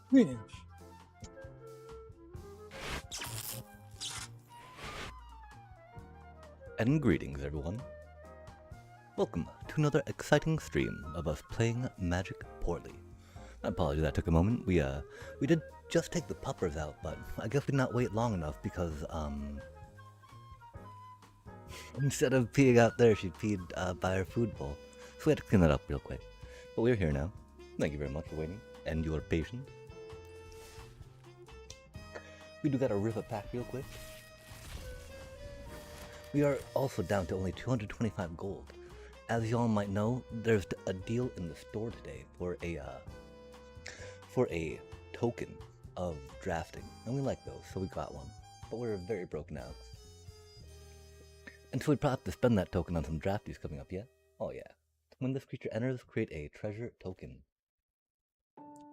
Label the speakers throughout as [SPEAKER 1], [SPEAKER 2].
[SPEAKER 1] Yeah.
[SPEAKER 2] And greetings, everyone. Welcome to another exciting stream of us playing Magic poorly. I apologize that took a moment. We did just take the puppers out, but I guess we did not wait long enough because instead of peeing out there, she peed by her food bowl. So we had to clean that up real quick. But we're here now. Thank you very much for waiting and your patience. We do gotta rip a pack real quick. We are also down to only 225 gold. As y'all might know, there's a deal in the store today for a token of drafting, and we like those, so we got one. But we're very broke now. And so we probably have to spend that token on some drafties coming up, yeah? Oh yeah. When this creature enters, create a treasure token.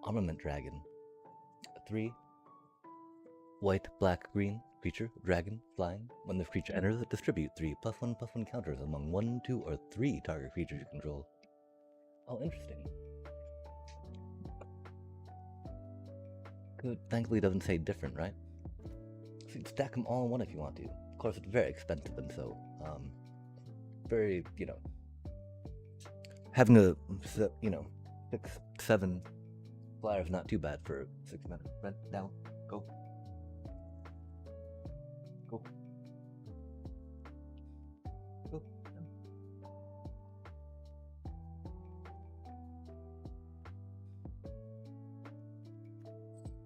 [SPEAKER 2] Armament Dragon. 3 white, black, green, creature, dragon, flying. When this creature enters, distribute 3 +1/+1 counters among 1, 2, or 3 target creatures you control. Oh, interesting. Good. Thankfully, it doesn't say different, right? So you can stack them all in one if you want to. Of course, it's very expensive, and so, very, having a, 6, 7 flyer is not too bad for 6 minutes. Rent down. Go. Go. Go.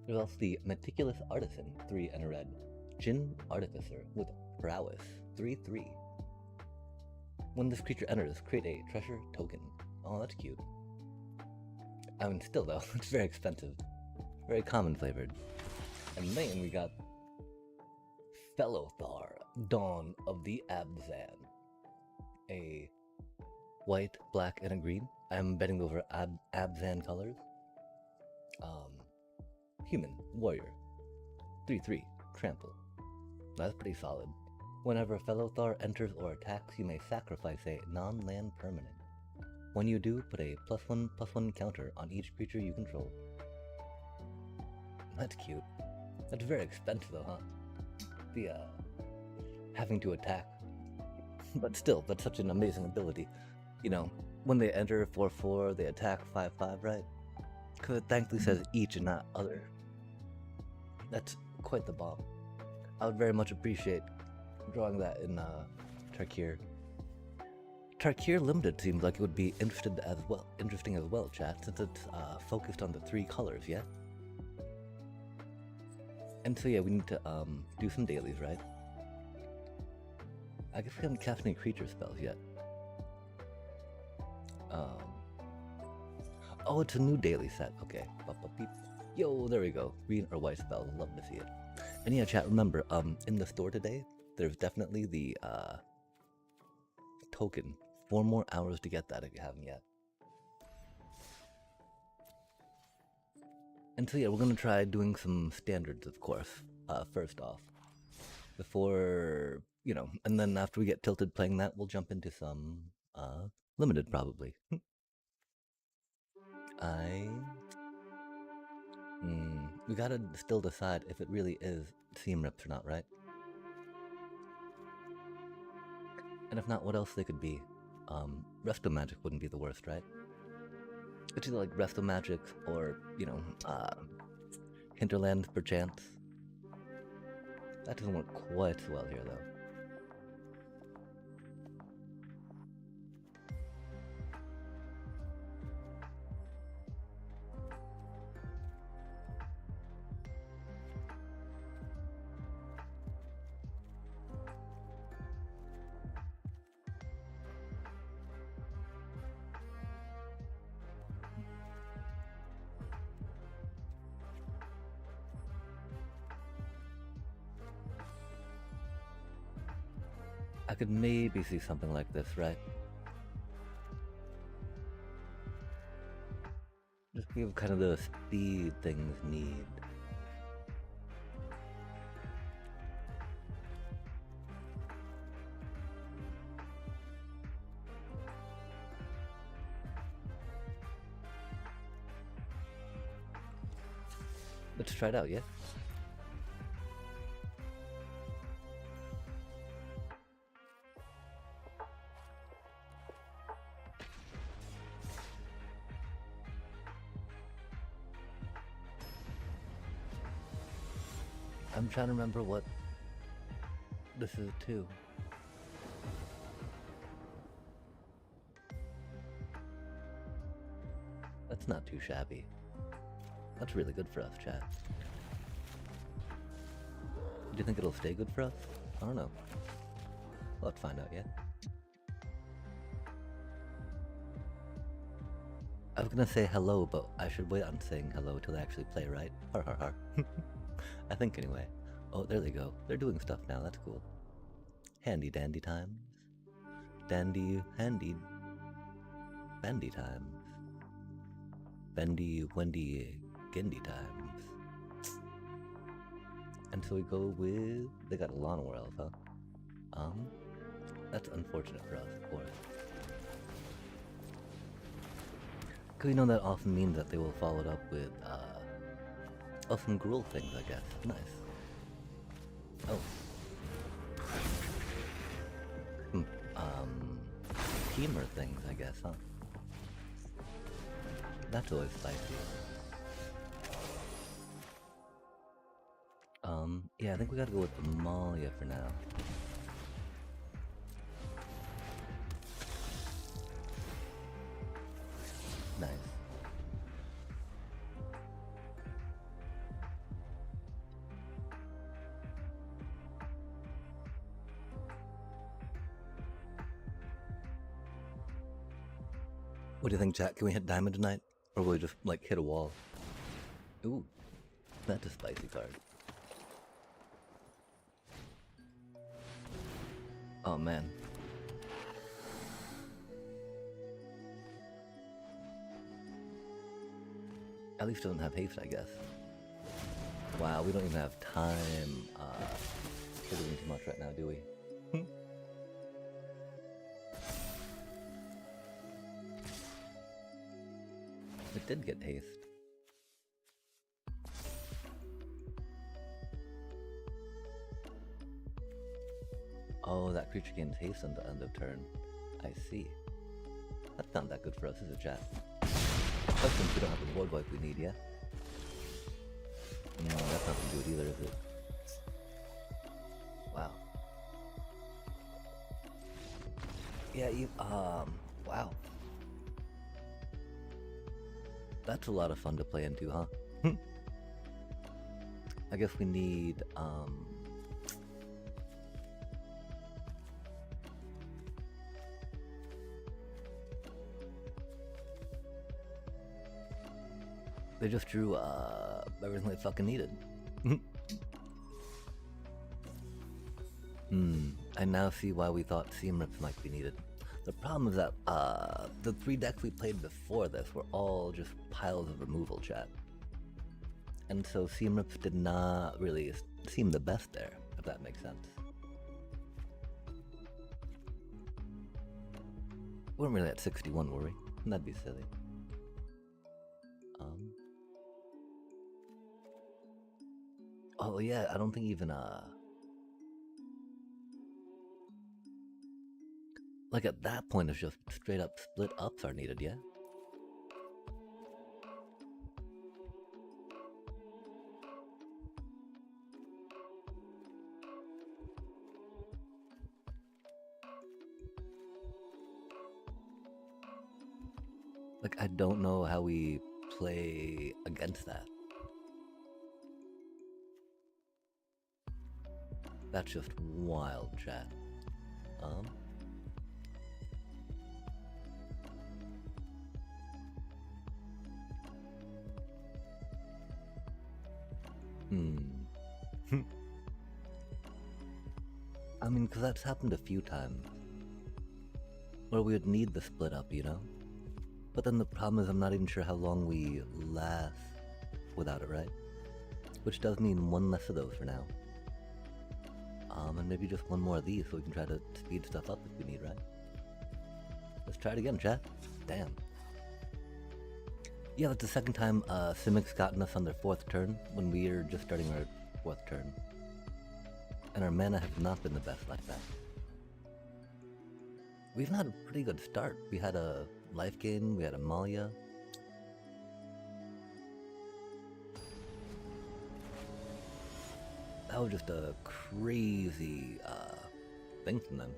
[SPEAKER 2] There's also the Meticulous Artisan, 3 and a red. Jin Artificer with Prowess, 3/3. When this creature enters, create a treasure token. Oh, that's cute. I mean, still though, it's very expensive. Very common flavored. And then we got Fellothar, Dawn of the Abzan. A white, black, and a green. I'm betting those are Abzan colors. Human, warrior. 3/3, trample. That's pretty solid. Whenever Fellothar enters or attacks, you may sacrifice a non-land permanent. When you do, put a +1/+1 counter on each creature you control. That's cute. That's very expensive though, huh? The, having to attack. But still, that's such an amazing ability. You know, when they enter 4/4, they attack 5/5, right? Because it thankfully says each and not other. That's quite the bomb. I would very much appreciate drawing that in Tarkir. Tarkir Limited seems like it would be interesting as well, chat, since it's focused on the 3 colors, yeah? And so yeah, we need to do some dailies, right? I guess we haven't cast any creature spells yet. Oh, it's a new daily set. Okay. Yo, there we go. Green or white spell. Love to see it. And yeah, chat, remember, in the store today, there's definitely the token. 4 more hours to get that if you haven't yet. And so yeah, we're gonna try doing some standards, of course, first off. Before, and then after we get tilted playing that, we'll jump into some limited, probably. We gotta still decide if it really is seam rips or not, right? And if not, what else they could be? Resto Magic wouldn't be the worst, right? It's either like Resto Magic or, Hinterlands perchance. That doesn't work quite so well here, though. I could maybe see something like this, right? Just give kind of the speed things need. Let's try it out, yeah? I'm trying to remember what this is too. That's not too shabby. That's really good for us, chat. Do you think it'll stay good for us? I don't know. We'll have to find out, yeah? I was gonna say hello, but I should wait on saying hello till they actually play, right? Har har har. I think anyway. Oh, there they go. They're doing stuff now, that's cool. Handy dandy times. Dandy handy bandy times. Bendy Wendy Gendy times. And so we go with... They got a lawnmower elf, huh? That's unfortunate for us, of course. Because you know that often means that they will follow it up with, some gruel things, I guess. Nice. Oh. Teamer things, I guess, huh? That's always spicy. Yeah, I think we gotta go with Amalia for now. Nice. What do you think, chat? Can we hit diamond tonight? Or will we just, like, hit a wall? Ooh, that's a spicy card. Oh, man. At least it doesn't have haste, I guess. Wow, we don't even have time for doing too much right now, do we? It did get haste. Oh, that creature gains haste on the end of turn. I see. That's not that good for us, is it, chat? Especially since we don't have the void wipe we need, yeah? No, that's not gonna do it either, is it? Wow. Yeah, you, wow. That's a lot of fun to play into, huh? I guess we need, they just drew, everything they fucking needed. I now see why we thought seam rips might be needed. The problem is that, the 3 decks we played before this were all just piles of removal, chat. And so seam rips did not really seem the best there, if that makes sense. We weren't really at 61, were we? That'd be silly. Oh yeah, I don't think even, like at that point it's just straight up split ups are needed, yeah? Like, I don't know how we play against that. That's just wild, chat. I mean, because that's happened a few times. Where we would need the split up, you know? But then the problem is I'm not even sure how long we last without it, right? Which does mean one less of those for now. And maybe just one more of these so we can try to speed stuff up if we need, right? Let's try it again, chat. Damn. Yeah, that's the second time Simic's gotten us on their 4th turn when we are just starting our 4th turn. And our mana have not been the best like that. We've had a pretty good start. We had a life gain, we had a Malia. That was just a crazy thing from them.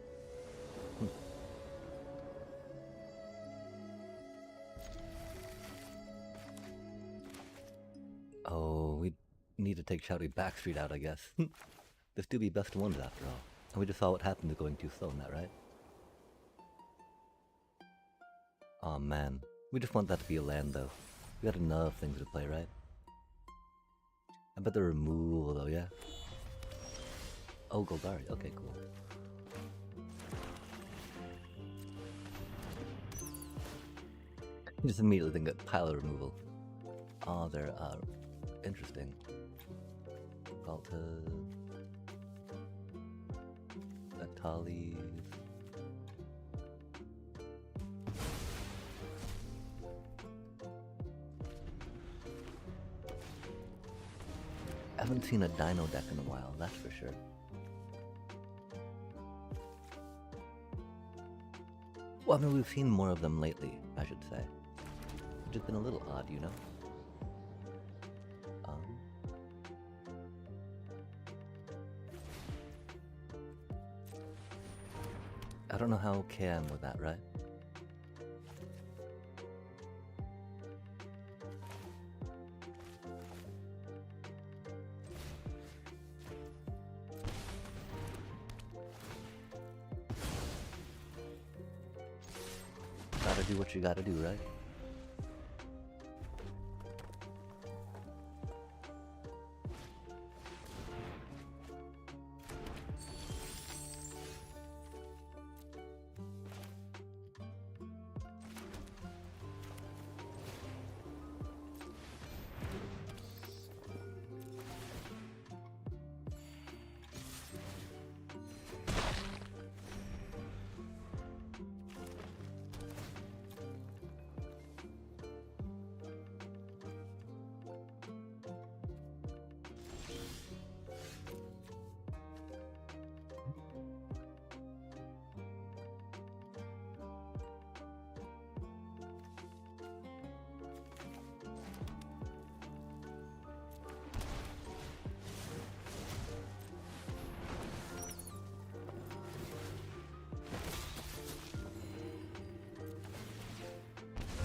[SPEAKER 2] Oh, we need to take Shouty Backstreet out, I guess. This do be best ones after all. And we just saw what happened to going too slow in that, right? Aw, man. We just want that to be a land, though. We got enough things to play, right? I bet the removal, though, yeah? Oh, Goldari. Okay, cool. Just immediately think of pile removal. Oh, they're, interesting. Balta... Atalis... I haven't seen a Dino deck in a while, that's for sure. Well, I mean, we've seen more of them lately, I should say. It's just been a little odd, you know? I don't know how okay I am with that, right? Gotta do what you gotta do, right?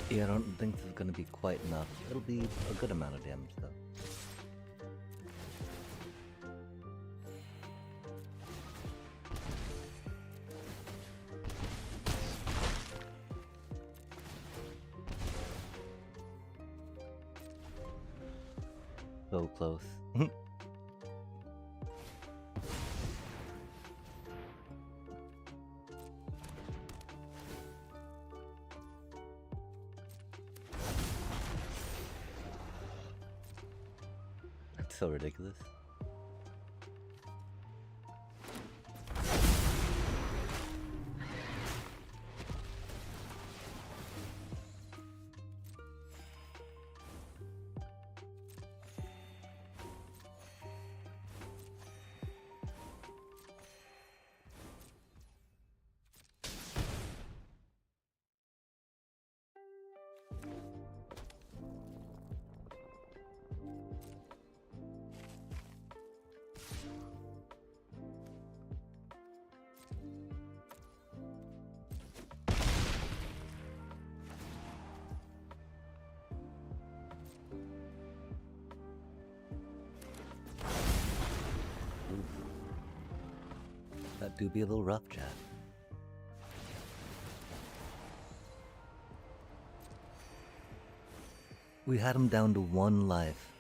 [SPEAKER 2] Yeah, I don't think this is gonna be quite enough. It'll be a good amount of damage, though. So close. That's so ridiculous. That do be a little rough, chat. We had him down to 1 life.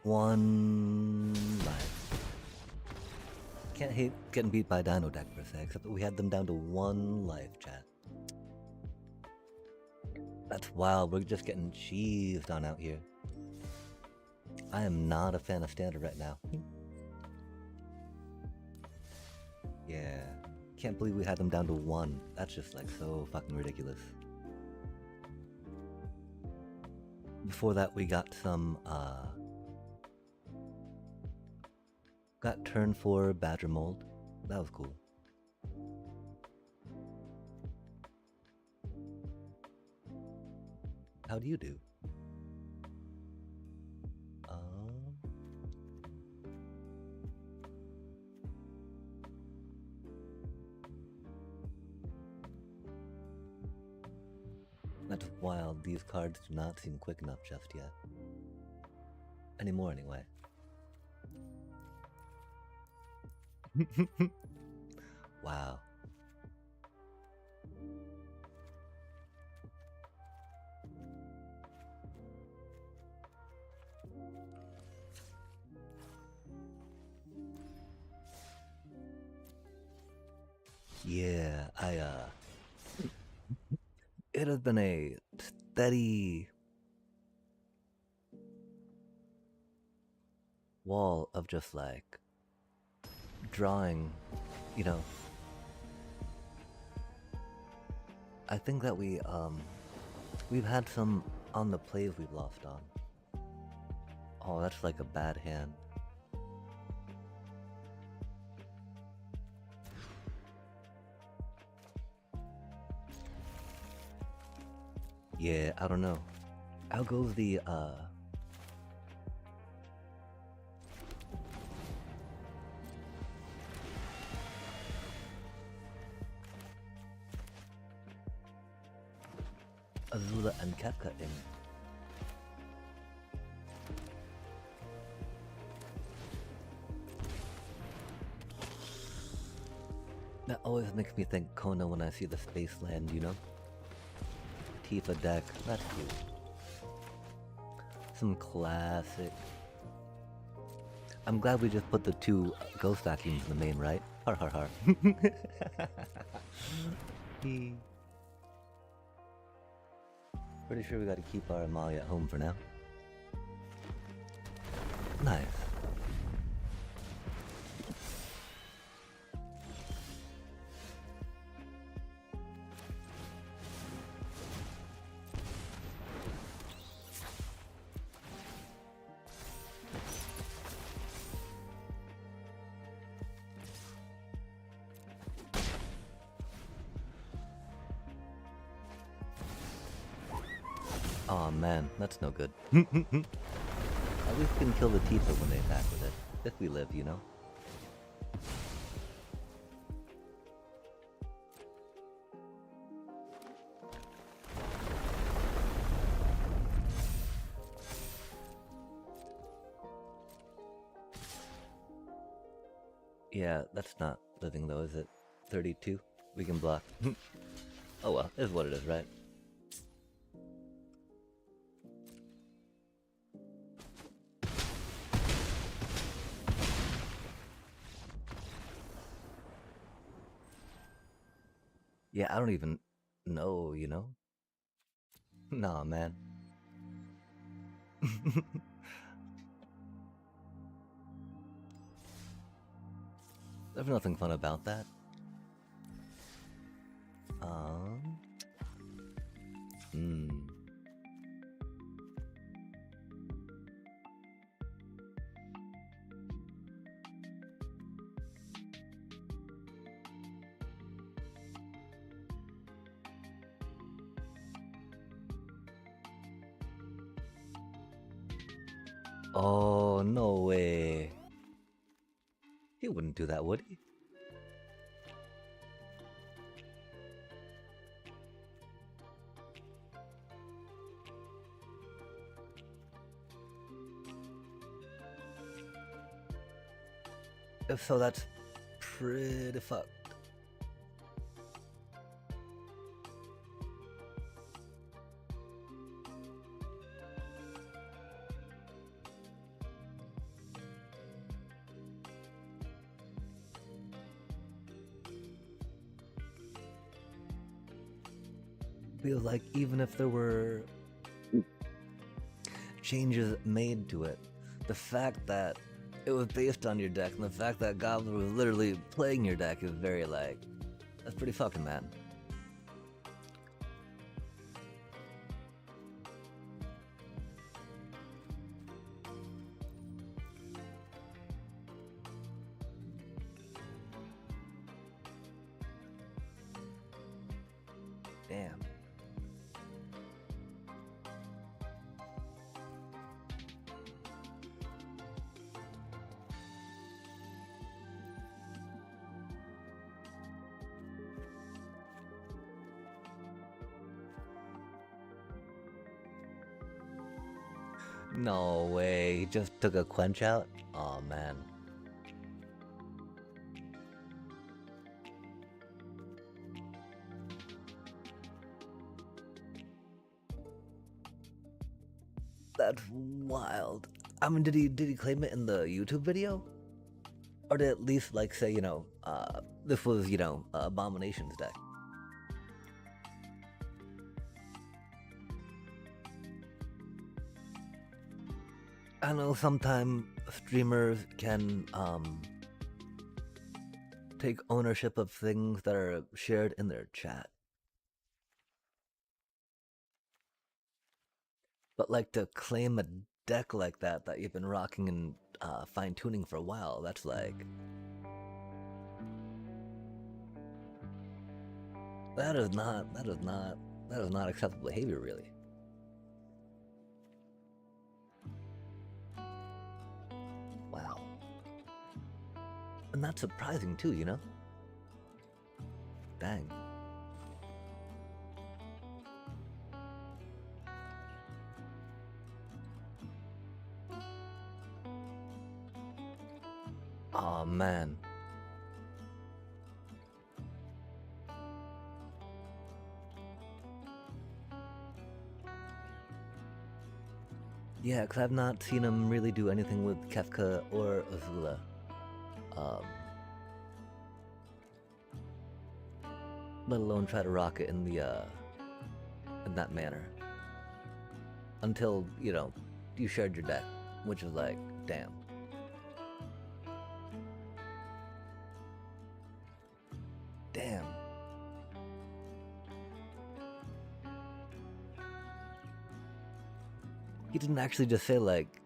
[SPEAKER 2] 1 life. Can't hate getting beat by a Dino deck per se, except that we had them down to 1 life, chat. That's wild, we're just getting cheesed on out here. I am not a fan of Standard right now. Yeah, can't believe we had them down to 1. That's just like so fucking ridiculous. Before that, we got some, got turn 4 Badger Mold. That was cool. How do you do? That's wild. These cards do not seem quick enough just yet. Anymore, anyway. Wow. Yeah, it has been a steady wall of just like drawing, you know. I think that we've had some on the plays we've lost on. Oh, that's like a bad hand. Yeah, I don't know. How goes the Azula and Kefka in? That always makes me think Kona when I see the Space Land, you know? Tifa deck, that's cute. Some classic. I'm glad we just put the two ghost vacuums in the main, right? Har har har. Pretty sure we gotta keep our Amalia at home for now. Nice. Oh man, that's no good. At least we can kill the Tifa when they attack with it. If we live, you know? Yeah, that's not living though, is it? 32? We can block. Oh well, is what it is, right? Yeah, I don't even know, you know? Nah, man. There's nothing fun about that. Oh, no way. He wouldn't do that, would he? If so, that's pretty fucked. Feels like even if there were changes made to it, the fact that it was based on your deck and the fact that Goblin was literally playing your deck is very like, that's pretty fucking mad. Damn. No way, he just took a quench out? Oh man. That's wild. I mean, did he claim it in the YouTube video? Or did at least like say, this was, Abomination's deck? I know sometimes streamers can take ownership of things that are shared in their chat. But like to claim a deck like that you've been rocking and fine tuning for a while, that's like that is not acceptable behavior, really. Wow. And that's surprising too, you know? Dang. Oh man. Yeah, because I've not seen him really do anything with Kefka or Azula. Let alone try to rock it in that manner. Until, you shared your deck, which is like, damn. Damn. He didn't actually just say like,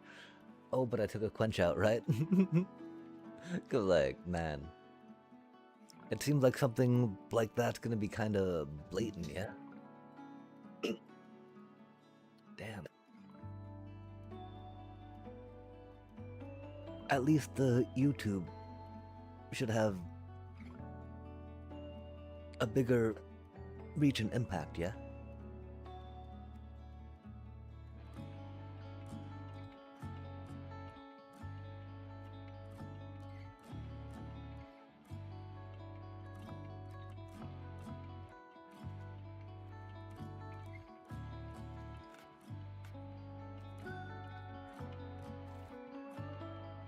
[SPEAKER 2] oh, but I took a quench out, right? Cause like, man, it seems like something like that's gonna be kind of blatant, yeah? Damn. At least the YouTube should have a bigger reach and impact, yeah?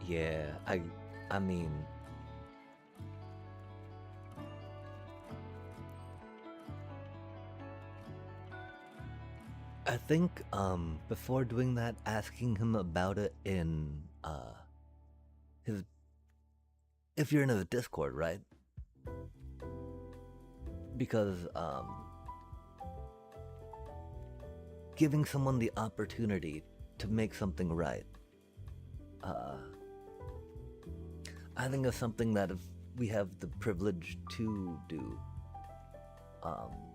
[SPEAKER 2] Yeah, I mean, I think before doing that, asking him about it in his, if you're in his Discord, right? Because giving someone the opportunity to make something right, I think is something that if we have the privilege to do,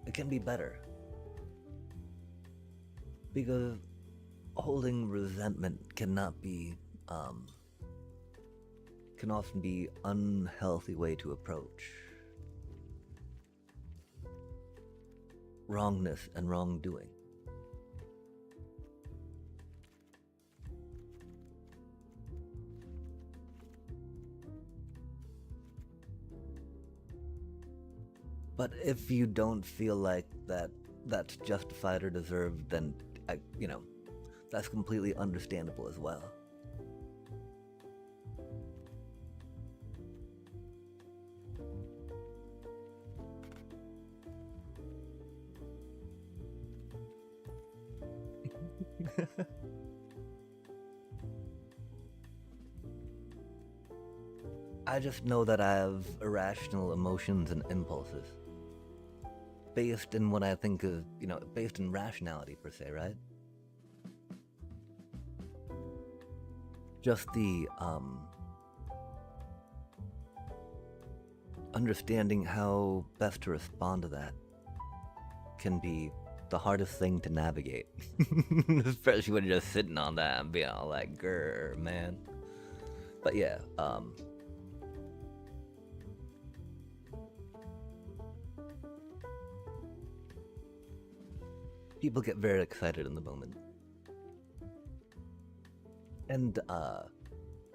[SPEAKER 2] it can be better. Because holding resentment cannot be, can often be unhealthy way to approach wrongness and wrongdoing. But if you don't feel like that's justified or deserved, then that's completely understandable as well. I just know that I have irrational emotions and impulses based in what I think is, based in rationality per se, right? Just the understanding how best to respond to that can be the hardest thing to navigate. Especially when you're just sitting on that and being all like, grr, man. But yeah, people get very excited in the moment. And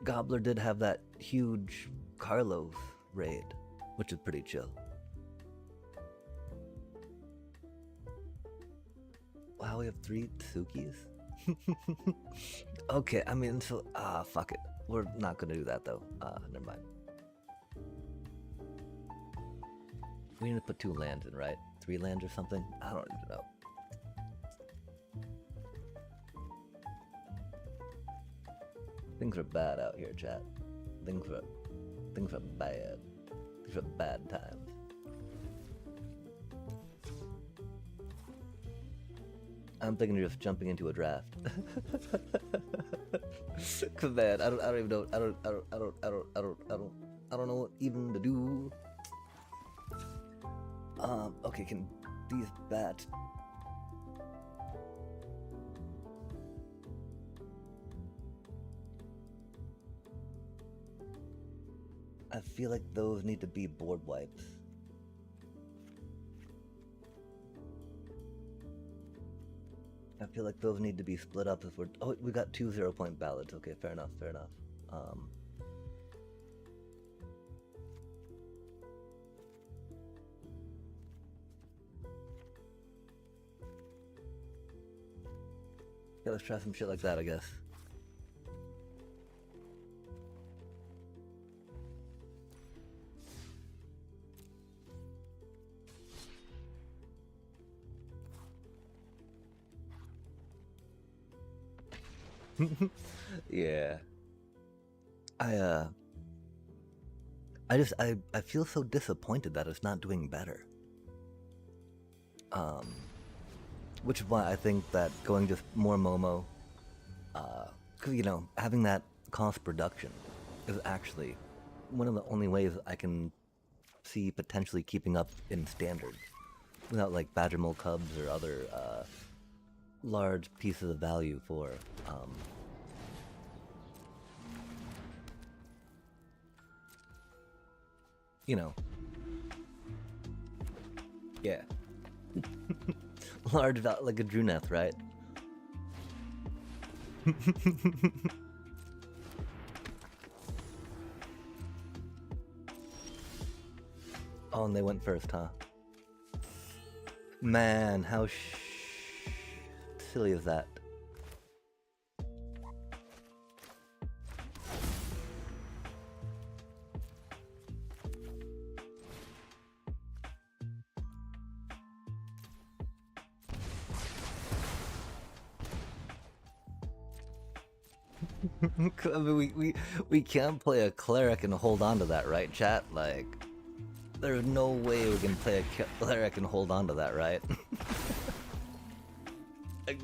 [SPEAKER 2] Gobbler did have that huge Carlos raid, which is pretty chill. Wow, we have 3 Tsukis? Okay, I mean, so, fuck it. We're not gonna do that though. Never mind. We need to put 2 lands in, right? 3 lands or something? I don't even know. Things are bad out here, chat. Things are bad. These are bad times. I'm thinking of just jumping into a draft. Cause man, I don't even know. I don't know what even to do. Okay, can these bats? I feel like those need to be board wipes. I feel like those need to be split up if we're... Oh, we got 2 0-point ballots. Okay, fair enough, fair enough. Yeah, let's try some shit like that, I guess. Yeah. I feel so disappointed that it's not doing better. Which is why I think that going just more Momo, cause you know, having that cost production is actually one of the only ways I can see potentially keeping up in standard without like Badger Mole Cubs or other, large pieces of value for, you know, yeah. Large value, like a Druneth, right? Oh, and they went first, huh? Man, how silly is that? I mean, we can't play a cleric and hold on to that, right, chat? Like, there's no way we can play a cleric and hold on to that, right? Like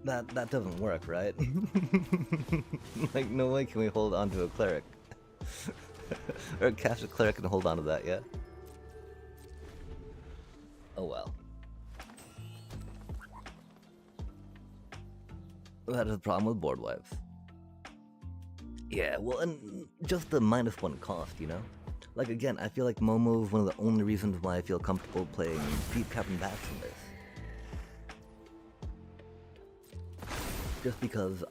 [SPEAKER 2] that doesn't work, right? Like, no way can we hold on to a cleric. Or cast a cleric and hold on to that, yeah? Oh well. That is a problem with board wipes. Yeah, well, and just the -1 cost, you know? Like, again, I feel like Momo is one of the only reasons why I feel comfortable playing Deep Captain Bats in this. Just because,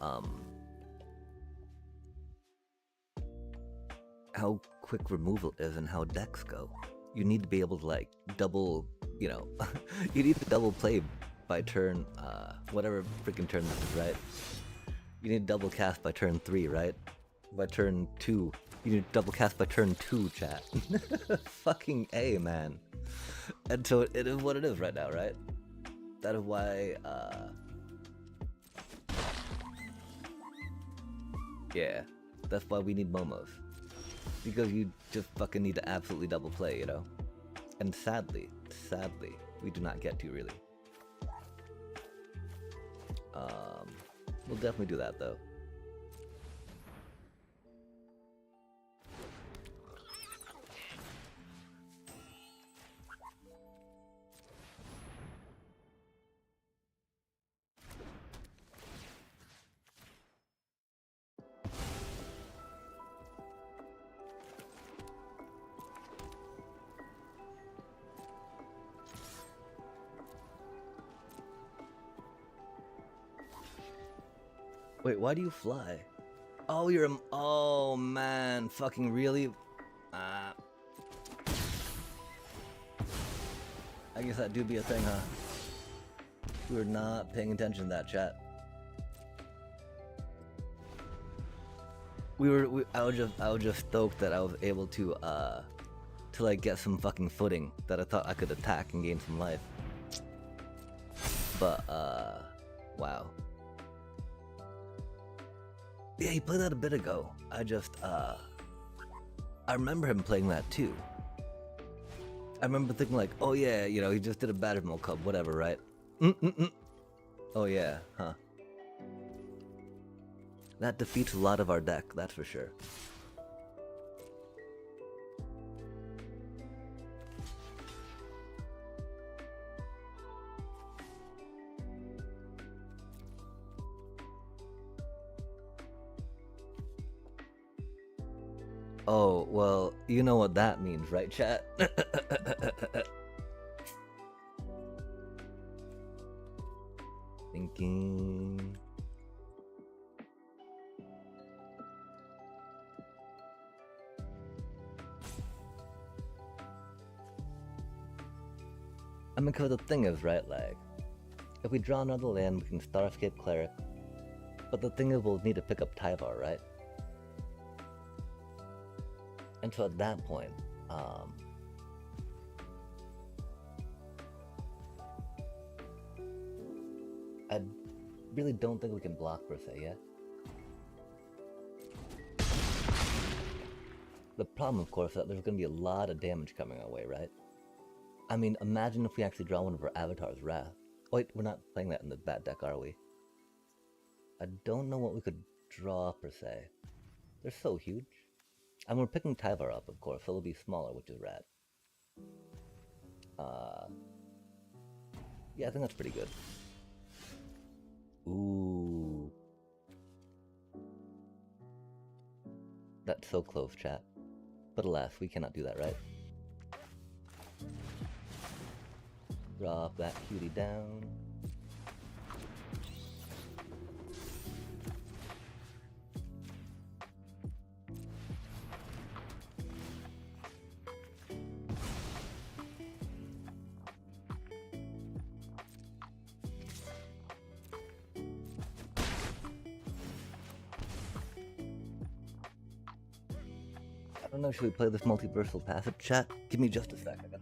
[SPEAKER 2] how quick removal is and how decks go. You need to be able to, like, double, you know, you need to double play by turn, whatever freaking turn this is, right? You need to double cast by turn 3, right? By turn 2. You need to double cast by turn 2, chat. Fucking A, man. And so it is what it is right now, right? That is why, yeah, that's why we need Momos. Because you just fucking need to absolutely double play, you know? And sadly, we do not get to, really. We'll definitely do that, though. Wait, why do you fly? Oh, oh man, fucking really? I guess that do be a thing, huh? We were not paying attention to that, chat. I was just stoked that I was able to like get some fucking footing that I thought I could attack and gain some life. But wow. Yeah, he played that a bit ago. I remember him playing that too. I remember thinking like, oh yeah, you know, he just did a Battle Mode Club, whatever, right? Oh yeah, huh. That defeats a lot of our deck, that's for sure. Oh, well, you know what that means, right, chat? Thinking. I mean, because the thing is, right, like, if we draw another land, we can Starscape Cleric. But the thing is, we'll need to pick up Tyvar, right? And so at that point, I really don't think we can block per se, yeah? The problem, of course, is that there's going to be a lot of damage coming our way, right? I mean, imagine if we actually draw one of our Avatar's Wrath. Oh, wait, we're not playing that in the bad deck, are we? I don't know what we could draw, per se. They're so huge. And we're picking Tyvar up, of course, so it'll be smaller, which is rad. Yeah, I think that's pretty good. Ooh. That's so close, chat. But alas, we cannot do that, right? Drop that cutie down. I don't know, should we play this multiversal passive, chat? Give me just a second.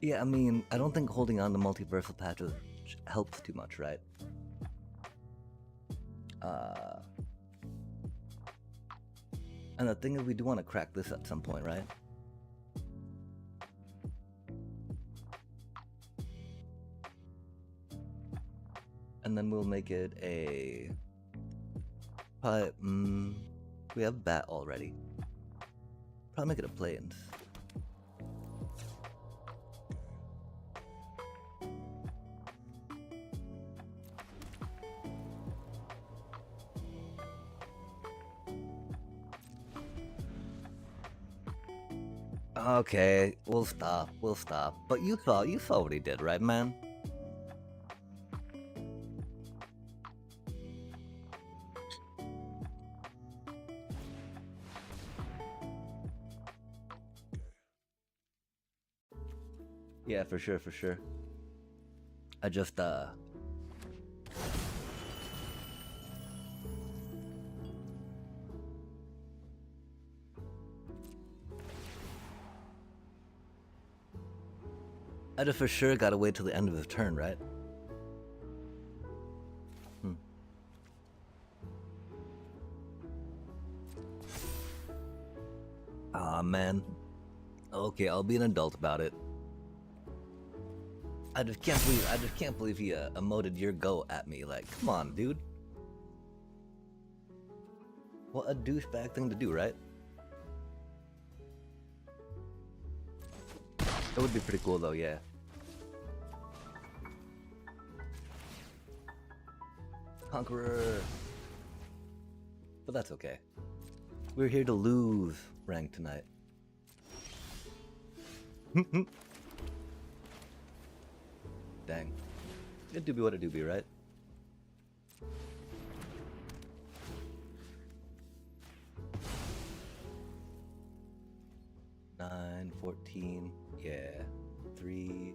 [SPEAKER 2] Yeah, I mean, I don't think holding on to multiversal patches helps too much, right? And the thing is, we do want to crack this at some point, right? And then we'll make it a... Probably, we have Bat already. Probably make it a Plains. Okay, we'll stop. But you saw what he did, right, man? Yeah, for sure. I just, for sure gotta wait till the end of his turn, right? Aw, man. Okay, I'll be an adult about it. I just can't believe he emoted your go at me. Like, come on, dude. What a douchebag thing to do, right? It would be pretty cool though, yeah. Conqueror. But that's okay. We're here to lose rank tonight. Dang. It do be what it do be, right? Nine, 14, yeah. 3.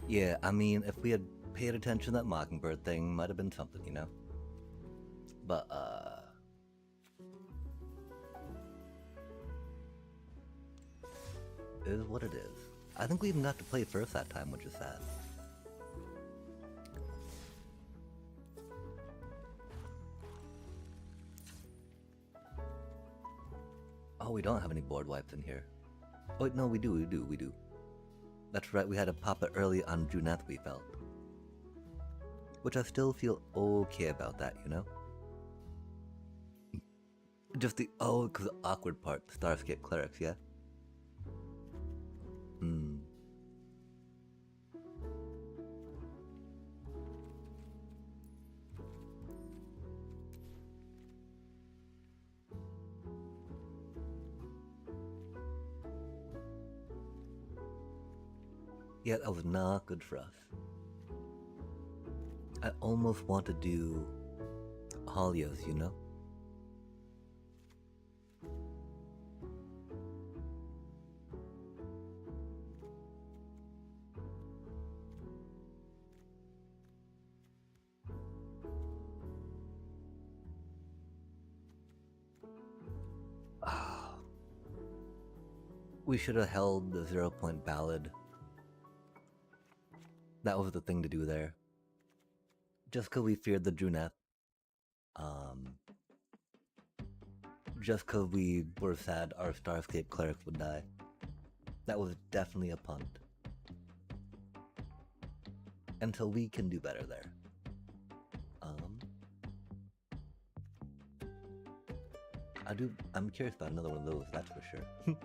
[SPEAKER 2] Yeah, I mean, if we had paid attention, that Mockingbird thing might have been something, you know? But, it is what it is. I think we even got to play first that time, which is sad. Oh, we don't have any board wipes in here. Oh, wait, no, we do. That's right, we had to pop it early on Juneth, we felt. Which I still feel okay about that, you know? Just the cause the awkward part, Starscape Clerics, yeah? Yeah, that was not good for us. I almost want to do Holios, you know? We should have held the 0-point ballad. That was the thing to do there. Just because we feared the Juneth. Just because we were sad our Starscape Clerics would die. That was definitely a punt. Until we can do better there. I'm curious about another one of those, that's for sure.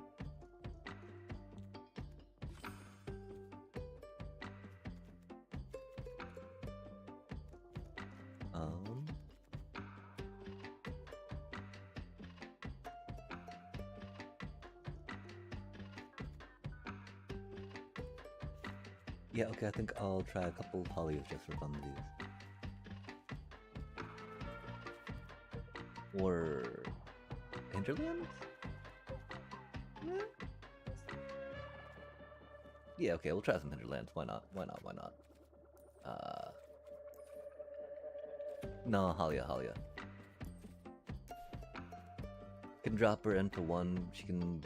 [SPEAKER 2] Yeah, okay, I think I'll try a couple Holios just for fun of these. Or Hinterlands? Yeah, okay, we'll try some Hinterlands. Why not? No, Halia. Can drop her in for 1. She can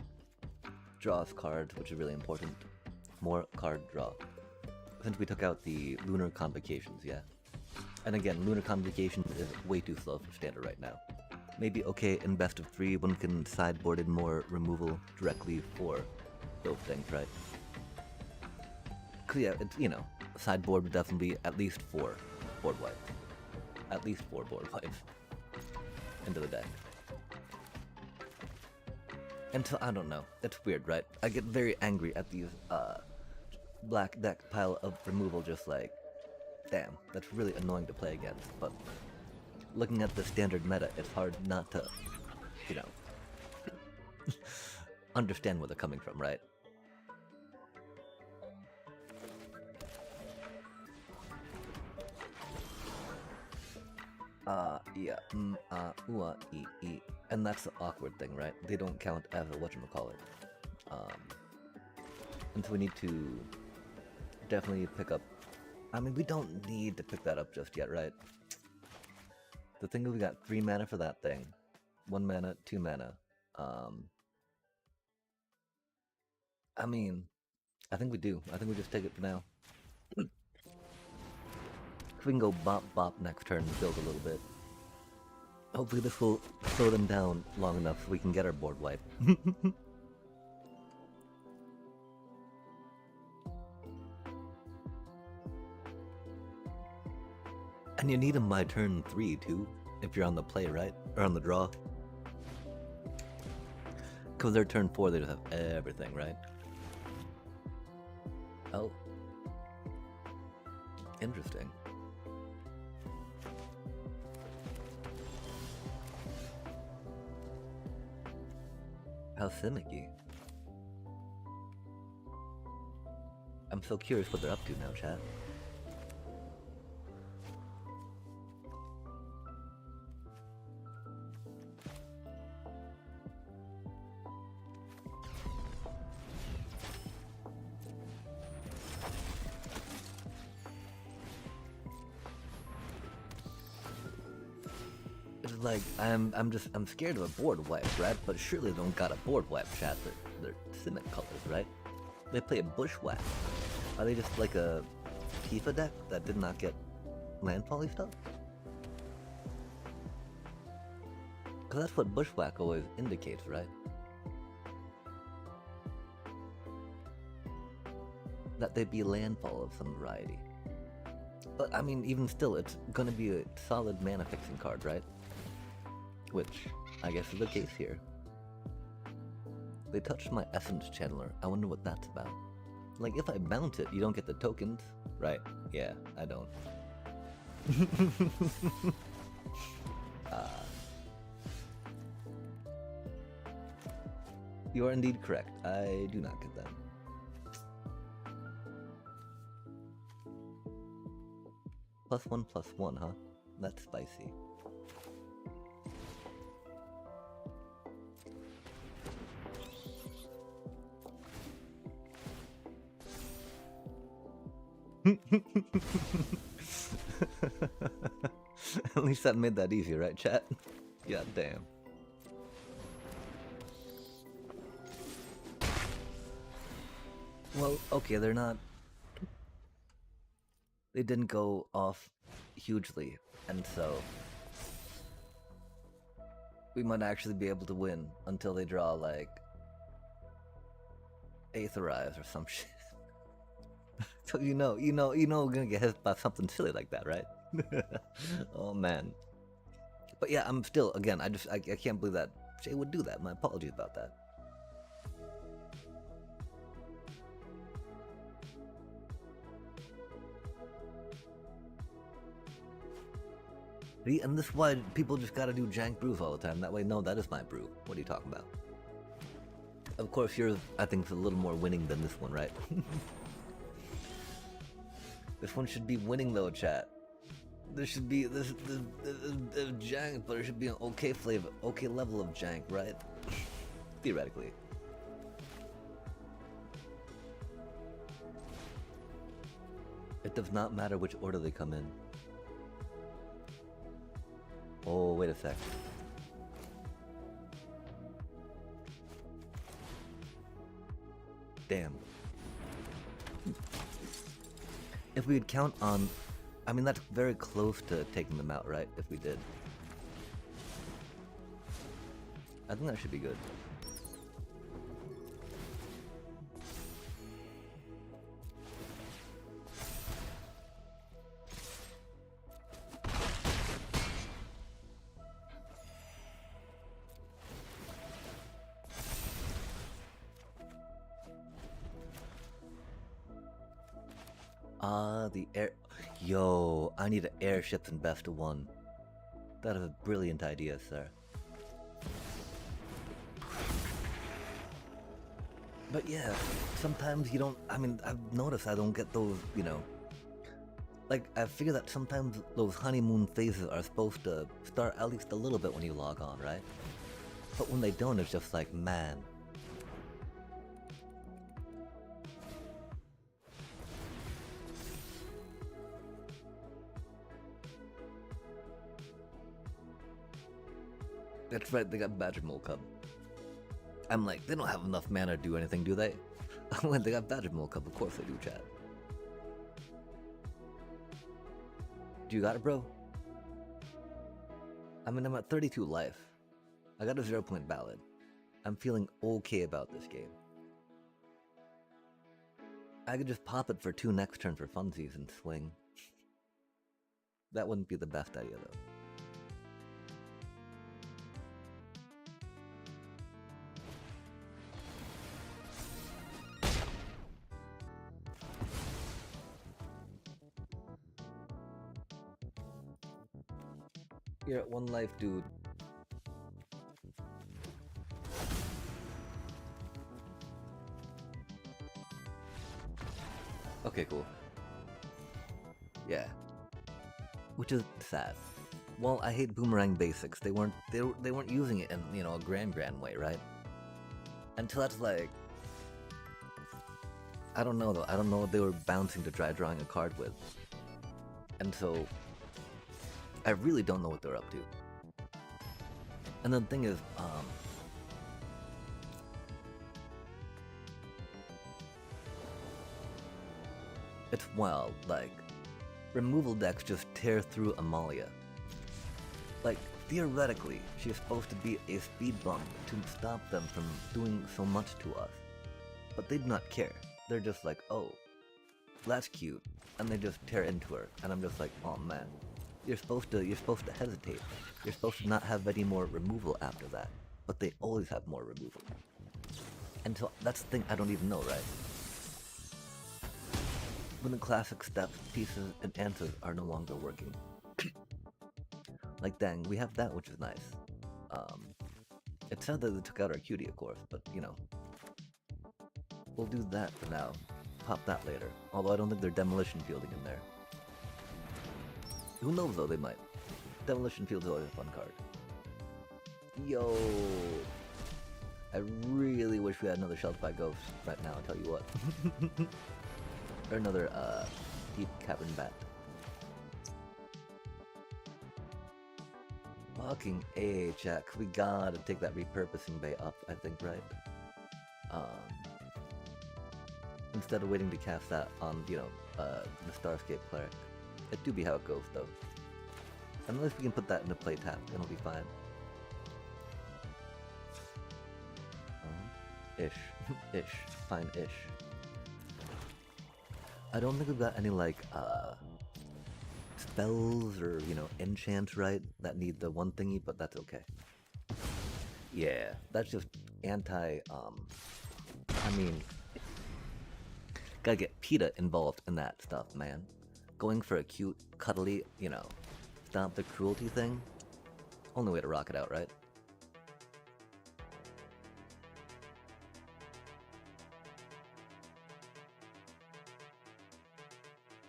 [SPEAKER 2] draw us cards, which is really important. More card draw. Since we took out the Lunar Convocations, yeah. And again, Lunar Convocations is way too slow for standard right now. Maybe okay in best of 3, one can sideboard in more removal directly for those things, right? Cause yeah, it's, you know, sideboard would definitely be at least 4 board wipes. At least 4 board wipes into the deck. Until, I don't know, it's weird, right? I get very angry at these black deck pile of removal, just like, damn, that's really annoying to play against, but looking at the standard meta, it's hard not to, you know, understand where they're coming from, right? Yeah, and that's the awkward thing, right? They don't count as a whatchamacallit. And so we need to definitely pick up, I mean, we don't need to pick that up just yet, right? The thing is, we got 3 mana for that thing. 1 mana, 2 mana. I mean, I think we do. I think we just take it for now. we can go bop bop next turn and build a little bit. Hopefully this will slow them down long enough so we can get our board wipe. And you need them by turn 3 too, if you're on the play, right? Or on the draw. Because they're turn 4, they just have everything, right? Oh. Interesting. How finicky. I'm so curious what they're up to now, chat. Like, I'm scared of a board wipe, right? But surely they don't got a board wipe, chat. They're Simic colors, right? They play a bushwhack. Are they just like a Tifa deck that did not get landfally stuff? Because that's what bushwhack always indicates, right? That they'd be landfall of some variety. But I mean, even still, it's gonna be a solid mana fixing card, right? Which, I guess is the case here. They touched my Essence Channeler. I wonder what that's about. Like, if I bounce it, you don't get the tokens. Right, yeah, I don't. You are indeed correct. I do not get that. +1/+1, huh? That's spicy. At least that made that easy, right, chat? God damn. Well, okay, they're not... They didn't go off hugely, and so... we might actually be able to win until they draw, like... Aetherize or some shit. So you know we're gonna get hit by something silly like that, right? Oh man. But yeah, I'm still, again, I can't believe that Jay would do that. My apologies about that. See, and this is why people just gotta do jank brews all the time. That way, no, that is my brew. What are you talking about? Of course, yours, I think, is a little more winning than this one, right? This one should be winning though, chat. There should be this jank, but there should be an okay flavor, okay level of jank, right? Theoretically. It does not matter which order they come in. Oh, wait a sec. Damn. If we would count on... I mean, that's very close to taking them out, right? If we did. I think that should be good. The air... Yo, I need an airship in best of one. That is a brilliant idea, sir. But yeah, sometimes you don't... I mean, I've noticed I don't get those, you know... Like, I figure that sometimes those honeymoon phases are supposed to start at least a little bit when you log on, right? But when they don't, it's just like, man... That's right, they got Badger Mole Cub. I'm like, they don't have enough mana to do anything, do they? I'm like, they got Badger Mole Cub, of course they do, chat. You got it, bro? I mean, I'm at 32 life. I got a 0-point ballad. I'm feeling okay about this game. I could just pop it for 2 next turn for funsies and swing. That wouldn't be the best idea, though. You're at 1 life, dude. Okay, cool. Yeah. Which is sad. Well, I hate boomerang basics. They weren't using it in, you know, a grand way, right? Until that's like, I don't know though. I don't know what they were bouncing to try drawing a card with. And so I really don't know what they're up to. And the thing is, it's wild, like, removal decks just tear through Amalia. Like, theoretically, she's supposed to be a speed bump to stop them from doing so much to us. But they do not care. They're just like, oh, that's cute. And they just tear into her. And I'm just like, oh man. You're supposed to hesitate. You're supposed to not have any more removal after that. But they always have more removal. And so that's the thing I don't even know, right? When the classic steps, pieces, and answers are no longer working. Like, dang, we have that, which is nice. It's sad that they took out our cutie, of course, but, you know. We'll do that for now. Pop that later. Although I don't think they're demolition fielding in there. Who knows, though, they might. Demolition Field is always a fun card. Yo! I really wish we had another Sheltered by Ghosts right now, I'll tell you what. Or another, Deep Cavern Bat. Fucking AHX. We gotta take that repurposing bay up, I think, right? Instead of waiting to cast that on, you know, the Starscape Cleric. It do be how it goes, though. Unless we can put that into play tap, it'll be fine. Ish. Ish. Fine-ish. I don't think we've got any, like, spells or, you know, enchants, right? That need the one thingy, but that's okay. Yeah, that's just I mean, gotta get PETA involved in that stuff, man. Going for a cute, cuddly, you know, stop the cruelty thing. Only way to rock it out, right?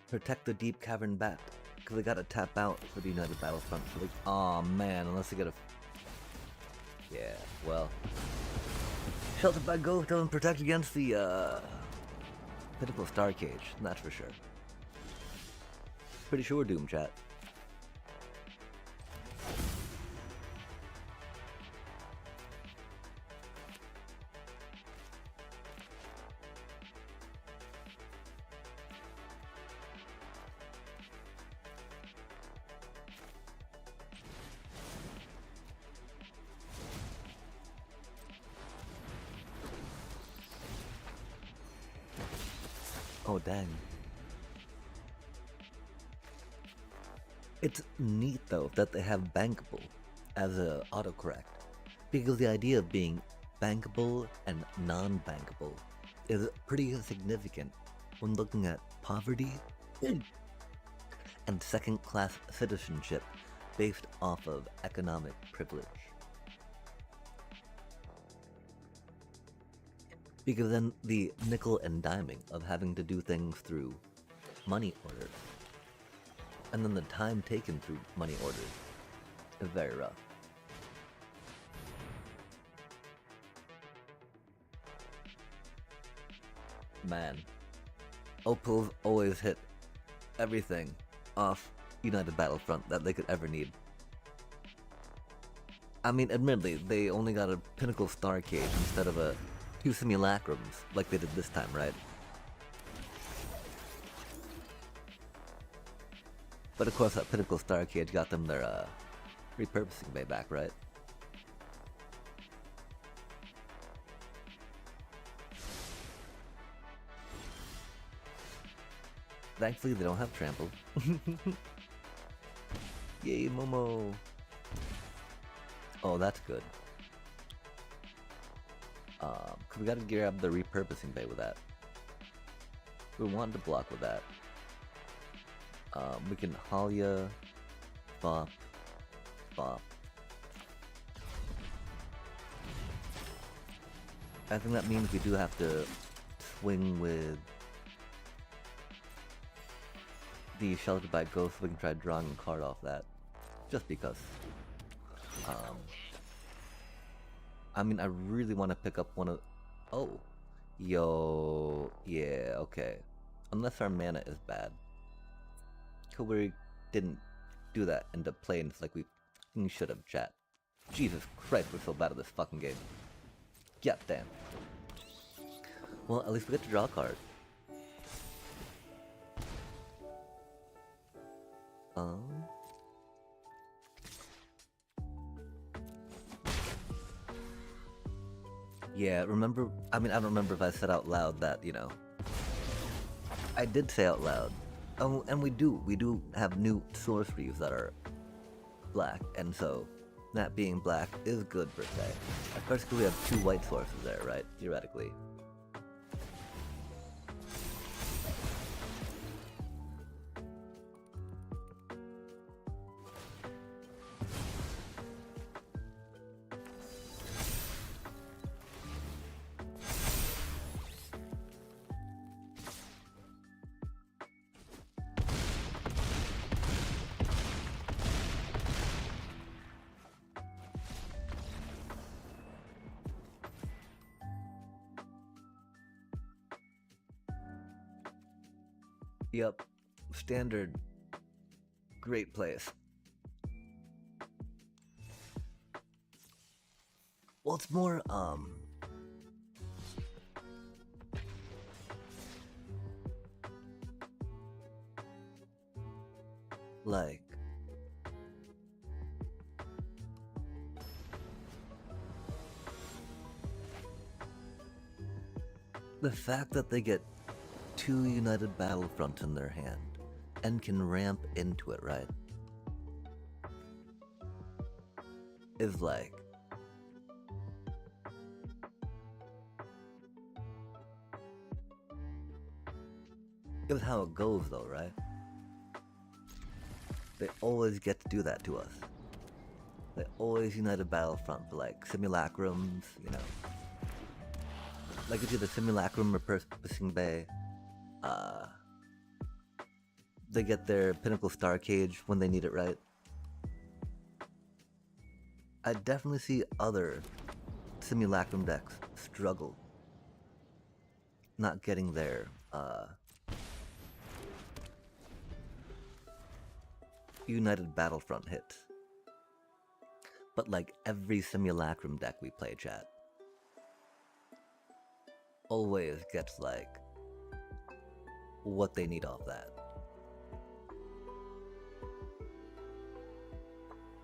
[SPEAKER 2] Protect the Deep Cavern Bat, because they gotta tap out for the United Battlefront. So like, aw man, unless they get a... Yeah, well... Sheltered by Ghost doesn't protect against the, Pitiful Star Cage, that's for sure. Pretty sure we're doomed, chat. Oh, dang. It's neat, though, that they have bankable as a autocorrect. Because the idea of being bankable and non-bankable is pretty significant when looking at poverty and second-class citizenship based off of economic privilege. Because then the nickel and diming of having to do things through money orders, and then the time taken through money orders, is very rough. Man, Opals always hit everything off United Battlefront that they could ever need. I mean, admittedly, they only got a Pinnacle Star Cage instead of a 2 simulacrums, like they did this time, right? But of course, that Pinnacle Star Cage got them their repurposing bay back, right? Thankfully, they don't have trample. Yay, Momo! Oh, that's good. 'Cause we gotta gear up the repurposing bay with that. We want to block with that. We can Halia, Bop, Bop. I think that means we do have to swing with the Sheltered by Ghost so we can try drawing a card off that. Just because. I mean, I really want to pick up one of... Oh. Yo. Yeah, okay. Unless our mana is bad. Cause we didn't do that into planes like we should have, chat. Jesus Christ, we're so bad at this fucking game. Yeah, damn. Well, at least we get to draw a card. Yeah, remember, I mean, I don't remember if I said out loud that, you know, I did say out loud, and we do have new sorceries that are black, and so that being black is good per se. Especially because we have 2 white sources there, right, theoretically. Yep, standard, great place. Well, it's more, like, the fact that they get 2 United Battlefronts in their hand and can ramp into it, right? Is like, is how it goes though, right? They always get to do that to us. They always United Battlefront for like simulacrums, you know. Like it's either simulacrum or repurposing bay. They get their Pinnacle Star Cage when they need it, right? I definitely see other simulacrum decks struggle not getting their United Battlefront hits. But like every simulacrum deck we play, chat, always gets like what they need off that.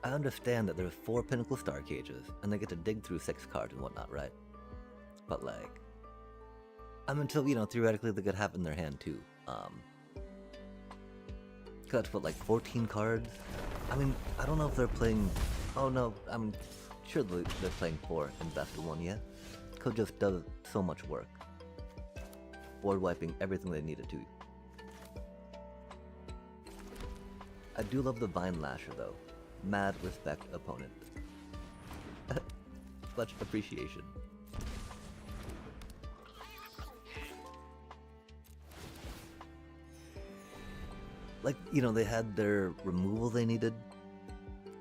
[SPEAKER 2] I understand that there's 4 Pinnacle Star Cages, and they get to dig through 6 cards and whatnot, right? But like, I mean, until, you know, theoretically they could have it in their hand too. That's what, like 14 cards? I mean, I don't know if they're playing, oh no, I'm sure they're playing 4 and best of 1, yeah? Code just does so much work. Board wiping everything they needed to. I do love the Vine Lasher though. Mad respect, opponent. Much appreciation. Like, you know, they had their removal they needed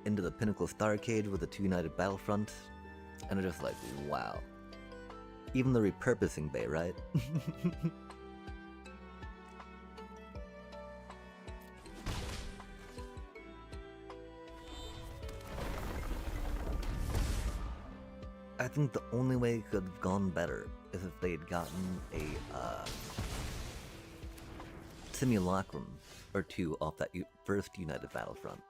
[SPEAKER 2] into the Pinnacle Star Cage with the 2 United Battlefronts, and they're just like, wow. Even the repurposing bay, right? I think the only way it could have gone better is if they'd gotten a simulacrum or two off that first United Battlefront.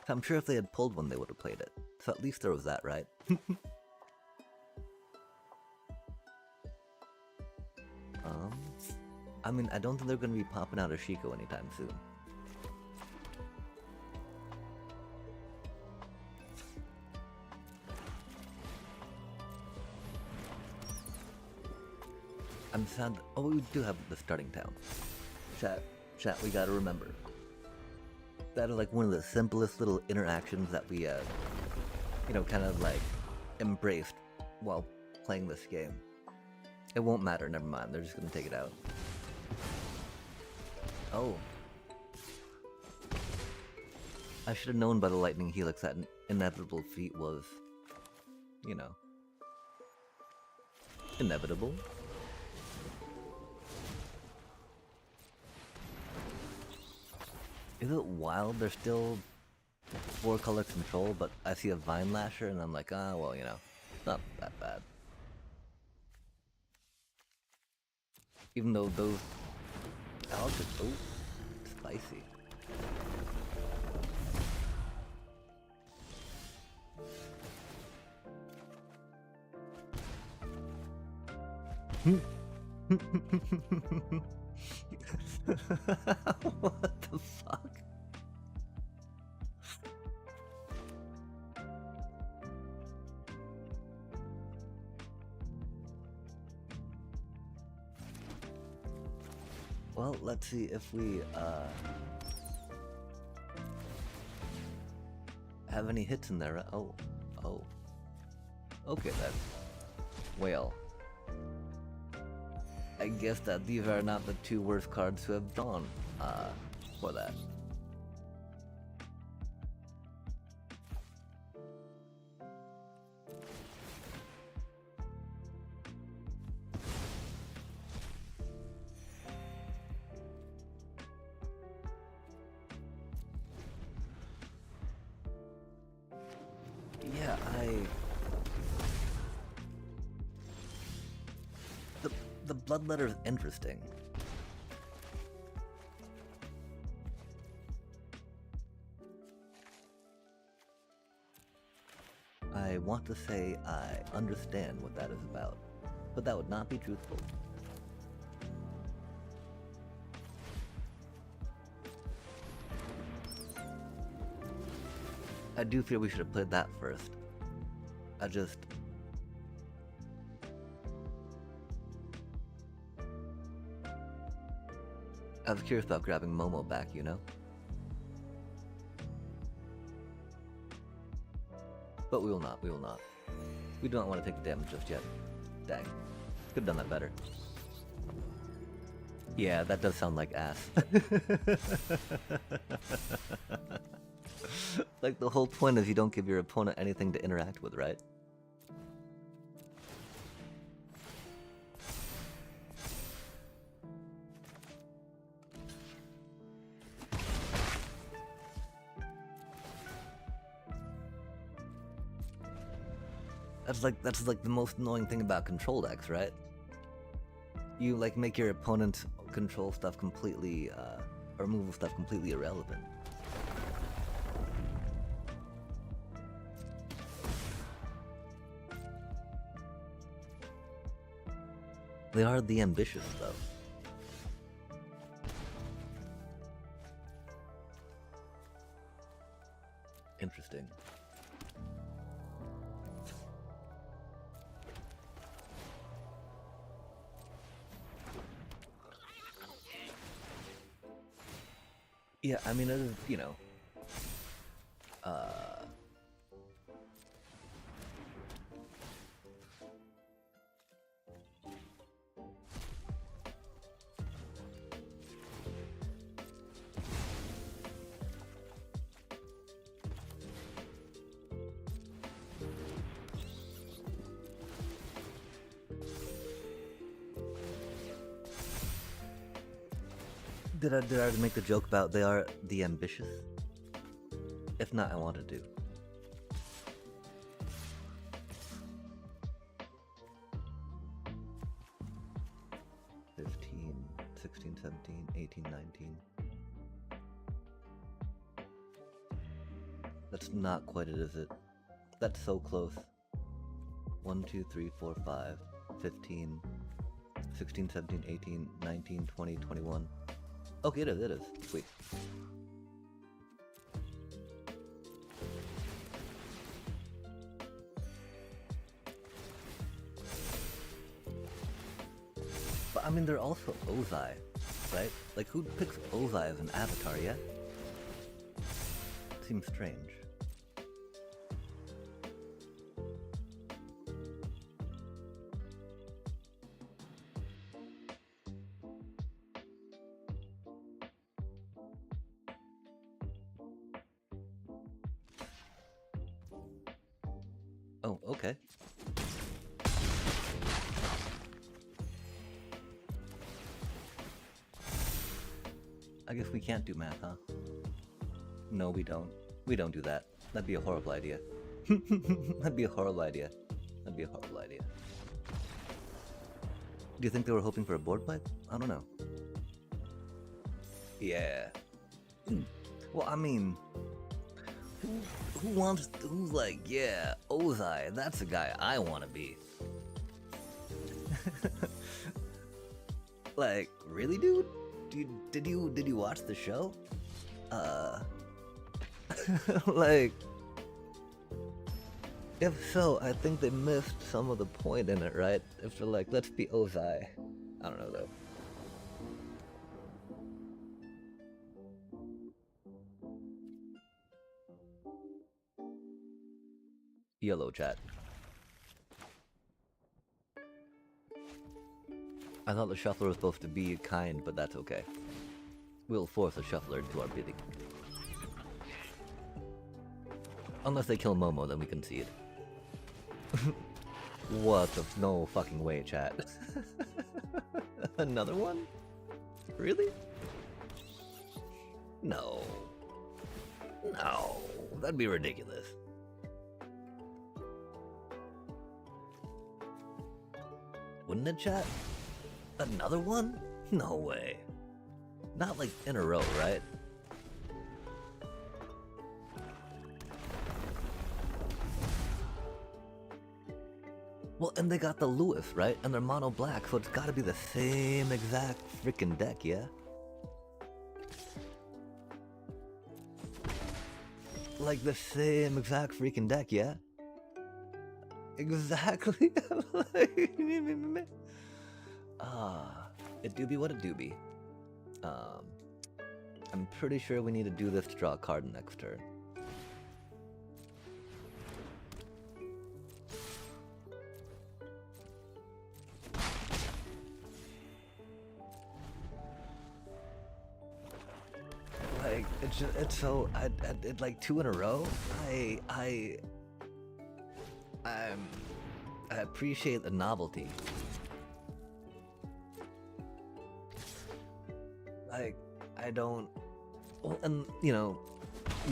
[SPEAKER 2] I'm sure if they had pulled one, they would have played it. So at least there was that, right? I mean, I don't think they're going to be popping out a Shiko anytime soon. I'm sad. Oh, we do have the starting town. Chat, we gotta remember. That is like one of the simplest little interactions that we, kind of like embraced while playing this game. It won't matter, never mind, they're just gonna take it out. Oh. I should have known by the lightning helix that an inevitable feat was, inevitable. Is it wild? There's still 4-color control, but I see a Vine Lasher and I'm like, well, it's not that bad. Even though those... Oh, spicy. What the fuck? Well, let's see if we have any hits in there. Oh. Okay then. Well, I guess that these are not the two worst cards to have drawn for that. Yeah, The bloodletter is interesting. I want to say I understand what that is about, but that would not be truthful. I do feel we should have played that first. I was curious about grabbing Momo back, But we will not. We do not want to take the damage just yet. Dang. Could have done that better. Yeah, that does sound like ass. Like, the whole point is you don't give your opponent anything to interact with, right? That's like the most annoying thing about control decks, right? You like make your opponent's control stuff completely, or removal stuff completely irrelevant. They are the ambitious, though. Interesting. Yeah, I mean, it is, Did I make the joke about they are the ambitious? If not, I wanted to. $15, $16, $17, $18, $19. That's not quite it, is it? That's so close. 1, 2, 3, 4, 5, 15, 16, 17, 18, 19, 20, 21. Okay, it is. Sweet. But I mean, they're also Ozai, right? Like, who picks Ozai as an avatar yet? Seems strange. Oh, okay. I guess we can't do math, huh? No, we don't. We don't do that. That'd be a horrible idea. That'd be a horrible idea. That'd be a horrible idea. Do you think they were hoping for a board pipe? I don't know. Yeah. Well, I mean, who's like, yeah, Ozai, that's the guy I want to be. Like, really, dude? Did you watch the show? Like, if so, I think they missed some of the point in it, right? If they're like, let's be Ozai. I don't know, though. Yellow chat. I thought the shuffler was supposed to be kind, but that's okay. We'll force a shuffler into our bidding. Unless they kill Momo, then we can see it. What the no fucking way, chat. Another one? Really? No. No, that'd be ridiculous. Wouldn't it, chat? Another one? No way. Not like in a row, right? Well, and they got the Lewis, right? And they're mono black, so it's gotta be the same exact freaking deck, yeah? Like the same exact freaking deck, yeah? Exactly. It do be what it do be. I'm pretty sure we need to do this to draw a card next turn. Like, it's so, it's like 2 in a row. I appreciate the novelty. Like, I don't... Well, and, you know,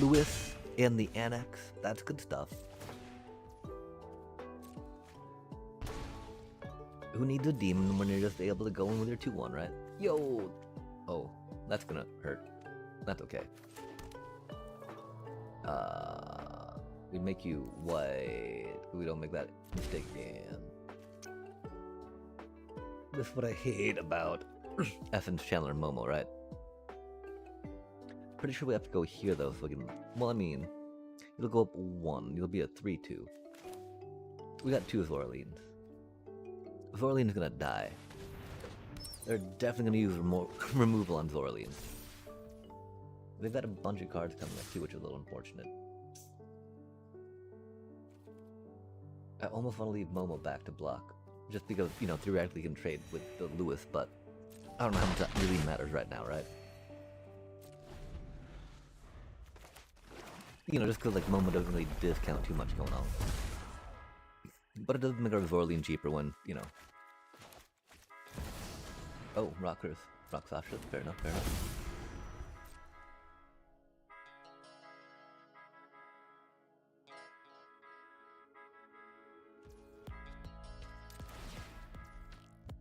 [SPEAKER 2] Lewis and the Annex, that's good stuff. Who needs a demon when you're just able to go in with your 2-1, right? Yo! Oh, that's gonna hurt. That's okay. We make you white. We don't make that mistake again. This is what I hate about Essence, Chandler, and Momo, right? Pretty sure we have to go here though, so we can... Well, I mean, it'll go up 1. You'll be a 3-2. We got 2 Zorlines. Zorline's gonna die. They're definitely gonna use removal on Zorline. They've got a bunch of cards coming up too, which is a little unfortunate. I almost want to leave Momo back to block. Just because, you know, theoretically you can trade with the Lewis, but I don't know how much that really matters right now, right? You know, just because, like, Momo doesn't really discount too much going on. But it does make our Zorline cheaper when, you know... Oh, Rockers. Rock Sasha. Fair enough, fair enough.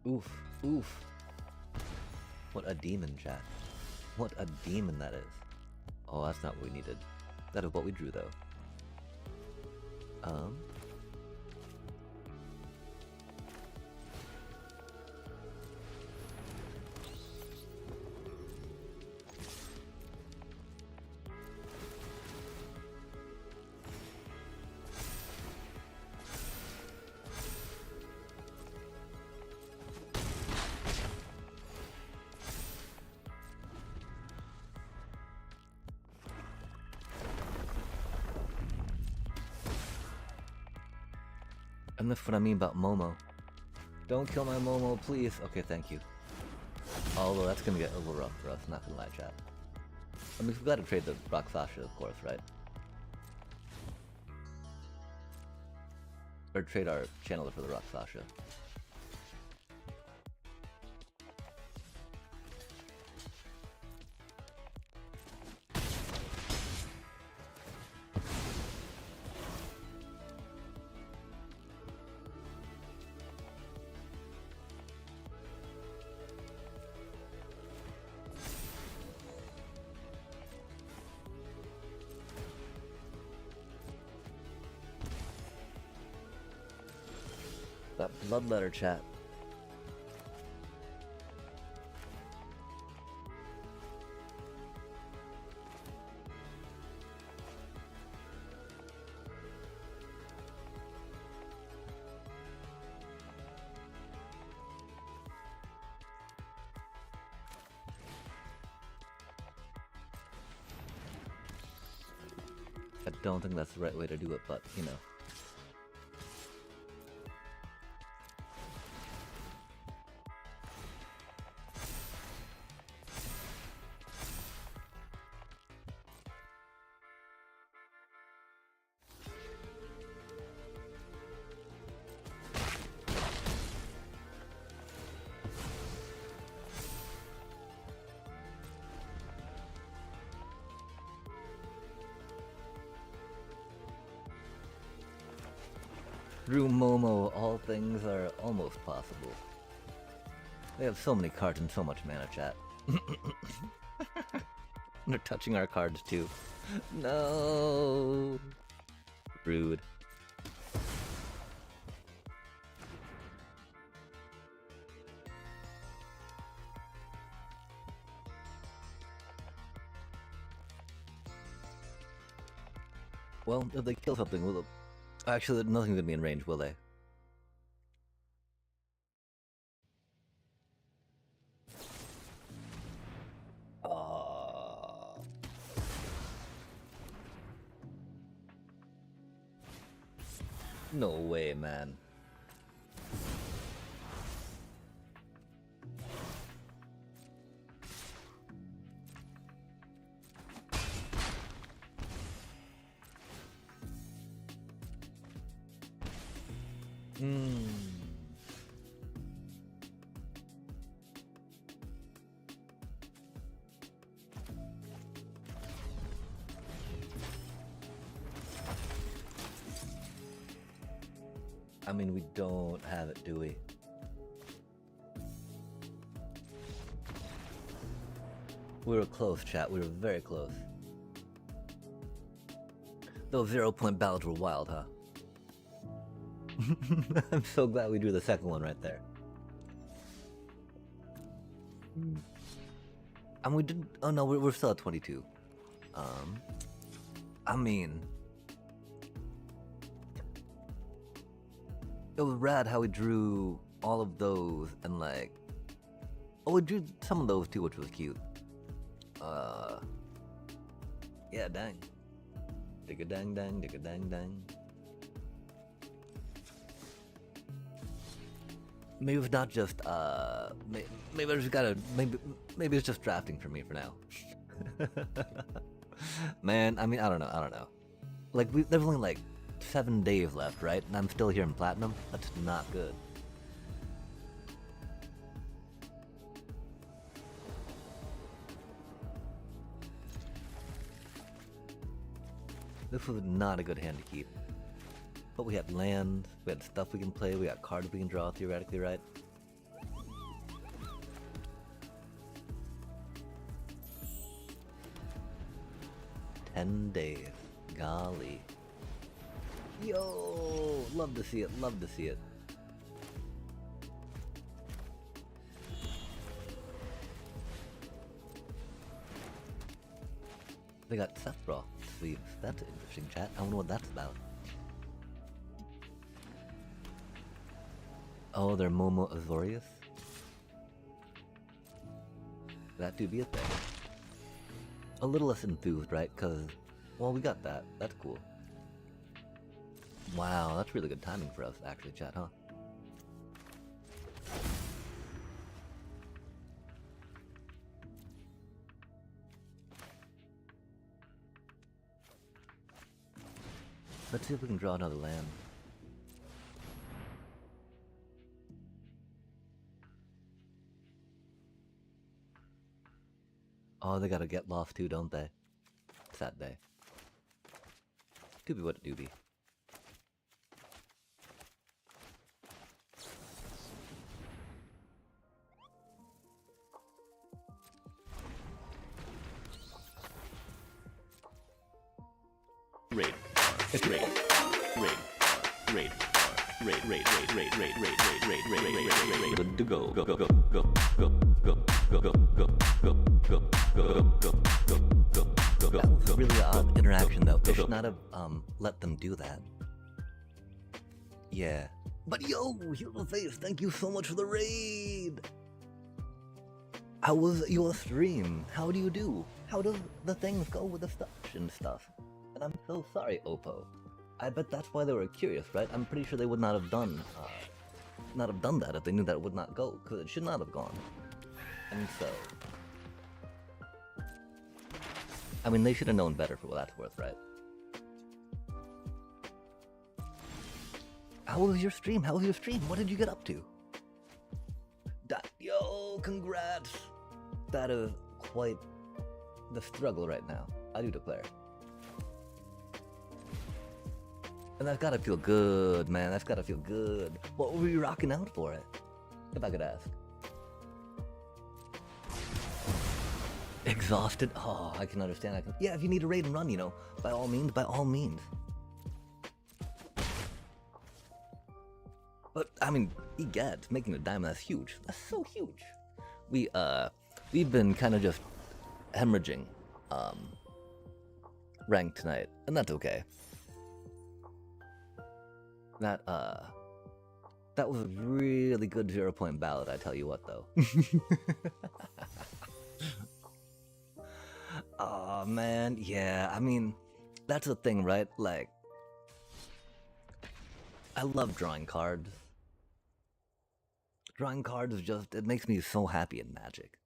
[SPEAKER 2] Oof, oof. What a demon, chat. What a demon that is. Oh, that's not what we needed. That is what we drew, though. Um. And that's what I mean about Momo. Don't kill my Momo, please. Okay, thank you. Although that's gonna get a little rough for us, not gonna lie, chat. I mean, we've got to trade the Rock Sasha, of course, right? Or trade our Channeler for the Rock Sasha. That bloodletter, chat. I don't think that's the right way to do it, but, you know. Through Momo, all things are almost possible. They have so many cards and so much mana, chat. They're touching our cards too. No. Rude. Well, if they kill something, will it... Actually, nothing's gonna be in range, will they? No way, man. I mean, we don't have it, do we? We were close, chat. We were very close. Those 0-point battles were wild, huh? I'm so glad we drew the second one right there. And we did... Oh no, we're still at 22. I mean... It was rad how we drew all of those and like... Oh, we drew some of those too, which was cute. Yeah, dang. Dig-a-dang-dang, dig-a-dang-dang. Maybe it's not just, maybe I just gotta, maybe it's just drafting for me for now. Man, I mean, I don't know. Like, there's only like 7 days left, right? And I'm still here in Platinum? That's not good. This was not a good hand to keep. But we had land, we had stuff we can play, we got cards we can draw theoretically, right? $10 days. Golly. Yo, love to see it, love to see it. They got Sephiroth sleeves. That's interesting, chat. I wonder what that's about. Oh, they're Momo Azorius? That do be a thing. A little less enthused, right? Because, well, we got that. That's cool. Wow, that's really good timing for us, actually, chat, huh? Let's see if we can draw another land. Oh, they gotta get lost too, don't they? Sad day. Doobie what it doobie.
[SPEAKER 1] Raid. It's raid. Raid. Raid. Raid. Raid. Raid. Raid. Raid. Raid. Raid. Raid. Raid. Raid. Raid. Raid. Good to go. Go. Go. Go. Go. Go. Go. Go. Go. Go. Go. Go. Go. Go. Go.
[SPEAKER 2] That was a really odd interaction, though. They should not have let them do that. Yeah. But yo, Hero Face, thank you so much for the raid. How was your stream? How do you do? How do the things go with the stuff and stuff? And I'm so sorry, Oppo. I bet that's why they were curious, right? I'm pretty sure they would not have done that if they knew that it would not go, because it should not have gone. And so, I mean, they should have known better for what that's worth, right? How was your stream? How was your stream? What did you get up to? Yo, congrats! That is quite the struggle right now, I do declare. And that's gotta feel good, man. That's gotta feel good. What were you rocking out for it? If I could ask. Exhausted? Oh, I can understand. Yeah, if you need a raid and run, you know, by all means, by all means. But, I mean, egad, making a diamond, that's huge. That's so huge. We've been kind of just hemorrhaging, rank tonight, and that's okay. That was a really good 0-point ballad, I tell you what, though. Oh, man, yeah, I mean, that's the thing, right? Like, I love drawing cards. Drawing cards is just, it makes me so happy in Magic.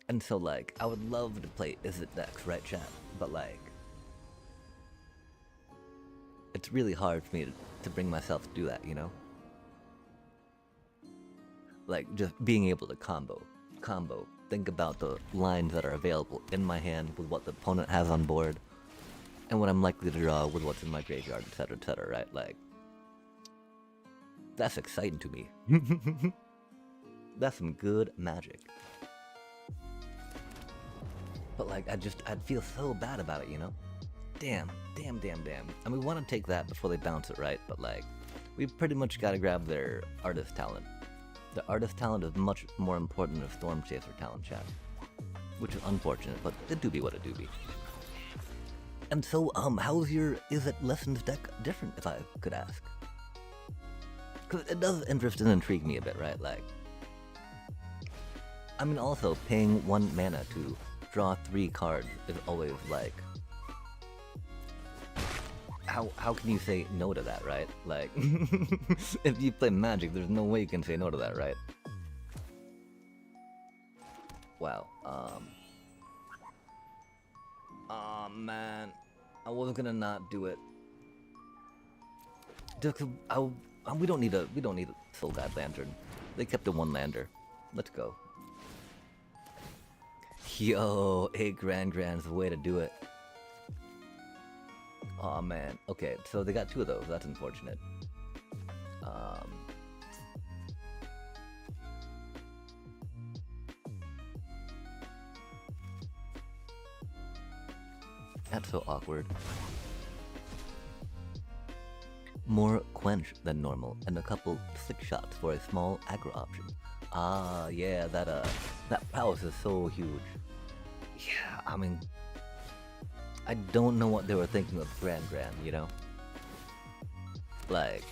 [SPEAKER 2] And so, like, I would love to play Is It decks, right, chat? But, like, it's really hard for me to bring myself to do that, you know? Like, just being able to combo. Think about the lines that are available in my hand with what the opponent has on board, and what I'm likely to draw with what's in my graveyard, etc., right? Like, that's exciting to me. That's some good Magic. But, like, I'd feel so bad about it, you know? Damn. And we want to take that before they bounce it, right? But, like, we pretty much got to grab their artist talent. The artist talent is much more important than Storm Chaser talent, chat. Which is unfortunate, but it do be what it do be. And so, how's your Is It Lessons deck different, if I could ask? Because it does interest and intrigue me a bit, right? Like, I mean, also, paying 1 mana to draw 3 cards is always, like, how can you say no to that, right? Like, if you play Magic, there's no way you can say no to that, right? Wow, aw, man, I was gonna not do it. Just, we don't need a Soul God Lantern. They kept a 1-lander. Let's go. Yo, 8 grand's the way to do it. Aw, man. Okay, so they got 2 of those. That's unfortunate. That's so awkward. more quench than normal, and a couple slick shots for a small aggro option. Ah, yeah, that prowess is so huge. Yeah, I mean, I don't know what they were thinking of Grand, you know? Like,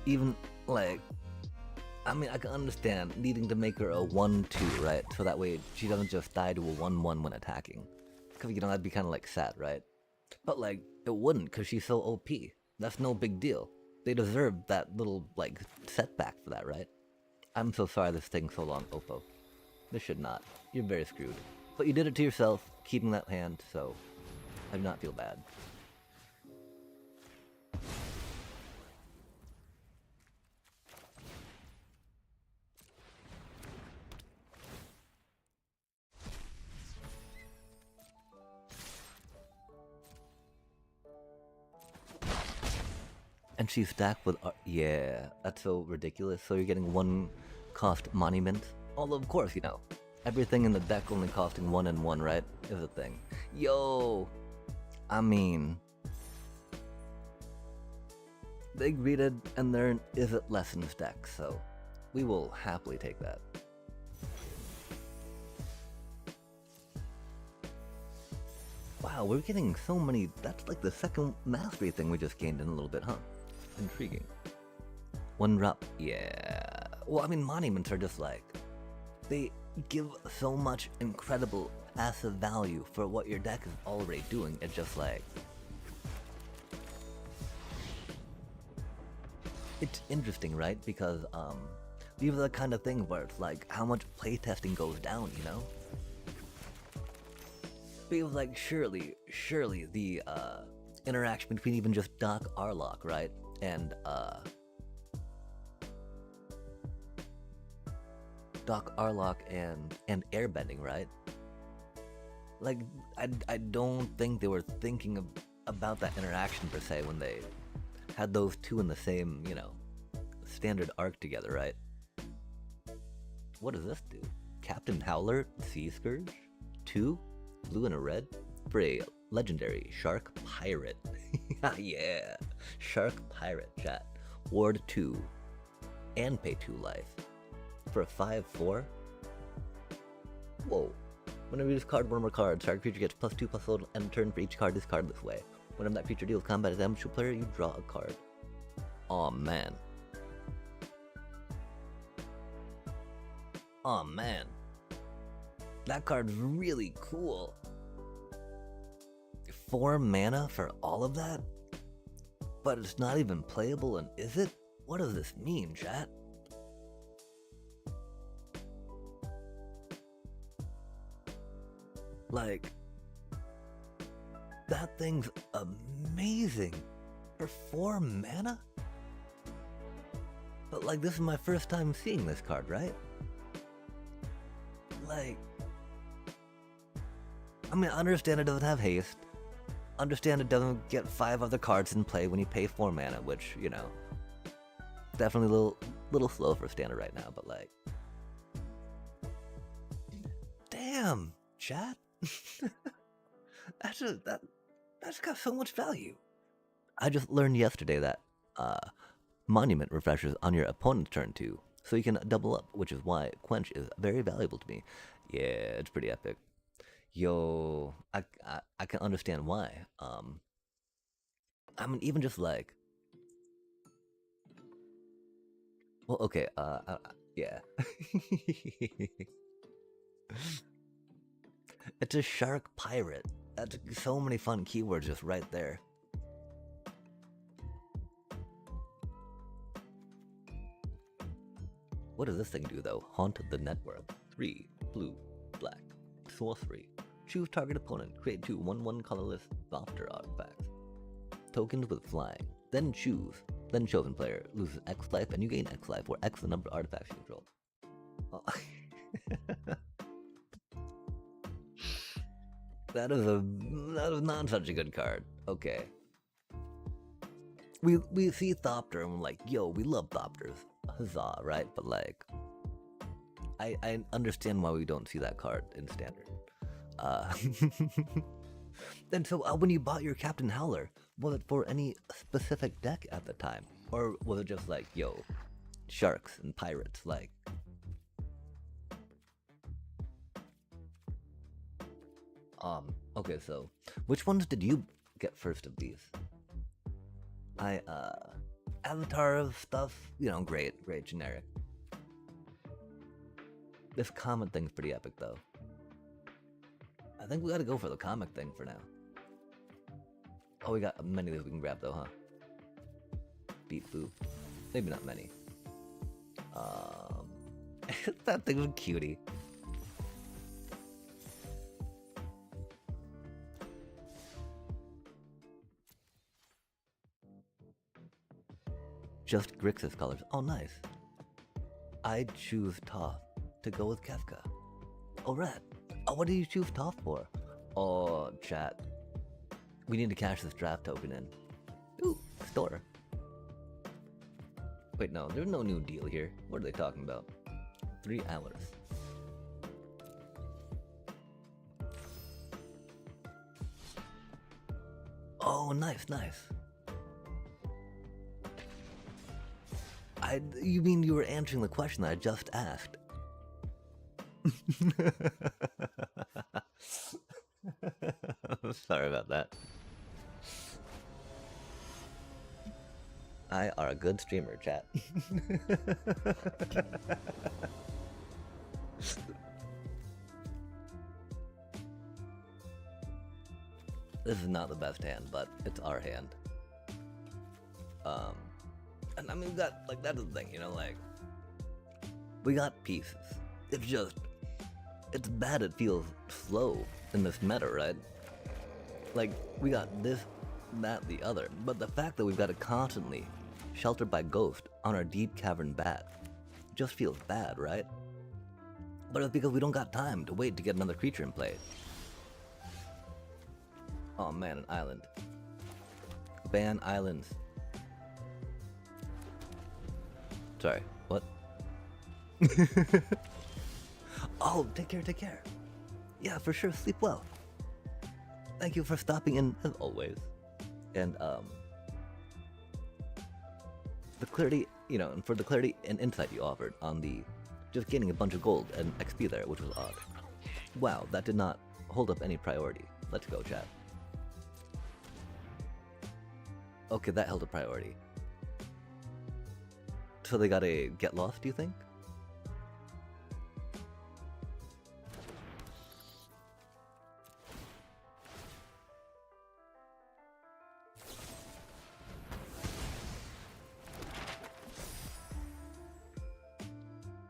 [SPEAKER 2] even, like, I mean, I can understand needing to make her a 1-2, right? So that way she doesn't just die to a 1-1 when attacking. Because, you know, that'd be kind of, like, sad, right? But, like, it wouldn't, because she's so OP. That's no big deal. They deserve that little, like, setback for that, right? I'm so sorry this thing's so long, Oppo. This should not. You're very screwed. But you did it to yourself, keeping that hand, so I do not feel bad. And she's stacked with yeah, that's so ridiculous. So you're getting 1 cost monument. Although of course, you know, everything in the deck only costing 1 and 1, right? Is a thing. Yo! I mean, they greeted and there isn't lessons deck, so we will happily take that. Wow, we're getting so many. That's like the second mastery thing we just gained in a little bit, huh? Intriguing. 1 drop, yeah. Well, I mean, monuments are just like, they give so much incredible passive value for what your deck is already doing. It's just like, it's interesting, right? Because these are the kind of things where it's like how much playtesting goes down, you know? Feels like surely the interaction between even just Doc Arlock, right? And Doc Arlock and airbending, right? Like, I don't think they were thinking about that interaction per se when they had those two in the same, you know, standard arc together, right? What does this do? Captain Howler, Sea Scourge, 2, blue and a red, for a legendary Shark Pirate. Yeah, Shark Pirate, chat. Ward 2, and pay 2 life. For a 5/4? Whoa. Whenever you discard one more card, target creature gets +2/+1 and turn for each card discarded this way. Whenever that creature deals combat damage to a player, you draw a card. Aw, man. Aw, man. That card's really cool. 4 mana for all of that? But it's not even playable, and is it? What does this mean, chat? Like, that thing's amazing for 4 mana? But like, this is my first time seeing this card, right? Like, I mean, I understand it doesn't have haste. Understand it doesn't get 5 other cards in play when you pay 4 mana, which, you know, definitely a little slow for standard right now, but like, damn, chat. That's got so much value. I just learned yesterday that monument refreshes on your opponent's turn too, so you can double up, which is why Quench is very valuable to me. Yeah, it's pretty epic. Yo, I can understand why. I mean, even just like, well, okay, yeah. It's a Shark Pirate. That's so many fun keywords just right there. What does this thing do though? Haunt the network. 3, blue, black, sorcery. Choose target opponent. Create 2 1/1 colorless Thopter artifacts. Tokens with flying. Then choose. Then chosen player loses X life and you gain X life, where X the number of artifacts you control. Oh. That is not such a good card. Okay. We see Thopter and we're like, yo, we love Thopters. Huzzah, right? But like, I understand why we don't see that card in standard. Then so when you bought your Captain Howler, Was it for any specific deck at the time? Or was it just like, yo, sharks and pirates, like... Okay, so, which ones did you get first of these? Avatar stuff, you know, great, generic. This comet thing's pretty epic, though. I think we gotta go for the comic thing for now. Oh, we got many that we can grab, though, huh? Beat Boo. Maybe not many. That thing was cutie. Just Grixis colors. Oh, nice. I'd choose Toph to go with Kefka. Oh, red. Oh, what do you choose Toph for? Oh, chat. We need to cash this draft token in. Ooh, store. Wait, no, there's no new deal here. What are they talking about? 3 hours. Oh, nice, nice. You mean you were answering the question that I just asked? Sorry about that. I are a good streamer, chat. This is not the best hand, but it's our hand. And I mean, we got, like, that's the thing, you know, like, we got pieces. It's just, it's bad it feels slow in this meta, right? Like, we got this, that, the other, but the fact that we've got to constantly sheltered by Ghost on our deep cavern bat just feels bad, right? But it's because we don't got time to wait to get another creature in play. Oh man, an island. Ban islands. Sorry, what? Oh, take care, take care. Yeah, for sure, sleep well. Thank you for stopping in, as always. And, the clarity, you know, and for the clarity and insight you offered on the just gaining a bunch of gold and XP there, which was odd. Wow, that did not hold up any priority. Let's go, chat. Okay, that held a priority. So they gotta get lost, do you think?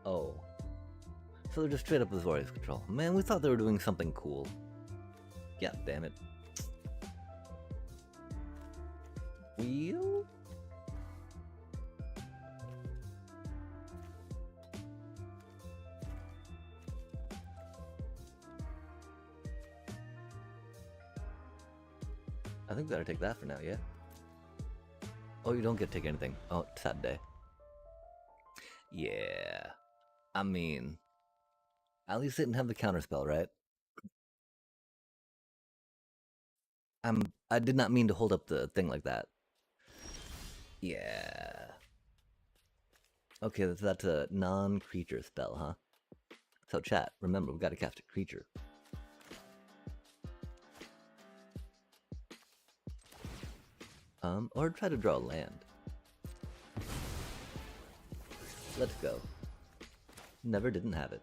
[SPEAKER 2] Oh. So they're just straight up Azorius control. Man, we thought they were doing something cool. Yeah, damn it. Wheel? I think we gotta take that for now, yeah? Oh, you don't get to take anything. Oh, sad day. Yeah. I mean, at least it didn't have the counterspell, right? I did not mean to hold up the thing like that. Yeah. Okay, that's a non-creature spell, huh? So chat, remember, we gotta cast a creature. Or try to draw a land. Let's go. Never didn't have it.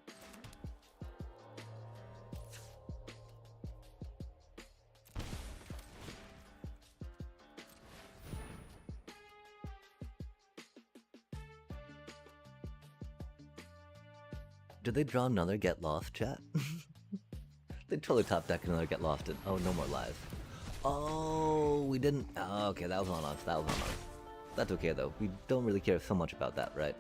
[SPEAKER 2] Did they draw another Get Lost, chat? They totally top deck another Get Lost and oh, no more lives. Oh, we didn't. Oh, okay, that was on us. That was on us. That's okay though. We don't really care so much about that, right?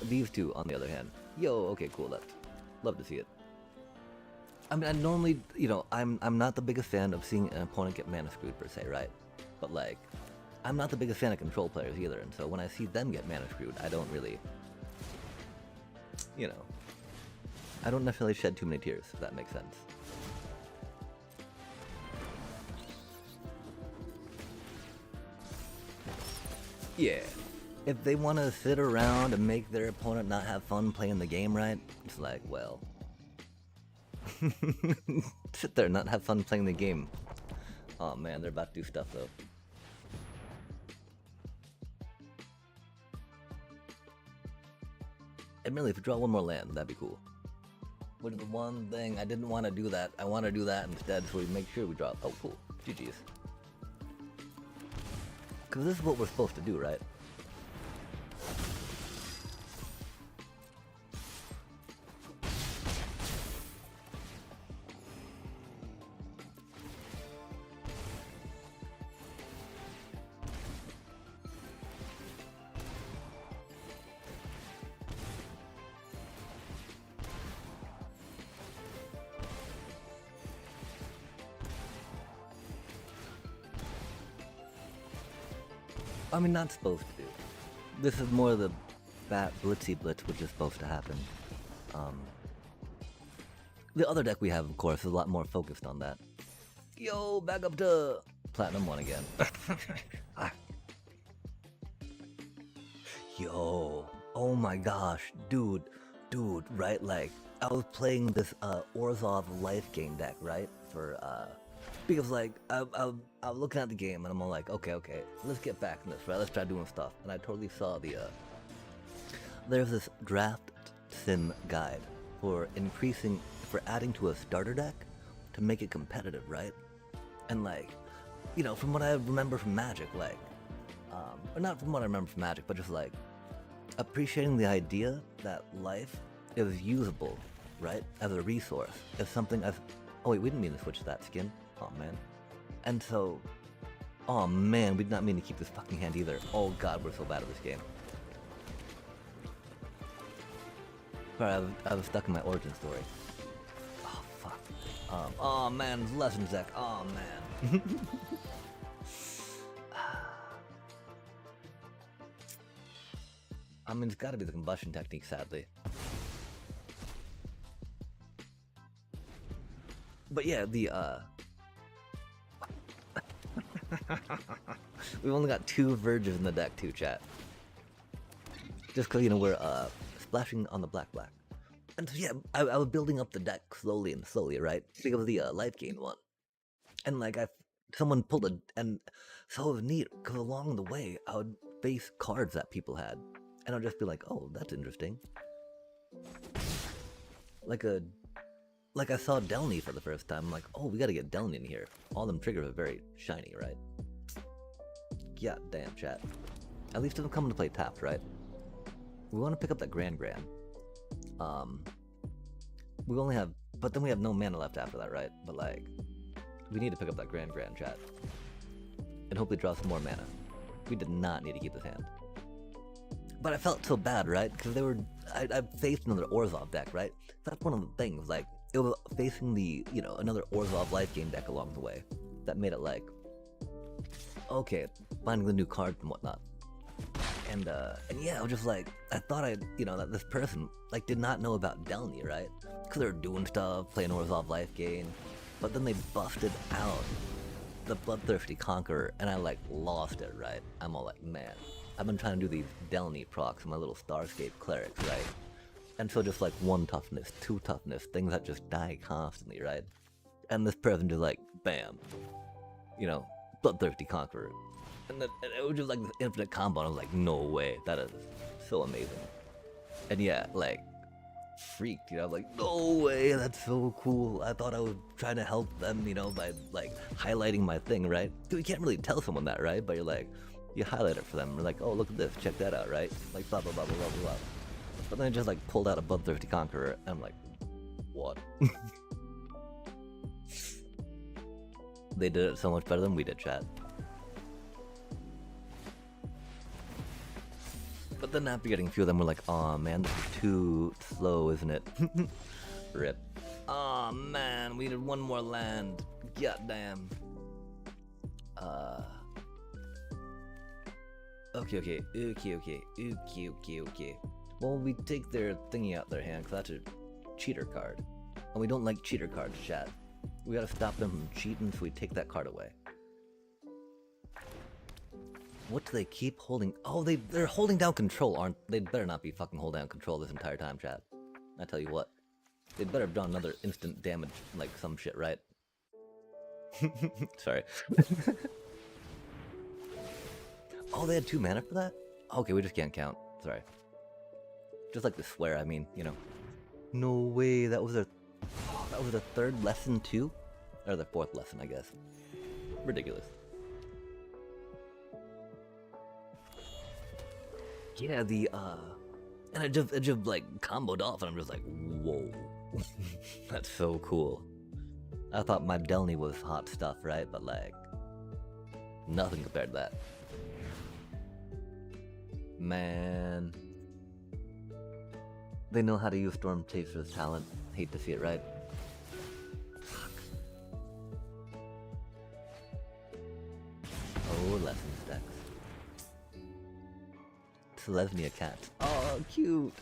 [SPEAKER 2] These two, on the other hand. Yo, okay, cool. That's love to see it. I mean, I normally, you know, I'm not the biggest fan of seeing an opponent get mana screwed per se, right? But like, I'm not the biggest fan of control players either, and so when I see them get mana screwed, I don't really, you know, I don't necessarily shed too many tears, if that makes sense. Yeah. If they want to sit around and make their opponent not have fun playing the game right, it's like, well... sit there and not have fun playing the game. Oh man, they're about to do stuff though. Admittedly, if we draw one more land, that'd be cool. Which is the one thing I didn't want to do that. I want to do that instead, so we make sure we draw. Oh, cool. GG's. Because this is what we're supposed to do, right? I mean, not supposed to. This is more the Bat Blitzy Blitz, which is supposed to happen. The other deck we have, of course, is a lot more focused on that. Yo, back up to Platinum 1 again. Yo, oh my gosh, dude, right? Like, I was playing this Orzhov life game deck, right? For because like I'm looking at the game and I'm all like, okay, let's get back in this, right? Let's try doing stuff. And I totally saw the there's this draft sim guide for adding to a starter deck to make it competitive, right? And like, you know, from what I remember from Magic, like, or not from what I remember from Magic, but just like appreciating the idea that life is usable, right, as a resource, as something as. Oh wait, we didn't mean to switch that skin. Oh man. And so, oh man, we did not mean to keep this fucking hand either. Oh god, we're so bad at this game. Sorry, I was stuck in my origin story. Oh fuck. Oh man, Legends deck. Oh man. I mean, it's gotta be the combustion technique, sadly. But yeah, the we've only got 2 Verges in the deck too, chat. Just cause, you know, we're splashing on the black. And so yeah, I was building up the deck slowly, right? Because of the life gain one. And like someone pulled and so it was neat, cause along the way I would face cards that people had. And I'd just be like, oh, that's interesting. Like I saw Delny for the first time. I'm like, oh, we gotta get Delny in here. All them triggers are very shiny, right? Yeah, damn, chat. At least it'll come to play tapped, right? We want to pick up that Grand. We only have, but then we have no mana left after that, right? But like, we need to pick up that Grand, chat. And hopefully draw some more mana. We did not need to keep this hand. But I felt so bad, right? Because I faced another Orzhov deck, right? That's one of the things, like, it was facing the, you know, another Orzhov life game deck along the way. That made it like, okay, finding the new cards and whatnot. And yeah, I was just like, I thought that this person, like, did not know about Delny, right? Because they were doing stuff, playing Orzhov life game. But then they busted out the Bloodthirsty Conqueror, and I, like, lost it, right? I'm all like, man, I've been trying to do these Delny procs in my little Starscape clerics, right? And so just like 1 toughness, 2 toughness, things that just die constantly, right? And this person just like, bam, you know, Bloodthirsty Conqueror. And then it was just like this infinite combo, and I was like, no way, that is so amazing. And yeah, like, freaked, you know, like, no way, that's so cool. I thought I was trying to help them, you know, by like highlighting my thing, right? Because you can't really tell someone that, right? But you're like, you highlight it for them, you're like, oh, look at this, check that out, right? Like, blah, blah, blah, blah, blah, blah. But then I just like pulled out a Bloodthirsty Conqueror, and I'm like, what? They did it so much better than we did, chat. But then after getting a few of them, we're like, aw man, this is too slow, isn't it? Rip. Aw man, we needed 1 more land. Goddamn. Okay. Well, we take their thingy out their hand, because that's a cheater card. And we don't like cheater cards, chat. We gotta stop them from cheating, so we take that card away. What do they keep holding? Oh, they're holding down control, aren't they? Better not be fucking holding down control this entire time, chat. I tell you what. They better have done another instant damage, like some shit, right? Sorry. Oh, they had 2 mana for that? Okay, we just can't count. Sorry. Just like to swear, I mean, you know. No way, that was their 3rd lesson too? Or their 4th lesson, I guess. Ridiculous. Yeah, and it just like comboed off, and I'm just like, whoa. That's so cool. I thought my Delny was hot stuff, right? But like, nothing compared to that. Man. They know how to use Storm Chaser's talent. Hate to see it, right? Fuck. Oh, lesson stacks. Selesnya cat. Oh, cute!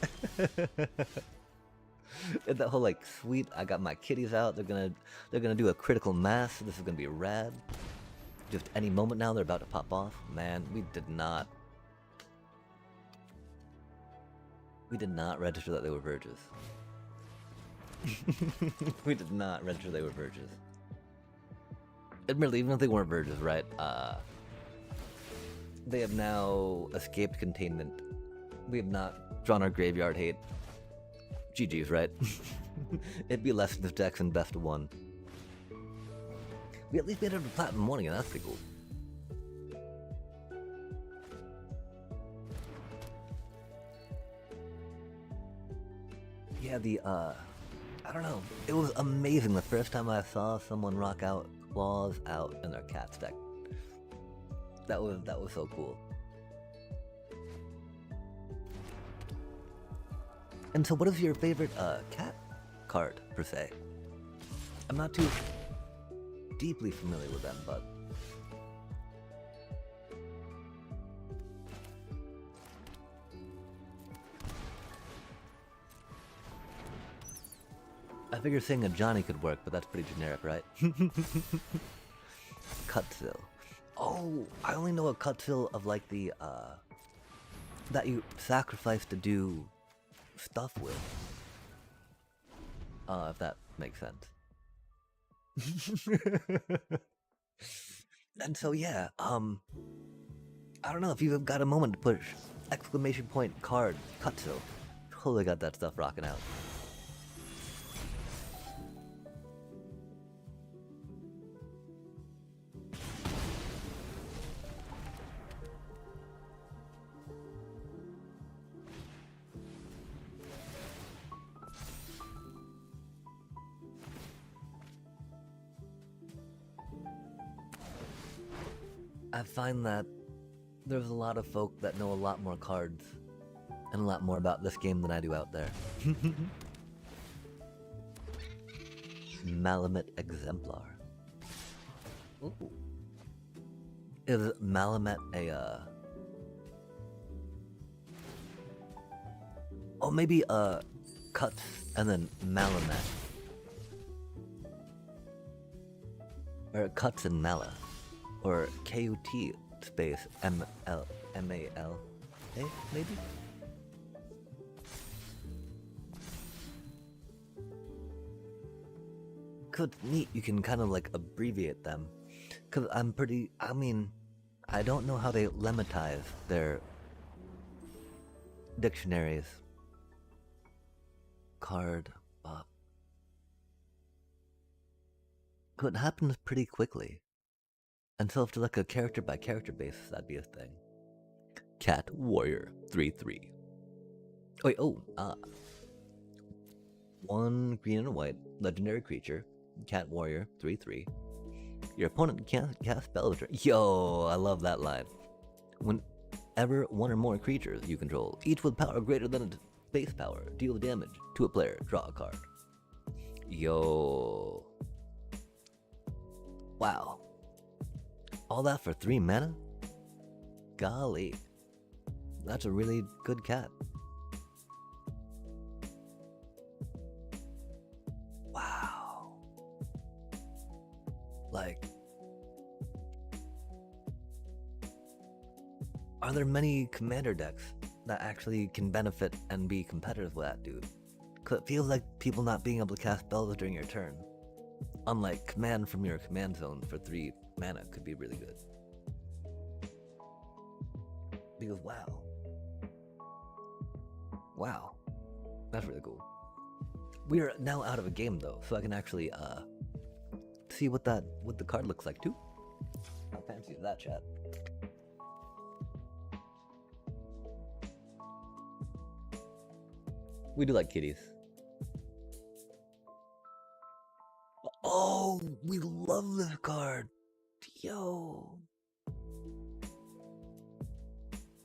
[SPEAKER 2] And that whole like, sweet, I got my kitties out, they're gonna do a critical mass, this is gonna be rad. Just any moment now, they're about to pop off. Man, we did not register that they were Verges. We did not register they were Verges. Admittedly, even if they weren't Verges, right, they have now escaped containment. We have not drawn our graveyard hate. GG's, right? It'd be less than decks and best of 1. We at least made it to Platinum 1 again, that's pretty cool. Yeah, I don't know. It was amazing the first time I saw someone rock out Claws out in their cat deck. That was so cool. And so what is your favorite cat card, per se? I'm not too deeply familiar with them, but... I figure saying a Johnny could work, but that's pretty generic, right? Cutsil. Oh, I only know a Cutsil of like the, that you sacrifice to do stuff with. If that makes sense. And so yeah, I don't know if you've got a moment to push exclamation point card Cutsil. Totally got that stuff rocking out. I find that there's a lot of folk that know a lot more cards and a lot more about this game than I do out there. Malamute Exemplar. Ooh. Is Malamute a, oh, maybe, Cuts and then Malamute. Or Cuts and Mala. Or KUT space MAL, maybe? Cause it's neat, you can kind of like abbreviate them. Cause I don't know how they lematize their dictionaries. Card up. Cause it happens pretty quickly. And so if to like a character by character basis, that'd be a thing. Cat Warrior 3/3. Wait, 1 green and a white, legendary creature, Cat Warrior 3/3. Your opponent can't cast spells. Yo, I love that line. Whenever one or more creatures you control, each with power greater than its base power, deal damage to a player, draw a card. Yo. Wow. All that for 3 mana? Golly. That's a really good cat. Wow. Like... Are there many commander decks that actually can benefit and be competitive with that, dude? Cause it feels like people not being able to cast spells during your turn, unlike command from your command zone for 3 mana, could be really good. Because wow, that's really cool. We are now out of a game though, so I can actually see what the card looks like too. How fancy is that, chat? We do like kitties. Oh, we love this card. Yo.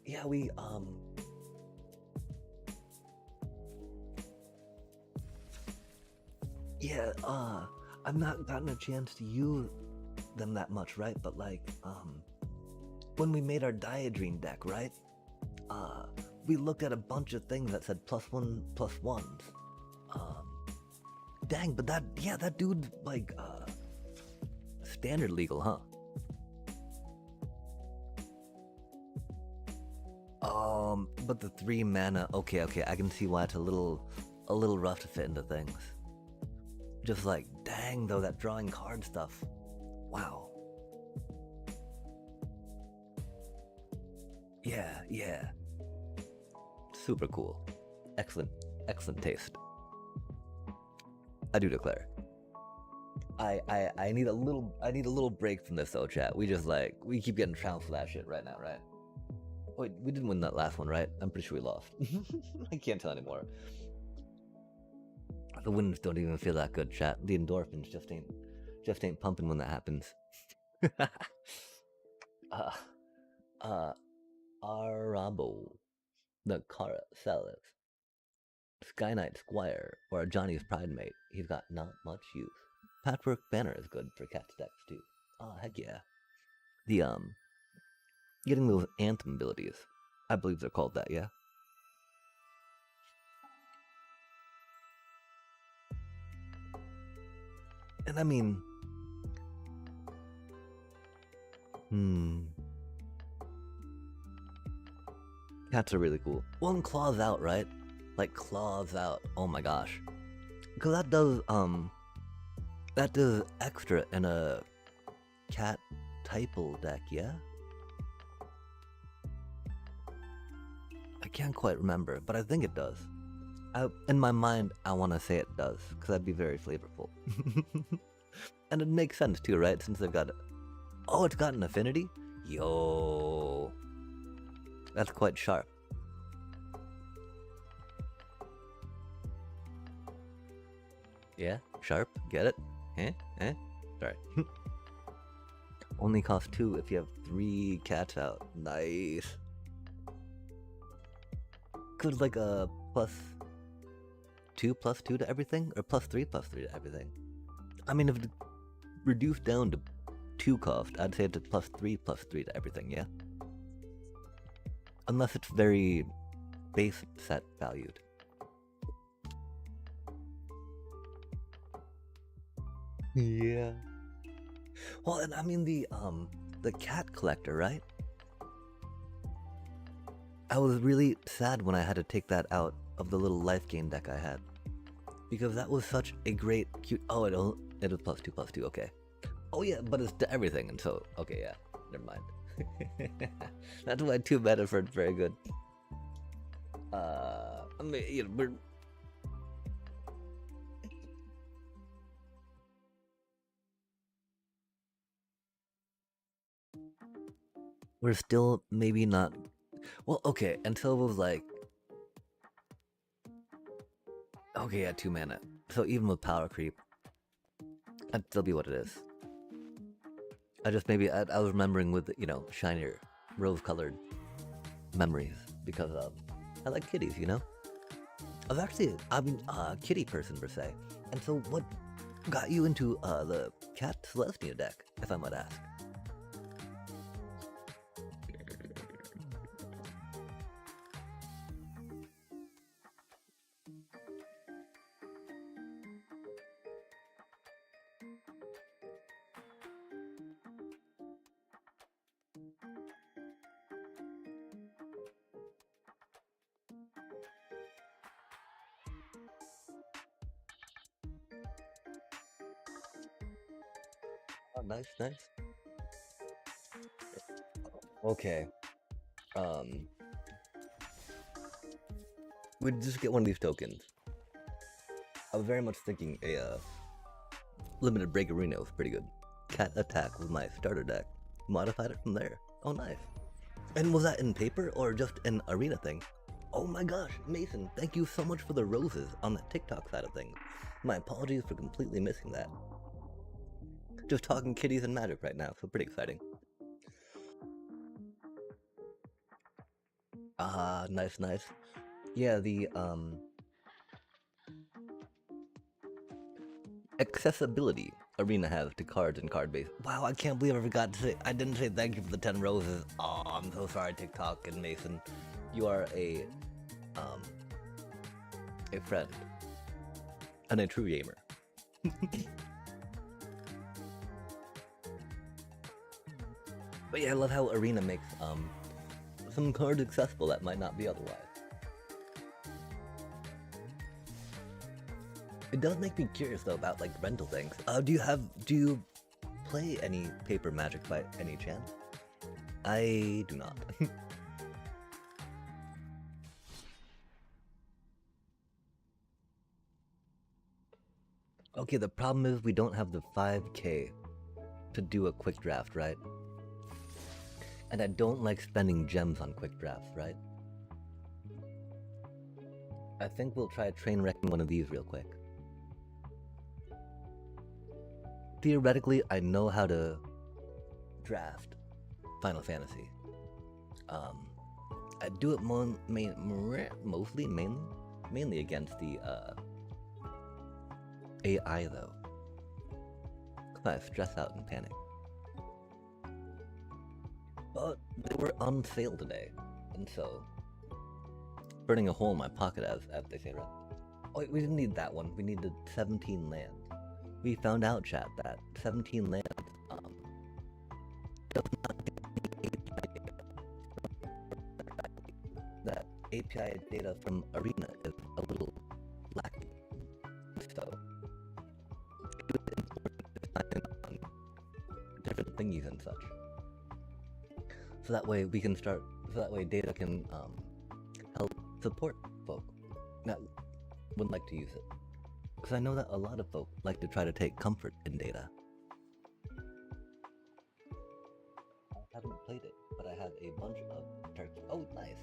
[SPEAKER 2] Yeah, we yeah, I've not gotten a chance to use them that much, right? But like, when we made our Diadrine deck, right? We looked at a bunch of things that said +1/+1s. Dang, but that dude, like, standard legal, huh? But the 3 mana, okay, I can see why it's a little rough to fit into things. Just like, dang though, that drawing card stuff. Wow. Yeah. Super cool. Excellent taste. I do declare. I need a little break from this though, chat. We keep getting trounced for that shit right now, right? Wait, we didn't win that last one, right? I'm pretty sure we lost. I can't tell anymore. The wins don't even feel that good, chat. The endorphins just ain't pumping when that happens. Arabo, the Kara Salif, Sky Knight Squire, or Johnny's Pride Mate. He's got not much use. Patchwork Banner is good for cat decks too. Oh heck yeah. The getting those anthem abilities. I believe they're called that, yeah. And I mean, cats are really cool. One claws out, right? Like claws out. Oh my gosh. Cause that does extra in a cat typal deck, yeah? I can't quite remember, but I think it does. In my mind, I want to say it does, because that'd be very flavorful. And it makes sense too, right? Since they've got... Oh, it's got an affinity? Yo. That's quite sharp. Yeah, sharp, get it? Sorry. Only cost 2 if you have 3 cats out. Nice. Could like a +2/+2 to everything? Or +3/+3 to everything? I mean, if it reduced down to 2 cost, I'd say it's a +3/+3 to everything, yeah? Unless it's very base set valued. Yeah. Well, and I mean the cat collector, right? I was really sad when I had to take that out of the little life gain deck I had. Because that was such a great, cute... Oh, it was +2/+2, okay. Oh yeah, but it's to everything, and so... Okay, yeah, never mind. That's why 2 meta for it's very good. I mean, you know, we're still maybe not... Well, okay, until it was like... Okay, yeah, 2 mana. So even with power creep, that'd still be what it is. I just maybe... I was remembering with, you know, shinier, rose-colored memories. Because I like kitties, you know? I'm a kitty person per se. And so what got you into the Cat Celestia deck, if I might ask? Oh, nice, nice. Okay. We'd just get one of these tokens. I was very much thinking a limited break arena was pretty good. Cat attack with my starter deck. Modified it from there. Oh, nice. And was that in paper or just an arena thing? Oh my gosh, Mason, thank you so much for the roses on the TikTok side of things. My apologies for completely missing that. Just talking kitties and magic right now, so pretty exciting. Ah, nice, nice. Yeah, the accessibility arena has to cards and card base. Wow, I can't believe I forgot to say, I didn't say thank you for the 10 roses. Oh, I'm so sorry, TikTok and Mason. You are a friend and a true gamer. But yeah, I love how arena makes some cards accessible that might not be otherwise. It does make me curious though about like rental things. Do you play any paper Magic by any chance? I do not. Okay, the problem is we don't have the 5K to do a quick draft, right? And I don't like spending gems on quick drafts, right? I think we'll try train wrecking one of these real quick. Theoretically, I know how to draft Final Fantasy. I do it mainly against the AI though. I stress out and panic. But they were on sale today, and so burning a hole in my pocket, as they say, right? Oh, we didn't need that one. We needed 17 lands. We found out, chat, that 17 lands does not get any API data. That API data from Arena is a little lacking. So it was important to sign on different thingies and such. So that way we can start. So that way data can help support folk that would like to use it. Because I know that a lot of folk like to try to take comfort in data. I haven't played it, but I have a bunch of turkey. Oh, nice.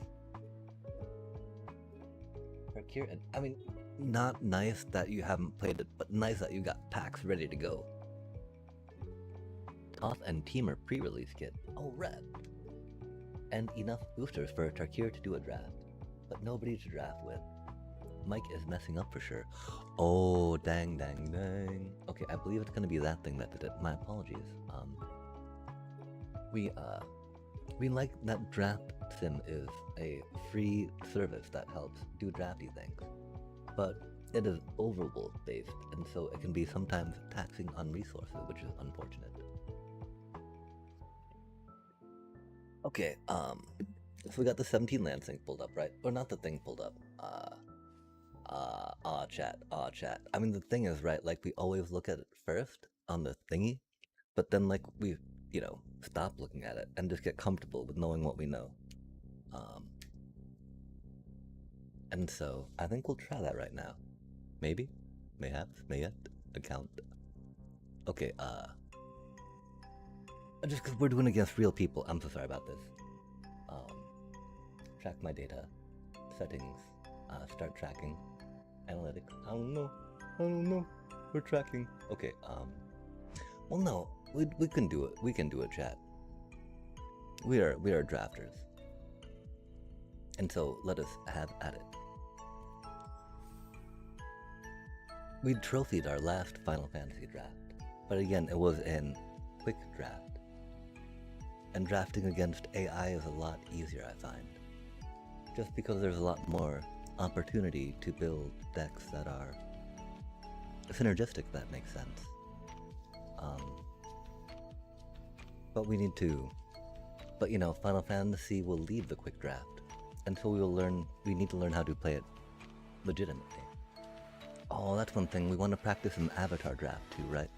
[SPEAKER 2] Turkey. I mean, not nice that you haven't played it, but nice that you got packs ready to go. Toth and Teamer pre-release kit. Oh, red. And enough boosters for Tarkir to do a draft, but nobody to draft with. Mike is messing up for sure. Oh, dang. Okay, I believe it's gonna be that thing that did it. My apologies. We like that Draft Sim is a free service that helps do drafty things, but it is overworld based, and so it can be sometimes taxing on resources, which is unfortunate. Okay, so we got the 17 land thing pulled up, right? Or not the thing pulled up. Chat. I mean, the thing is, right, like, we always look at it first on the thingy, but then, like, we, stop looking at it and just get comfortable with knowing what we know. And so, I think we'll try that right now. Maybe? Mayhaps? Mayet? Account? Okay, just because we're doing it against real people, I'm so sorry about this. Track my data, settings, start tracking, analytics. I don't know. We're tracking. Okay. Well, no, we can do it. We can do it, chat. We are drafters, and so let us have at it. We trophied our last Final Fantasy draft, but again, it was in quick draft. And drafting against AI is a lot easier, I find. Just because there's a lot more opportunity to build decks that are synergistic, if that makes sense. But we need to... But Final Fantasy will lead the quick draft. And so we need to learn how to play it legitimately. Oh, that's one thing. We want to practice an avatar draft too, right?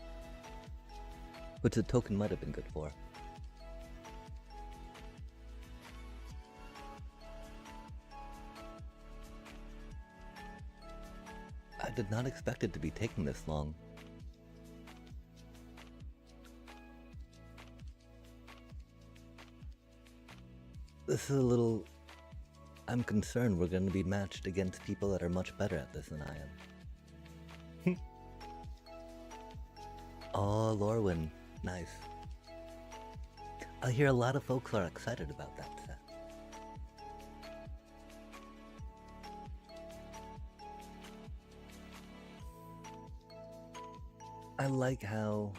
[SPEAKER 2] which the token might have been good for. I did not expect it to be taking this long. This is a little... I'm concerned we're going to be matched against people that are much better at this than I am. Oh, Lorwyn. Nice. I hear a lot of folks are excited about that set. I like how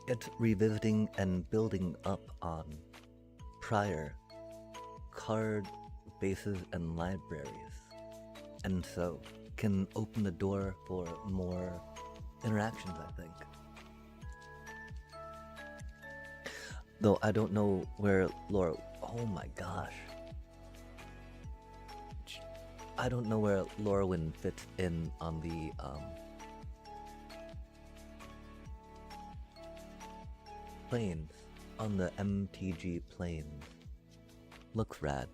[SPEAKER 2] it's revisiting and building up on prior card bases and libraries, and so can open the door for more interactions, I think. Though I don't know where Laura... Oh my gosh. I don't know where Lorwyn fits in on the planes, on the MTG planes. Looks rad.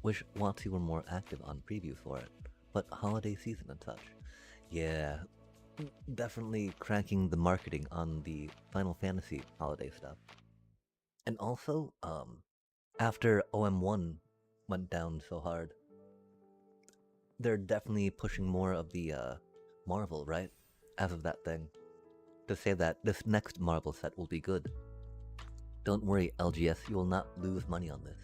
[SPEAKER 2] Wish WotC were more active on preview for it, but holiday season and such. Yeah, definitely cranking the marketing on the Final Fantasy holiday stuff. And also, after OM1 went down so hard, they're definitely pushing more of the Marvel, right? As of that thing. To say that this next Marvel set will be good. Don't worry, LGS, you will not lose money on this.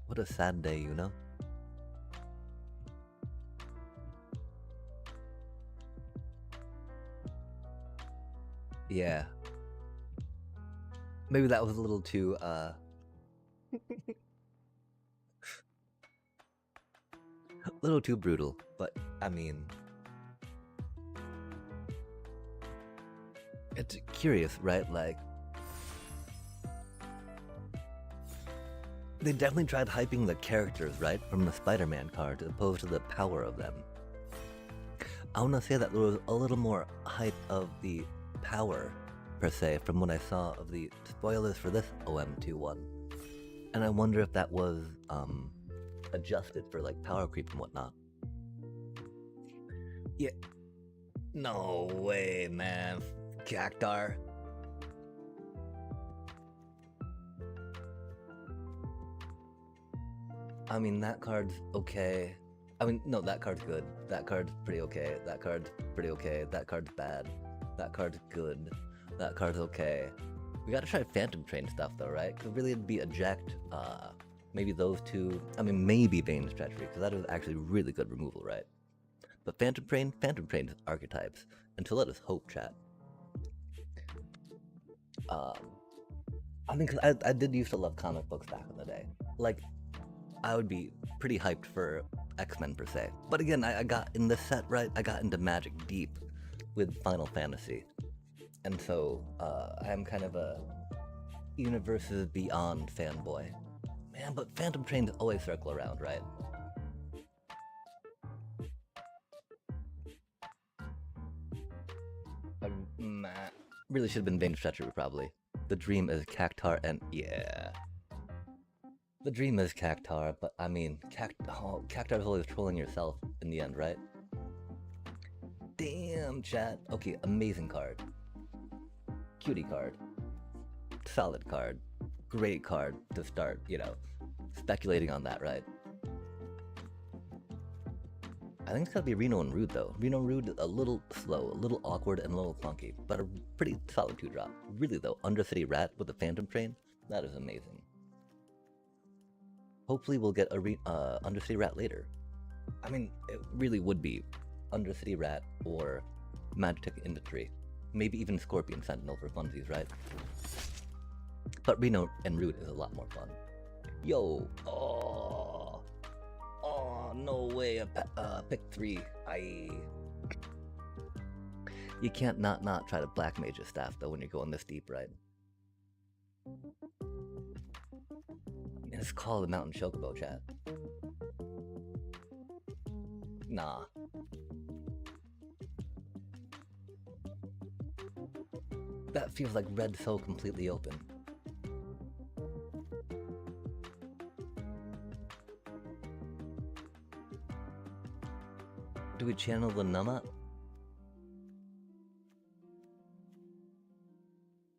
[SPEAKER 2] What a sad day, you know? Yeah. Maybe that was a little too, a little too brutal, but I mean... It's curious, right? Like... They definitely tried hyping the characters, right? From the Spider-Man card, as opposed to the power of them. I want to say that there was a little more hype of the power, per se, from what I saw of the spoilers for this OM21. And I wonder if that was, adjusted for, like, power creep and whatnot. Yeah. No way, man. Cactar. I mean, that card's okay. I mean, no, that card's good. That card's pretty okay. That card's pretty okay. That card's bad. That card's good. That card's okay. We gotta try Phantom Train stuff though, right? Could really be eject, maybe those two. I mean, maybe Vane's Treachery, because that is actually really good removal, right? But Phantom Train's archetypes. And to let us hope, chat. I mean, 'cause I did used to love comic books back in the day. Like, I would be pretty hyped for X-Men per se. But again, I got in this set, right? I got into Magic deep with Final Fantasy. And so, I'm kind of a Universes Beyond fanboy. Man, but Phantom Trains always circle around, right? Really should have been Vane's Treachery, probably. The dream is Cactar and... yeah. The dream is Cactar, but I mean, Cactar's always trolling yourself in the end, right? Damn, chat. Okay, amazing card. Cutie card. Solid card. Great card to start, you know, speculating on that, right? I think it's gotta be Reno and Rude, though. Reno and Rude, a little slow, a little awkward, and a little clunky, but a pretty solid 2-drop. Really, though, Undercity Rat with the Phantom Train, that is amazing. Hopefully we'll get a Undercity Rat later. I mean, it really would be Undercity Rat or Magitek Industry. Maybe even Scorpion Sentinel for funsies, right? But Reno and Rude is a lot more fun. Yo! Oh! Oh, no way, pick 3. You can't not try to Black Mage a staff, though, when you're going this deep, right? It's called the Mountain Chocobo, chat. Nah. That feels like red so completely open. Do we channel the Nama?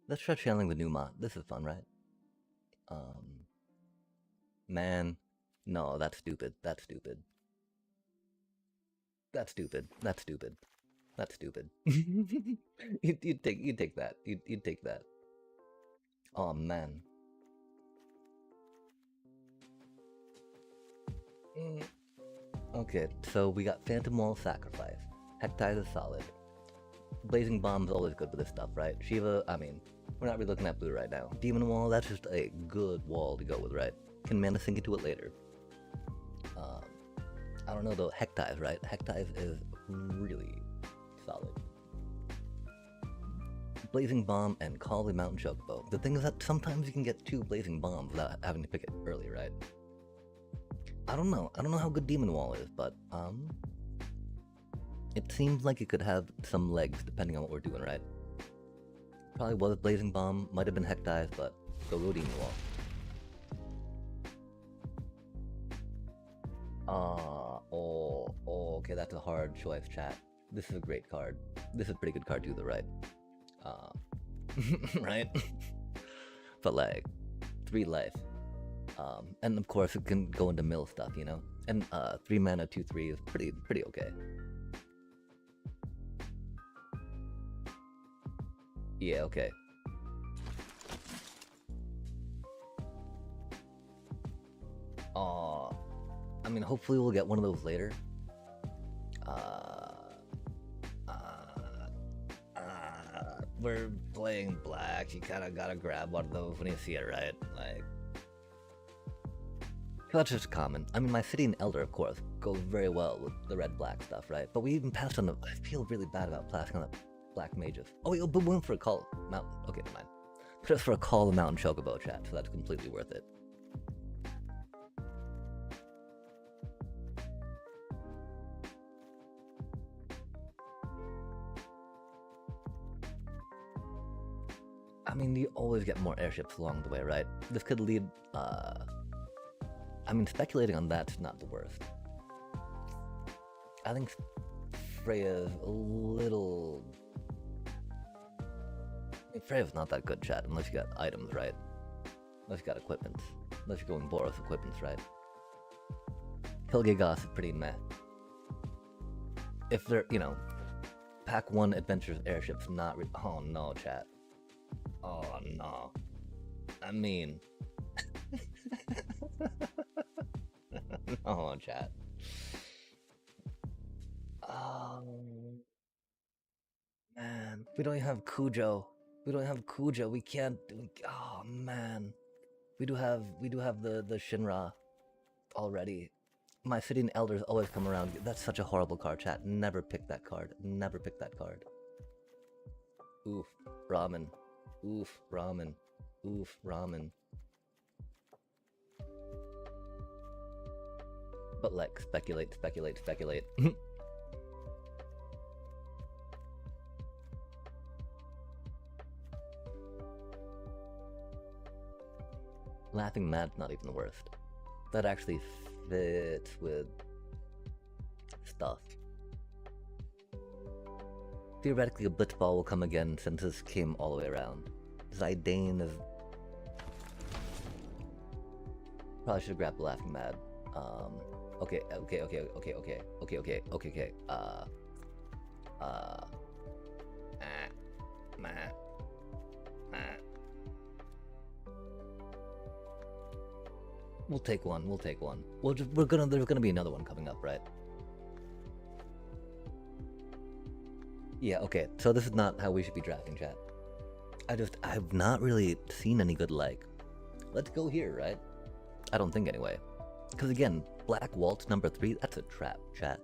[SPEAKER 2] Let's try channeling the new mod. This is fun, right? Man, no, that's stupid. That's stupid. That's stupid. That's stupid. That's stupid. you'd take that. You'd take that. Oh man. Okay, so we got Phantom Wall Sacrifice. Hectise is solid. Blazing Bomb's always good with this stuff, right? Shiva, I mean, we're not really looking at blue right now. Demon Wall, that's just a good wall to go with, right? Can mana sink into it later. I don't know though, Hectise, right? Hectise is really solid. Blazing Bomb and Call the Mountain Chocobo. The thing is that sometimes you can get 2 Blazing Bombs without having to pick it early, right? I don't know how good Demon Wall is, but it seems like it could have some legs depending on what we're doing, right? Probably was Blazing Bomb, might have been Hectise, but go Demon Wall. Okay, that's a hard choice, chat. This is a great card. This is a pretty good card too, though, right? Right? But like, 3 life. And of course it can go into mill stuff, you know? And 3 mana, 2/3 is pretty okay. Yeah, okay. I mean, hopefully we'll get one of those later. We're playing black. You kind of gotta grab one of those when you see it, right? Like, that's just common. I mean, my City and Elder, of course, goes very well with the red-black stuff, right? But we even passed on the. I feel really bad about passing on the black mages. Oh, wait, but we went for a call mountain. Okay, never mind. Put us for a Call the Mountain Chocobo, chat, so that's completely worth it. I mean, you always get more airships along the way, right? This could lead, I mean, speculating on that's not the worst. I think Freya's a little... I mean, Freya's not that good, chat, unless you got items, right? Unless you got equipment. Unless you're going Boros equipment, right? Hilgigos is pretty meh. If they're, you know, Pack 1 Adventures airships not oh no, chat. Oh no. I mean... no, chat. Man. We don't even have Cujo. We don't have Cujo. We can't... oh, man. We do have the Shinra already. My City and Elders always come around. That's such a horrible card, chat. Never pick that card. Never pick that card. Oof. Ramen. Oof. Ramen. Oof. Ramen. But like, speculate. Laughing Mad's not even the worst. That actually fits with stuff. Theoretically, a Blitzball will come again since this came all the way around. Zidane is... probably should have grabbed the Laughing Mad. Okay. We'll take one. There's gonna be another one coming up, right? Yeah, okay. So this is not how we should be drafting, chat. I've not really seen any good, like, let's go here, right? I don't think anyway. Because again, Black Waltz number 3, that's a trap, chat.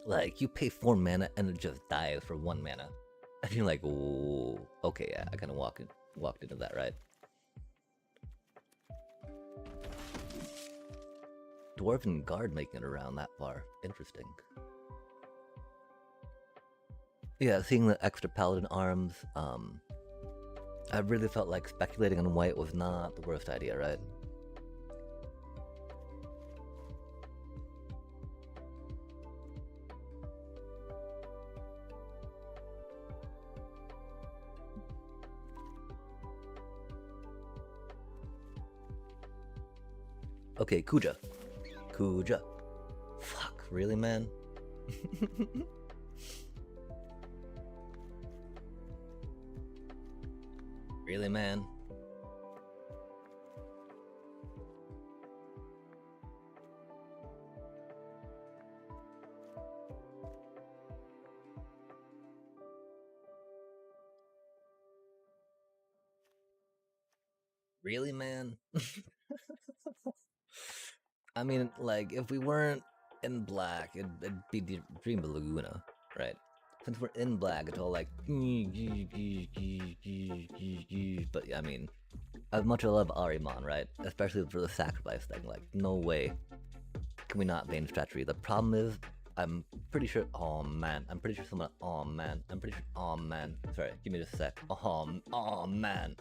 [SPEAKER 2] Like, you pay 4 mana and it just dies for 1 mana. And you're like, ooh, okay, yeah, I kind of walked into that, right? Dwarven Guard making it around that far. Interesting. Yeah, seeing the extra paladin arms, I really felt like speculating on white was not the worst idea, right? Okay, Kuja. Kuja. Fuck, really, man? Really, man? Really, man? I mean, like, if we weren't in black, it'd be Dream Laguna, right? Since we're in black, it's all like, but yeah, I mean, as much as I love Ahriman, right? Especially for the sacrifice thing, like, no way can we not Vein Stratchery. The problem is, I'm pretty sure, oh man, I'm pretty sure someone, oh man, I'm pretty sure, oh man, sorry, give me just a sec, oh man,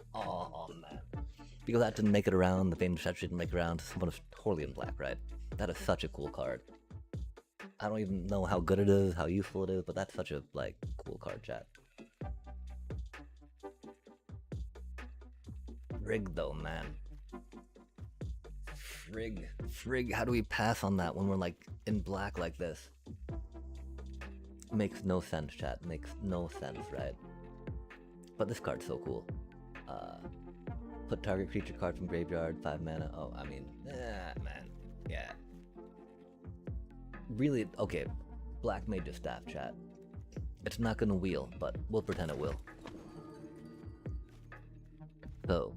[SPEAKER 2] because that didn't make it around, the Vein Stratchery didn't make it around, someone is totally in black, right? That is such a cool card. I don't even know how good it is, how useful it is, but that's such a, like, cool card, chat. Frig though, man. Frig, how do we pass on that when we're like in black like this? Makes no sense, chat. Makes no sense, right? But this card's so cool. Put target creature card from graveyard, 5 mana. Oh, I mean, man. Yeah. Really, okay. Black Mage's Staff, chat. It's not gonna wheel, but we'll pretend it will. So,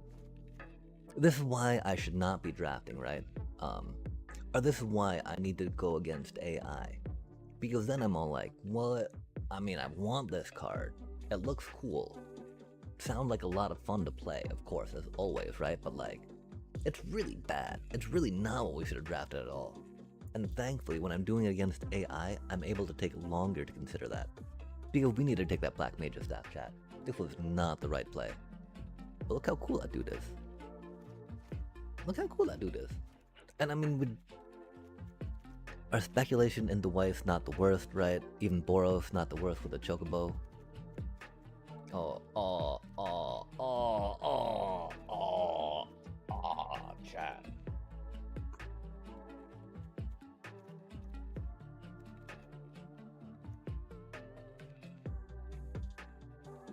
[SPEAKER 2] this is why I should not be drafting, right? Or this is why I need to go against AI. Because then I'm all like, what? I mean, I want this card. It looks cool. Sounds like a lot of fun to play, of course, as always, right? But like, it's really bad. It's really not what we should have drafted at all. And thankfully, when I'm doing it against AI, I'm able to take longer to consider that. Because we need to take that Black Mage's Staff, chat. This was not the right play. But look how cool that dude is. Look how cool that dude is. And I mean, our speculation into White's not the worst, right? Even Boros not the worst with a Chocobo. Chat.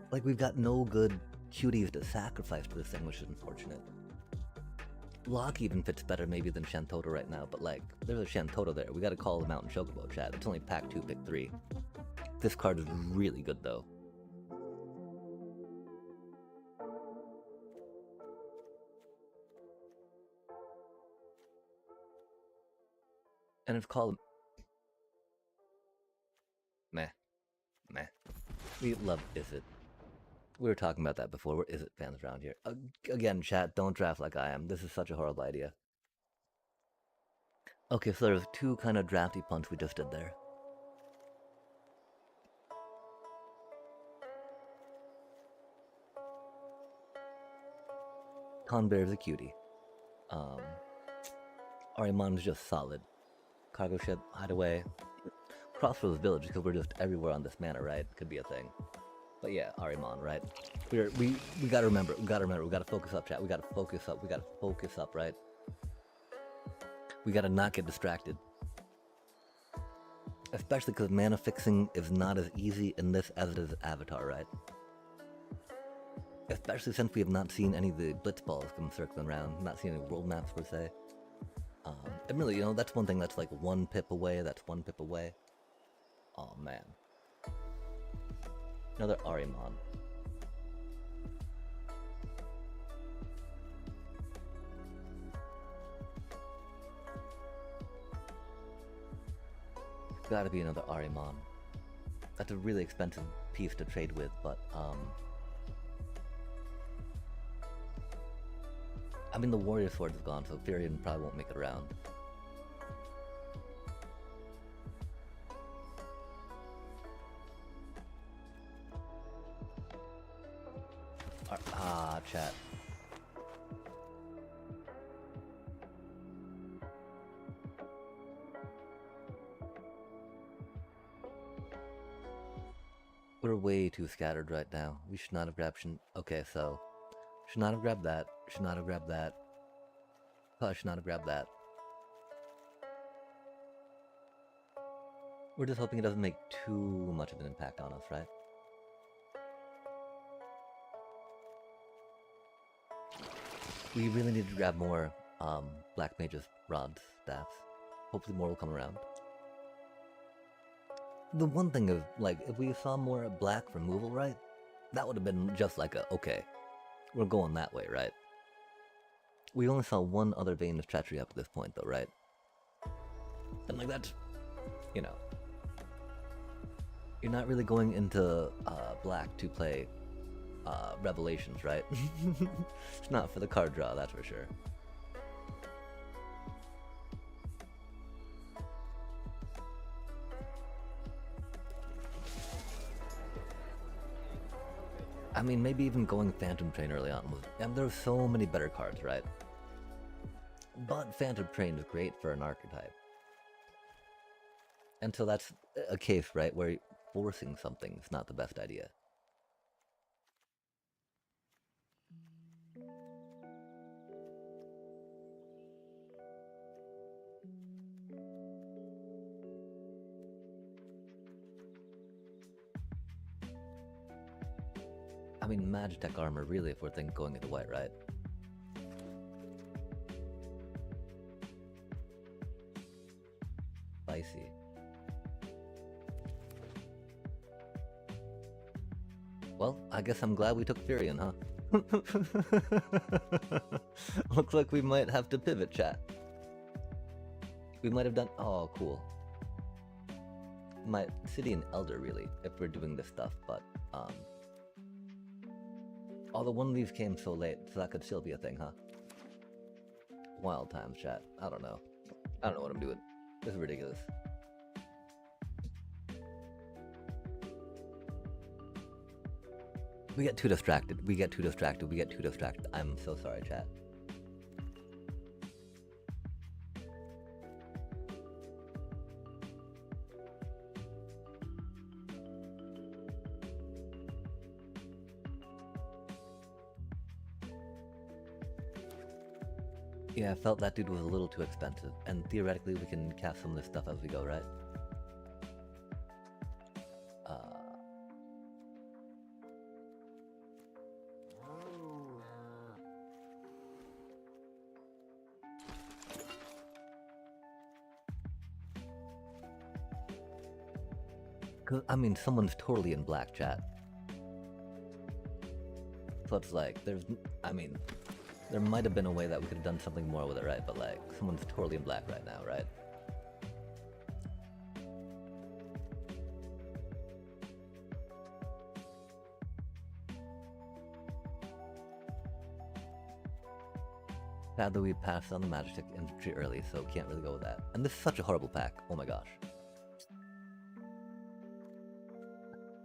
[SPEAKER 2] Like, we've got no good cuties to sacrifice to this thing, which is unfortunate. Lock even fits better maybe than Shantota right now, but like, there's a Shantota there. We gotta call the Mountain Chocobo, chat. It's only pack 2, pick 3. This card is really good though. And it's called... Meh. We love Izzet. We were talking about that before. We're Izzet fans around here. Again, chat, don't draft like I am. This is such a horrible idea. Okay, so there's 2 kind of drafty punts we just did there. Conbear's a cutie. Ahriman's just solid. Cargo ship, hideaway. Crossroads Village, because we're just everywhere on this mana, right? Could be a thing. But yeah, Ahriman, right? We gotta remember, we gotta focus up, chat. We gotta focus up, right? We gotta not get distracted. Especially because mana fixing is not as easy in this as it is Avatar, right? Especially since we have not seen any of the blitz balls come circling around, not seen any world maps per se. And really, you know, that's one thing that's like 1 pip away, that's 1 pip away. Oh man. Another Ahriman. Gotta be another Ahriman. That's a really expensive piece to trade with, but I mean, the Warrior Sword is gone, so Furion probably won't make it around. chat. We're way too scattered right now. We should not have grabbed... Okay, so... Should not have grabbed that. Should not have grabbed that. Probably should not have grabbed that. We're just hoping it doesn't make too much of an impact on us, right? We really need to grab more Black Mage's rods, staffs. Hopefully more will come around. The one thing of, like, if we saw more black removal, right? That would have been just like a, okay, we're going that way, right? We only saw one other Vein of Treachery up to this point, though, right? And, like, that's, you know... You're not really going into black to play Revelations, right? It's not for the card draw, that's for sure. I mean, maybe even going Phantom Train early on was... And there's so many better cards, right? But Phantom Train is great for an archetype. And so that's a case, right, where forcing something is not the best idea. I mean, Magitech armor, really, if we're thinking going into white, right? Spicy. Well, I guess I'm glad we took Furion, huh? Looks like we might have to pivot, chat. We might have done... Oh, cool. My City and Elder, really, if we're doing this stuff, but, although one of these came so late, so that could still be a thing, huh? Wild times, chat. I don't know. I don't know what I'm doing. This is ridiculous. We get too distracted. We get too distracted. We get too distracted. I'm so sorry, chat. Yeah, I felt that dude was a little too expensive, and theoretically we can cast some of this stuff as we go, right? I mean, someone's totally in black, chat. So it's like, there's, I mean, there might have been a way that we could have done something more with it, right? But like, someone's totally in black right now, right? Sad that we passed on the Magitech infantry early, so can't really go with that. And this is such a horrible pack, oh my gosh.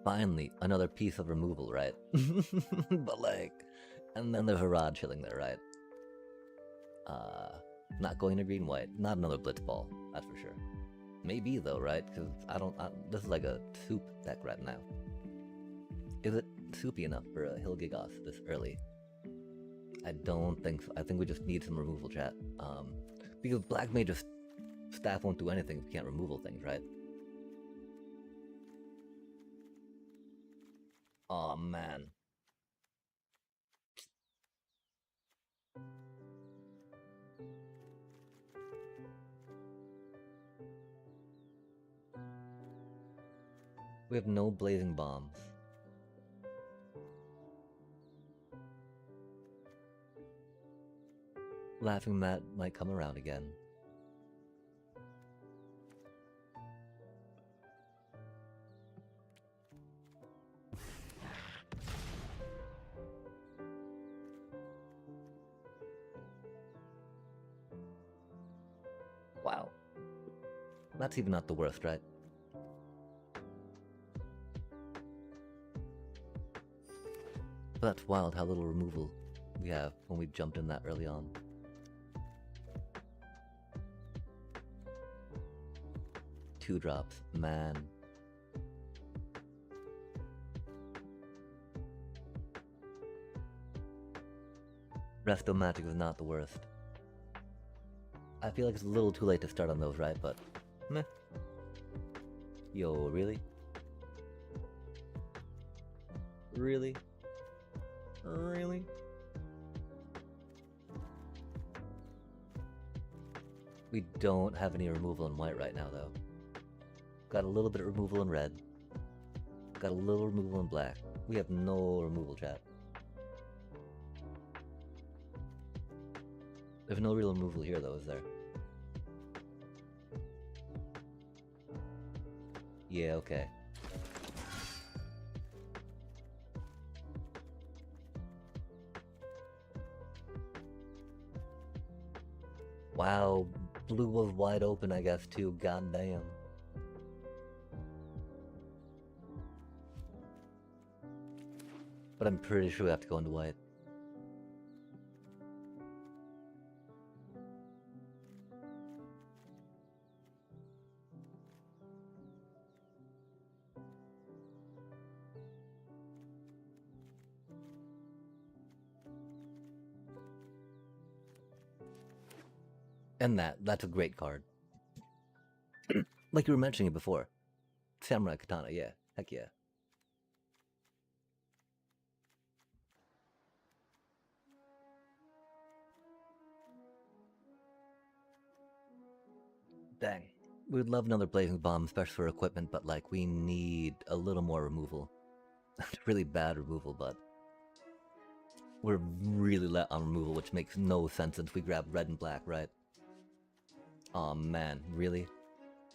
[SPEAKER 2] Finally, another piece of removal, right? But like, and then there's a rod chilling there, right? Not going to green-white, not another Blitzball, that's for sure. Maybe though, right? Because this is like a soup deck right now. Is it soupy enough for a Hill Gigas this early? I don't think so. I think we just need some removal, chat. Because Black Mage's staff won't do anything if we can't removal things, right? Aw, man. We have no blazing bombs. Laughing Matt might come around again. Wow. That's even not the worst, right? But that's wild how little removal we have when we jumped in that early on. Two drops, man. Resto Magic was not the worst. I feel like it's a little too late to start on those, right? But, meh. Yo, really? Really? Really? We don't have any removal in white right now, though. Got a little bit of removal in red. Got a little removal in black. We have no removal, chat. There's no real removal here, though, is there? Yeah, okay. Wow, blue was wide open, I guess, too. Goddamn. But I'm pretty sure we have to go into white. And that's a great card. Like you were mentioning it before. Samurai Katana, yeah. Heck yeah. Dang. We would love another Blazing Bomb, especially for equipment, but like we need a little more removal. Really bad removal, but we're really let on removal, which makes no sense since we grab red and black, right? Aw, man, really?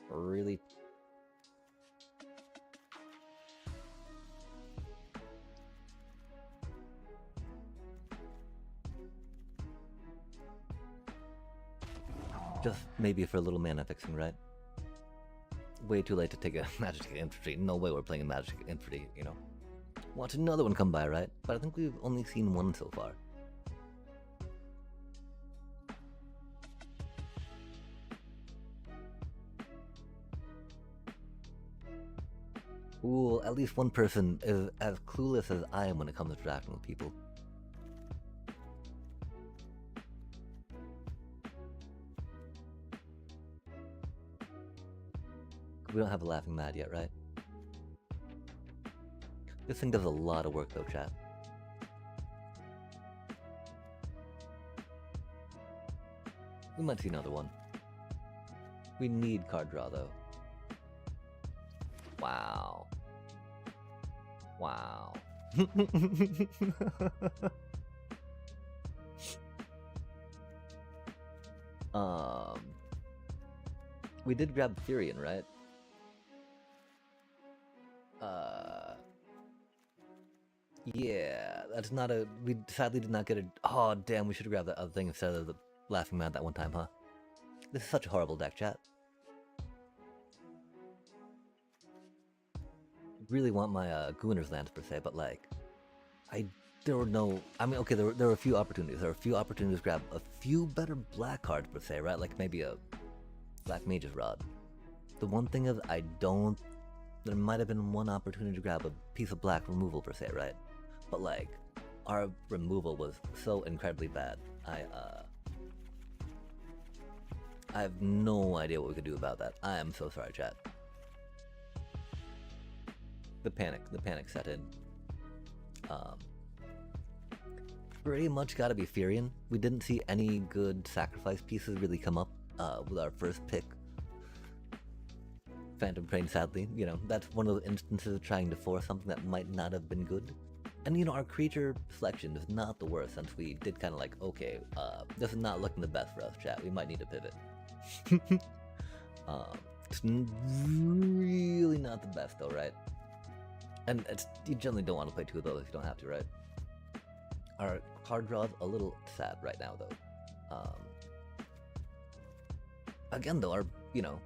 [SPEAKER 2] Really? Just maybe for a little mana fixing, right? Way too late to take a Magic Infantry. No way we're playing a Magic Infantry, you know? Watch another one come by, right? But I think we've only seen one so far. Ooh, at least one person is as clueless as I am when it comes to drafting with people. We don't have a Laughing Mad yet, right? This thing does a lot of work though, chat. We might see another one. We need card draw though. Wow. Wow. We did grab Therian, right? Yeah, that's not a... We sadly did not get a... Oh, damn, we should have grabbed that other thing instead of the Laughing Mad that one time, huh? This is such a horrible deck, chat. Really want my Gooner's Lands per se, but like... There were no... I mean, okay, there were a few opportunities. There were a few opportunities to grab a few better black cards per se, right? Like maybe a Black Mage's Rod. The one thing is, I don't... There might have been one opportunity to grab a piece of black removal per se, right? But like, our removal was so incredibly bad. I have no idea what we could do about that. I am so sorry, chat. The panic set in. Pretty much gotta be Therian. We didn't see any good sacrifice pieces really come up with our first pick. Phantom Train, sadly, you know, that's one of those instances of trying to force something that might not have been good. And you know, our creature selection is not the worst, since we did kind of like, okay, this is not looking the best for us, chat. We might need to pivot. It's really not the best though, right? And you generally don't want to play two of those if you don't have to, right? Our card draw's a little sad right now though. Again though, our, you know,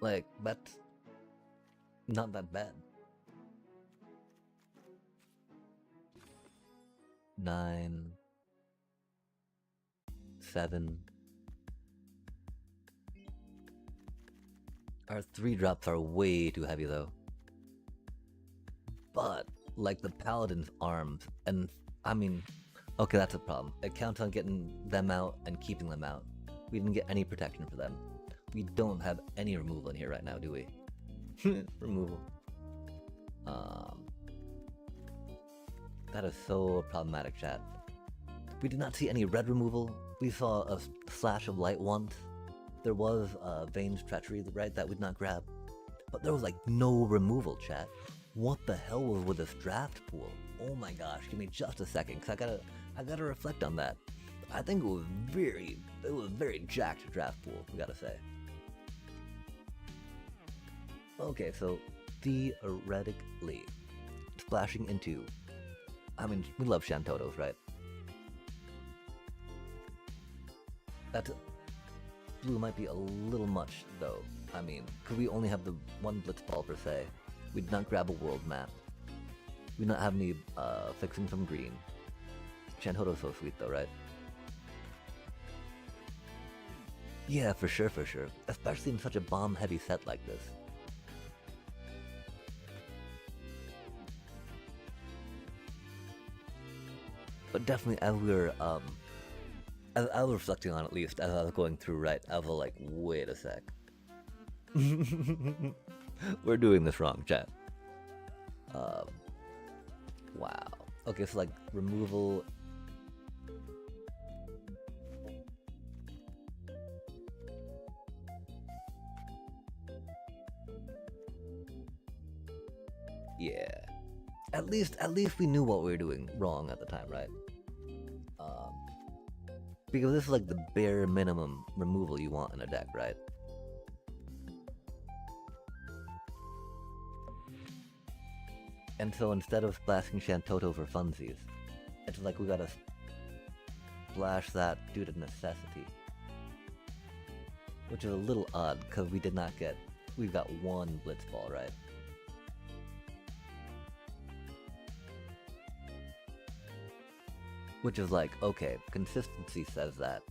[SPEAKER 2] Like, that's not that bad. 9, 7. Our 3 drops are way too heavy though. But, like the Paladin's arms, and I mean, okay, that's a problem. It counts on getting them out and keeping them out. We didn't get any protection for them. We don't have any removal in here right now, do we? Removal. That is so problematic, chat. We did not see any red removal. We saw a flash of light once. There was Vane's Treachery, right, that we'd not grab. But there was like no removal, chat. What the hell was with this draft pool? Oh my gosh, give me just a second, cause I gotta reflect on that. I think it was very jacked draft pool, we gotta say. Okay, so theoretically, splashing into, I mean, we love Shantotos, right? That blue might be a little much, though. I mean, could we only have the one Blitzball per se? We'd not grab a world map. We'd not have any fixing from green. Shantoto's so sweet, though, right? Yeah, for sure, for sure. Especially in such a bomb-heavy set like this. But definitely, as we were, as I was reflecting on, at least, as I was going through, right, I was like, wait a sec. We're doing this wrong, chat. Wow. Okay, so like, removal. Yeah. At least we knew what we were doing wrong at the time, right? Because this is like the bare minimum removal you want in a deck, right? And so instead of splashing Shantoto for funsies, it's like we gotta splash that due to necessity. Which is a little odd, because we did not get... We've got one Blitzball, right? Which is like, okay, consistency says that.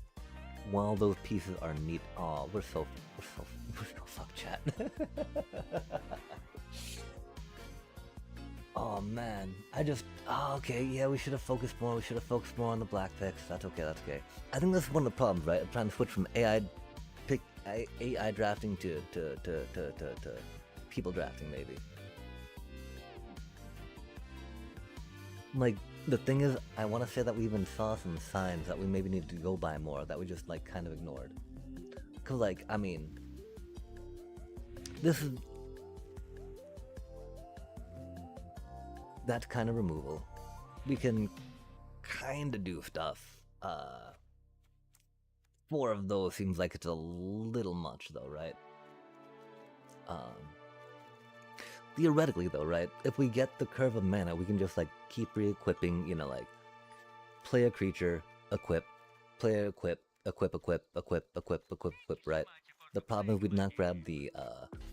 [SPEAKER 2] While those pieces are neat... Aw, we're so fuck, chat. Oh man, okay, yeah, we should have focused more. We should have focused more on the black picks. That's okay. I think that's one of the problems, right? I'm trying to switch from AI drafting to people drafting, maybe. Like, the thing is, I want to say that we even saw some signs that we maybe needed to go by more that we just, like, kind of ignored. Cause, like, I mean, this is... That kind of removal. We can kind of do stuff. 4 of those seems like it's a little much, though, right? Theoretically, though, right? If we get the Curve of Mana, we can just, like, keep re-equipping, you know, like, play a creature, equip, play a equip, equip, right? The problem is we'd not grab the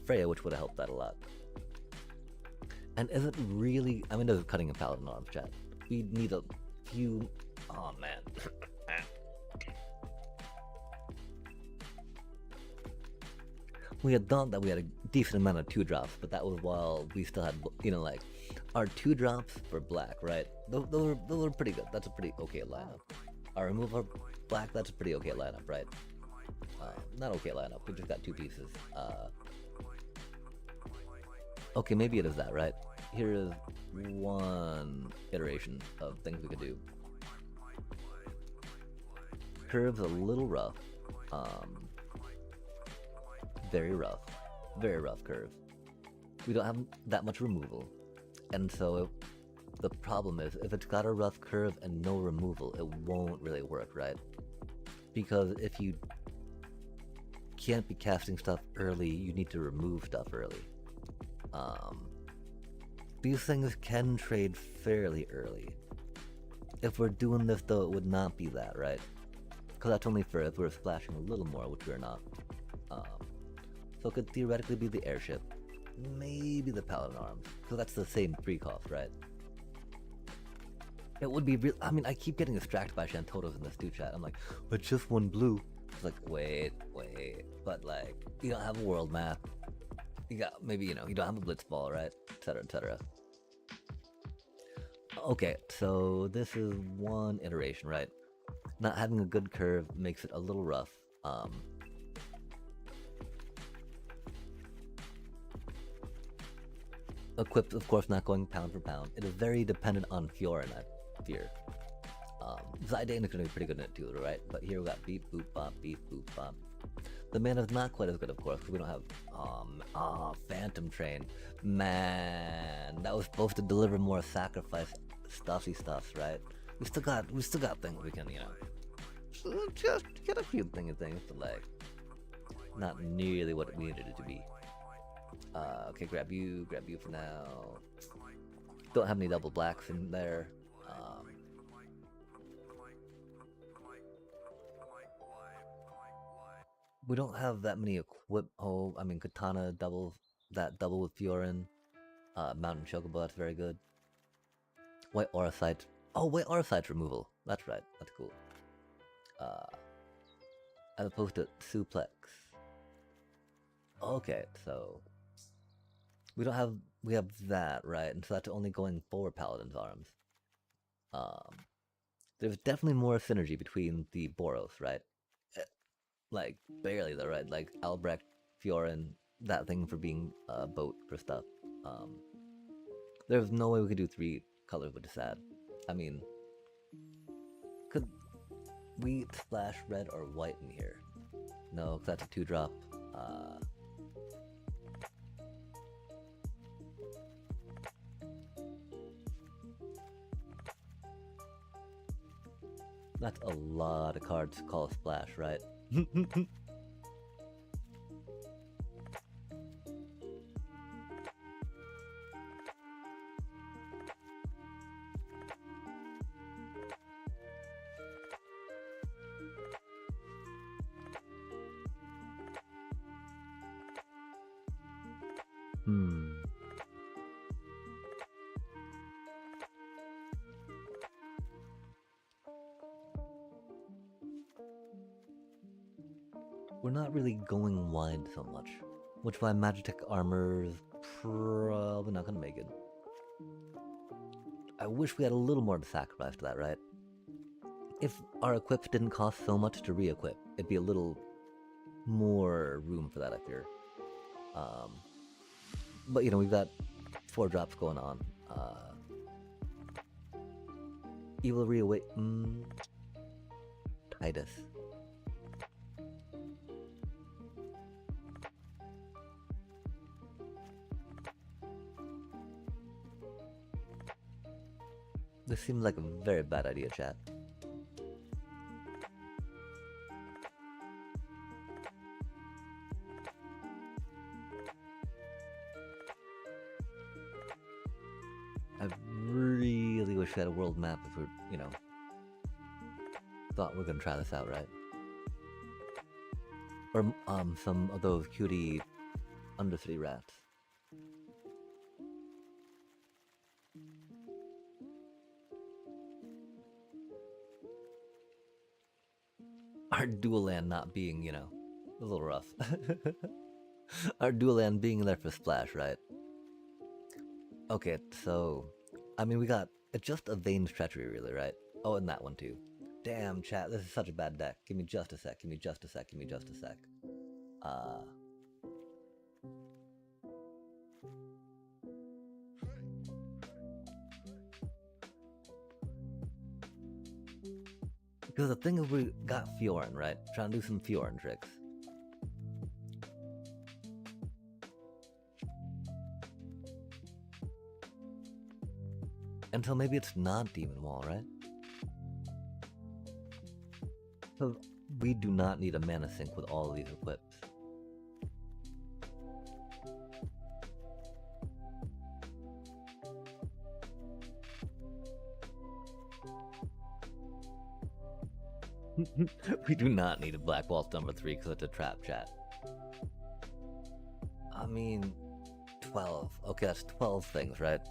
[SPEAKER 2] Freya, which would have helped that a lot. And is it really... I mean, there's cutting a Paladin arms, chat. We need a few... Oh, man. We had thought that we had a decent amount of 2-drops, but that was while we still had, you know, like, our 2-drops for black, right? Those were pretty good. That's a pretty okay lineup. Our removal for black, that's a pretty okay lineup, right? Not okay lineup. We just got 2 pieces. Okay, maybe it is that, right? Here is one iteration of things we could do. Curve's a little rough. Very rough curve. We don't have that much removal. And so the problem is, if it's got a rough curve and no removal, it won't really work, right? Because if you can't be casting stuff early, you need to remove stuff early. These things can trade fairly early. If we're doing this, though, it would not be that, right? Because that's only for if we're splashing a little more, which we're not. So it could theoretically be the airship, maybe the paladin arms. So that's the same 3 cost, right? It would be real. I mean, I keep getting distracted by Shantotos in this dude chat. I'm like, but just 1 blue. It's like, wait. But like, you don't have a world map. You got, maybe, you know, you don't have a blitz ball, right? Etc. etc. Okay, so this is 1 iteration, right? Not having a good curve makes it a little rough. Equipped, of course, not going pound for pound. It is very dependent on Fiorin, I fear. Zidane is going to be pretty good in it too, right? But here we got beep, boop, bop, beep, boop, bop. The mana's not quite as good, of course, because we don't have, Phantom Train. Man, that was supposed to deliver more sacrifice stuffy stuffs, right? We still got things we can, you know, just get a few things, but like, not nearly what we needed it to be. Okay, grab you for now. Don't have any double blacks in there. We don't have that many Katana double with Fiorin. Mountain Chocobo, that's very good. White Aura Sight. Oh, White Aura Sight's removal. That's right, that's cool. As opposed to Suplex. Okay, so we have that, right? And so that's only going for Paladin's arms. There's definitely more synergy between the Boros, right? Like, barely though, right? Like, Albrecht, Fiorin, that thing for being a boat for stuff. There's no way we could do 3 colors, which is sad. I mean, could we splash red or white in here? No, because that's a 2-drop. That's a lot of cards to call a splash, right? We're not really going wide so much, which is why Magitech Armor's probably not gonna make it. I wish we had a little more to sacrifice to that, right? If our equips didn't cost so much to re-equip, it'd be a little more room for that, I fear. But you know, we've got 4 drops going on. Evil Reawake. Titus. This seems like a very bad idea, chat. I really wish we had a world map if we're, you know, thought we're gonna try this out, right? Or, some of those cutie Undercity rats. Our dual land not being, you know, a little rough. Our dual land being there for splash, right? Okay, so, I mean, we got just a Vane's Treachery, really, right? Oh, and that one too. Damn, chat, this is such a bad deck. Give me just a sec, give me just a sec, give me just a sec. Because the thing is, we got Fiorin, right? Trying to do some Fiorin tricks. Until maybe it's not Demon Wall, right? So we do not need a mana sink with all of these equips. We do not need a Black Waltz number 3 because it's a trap, chat. I mean, 12. Okay, that's 12 things, right?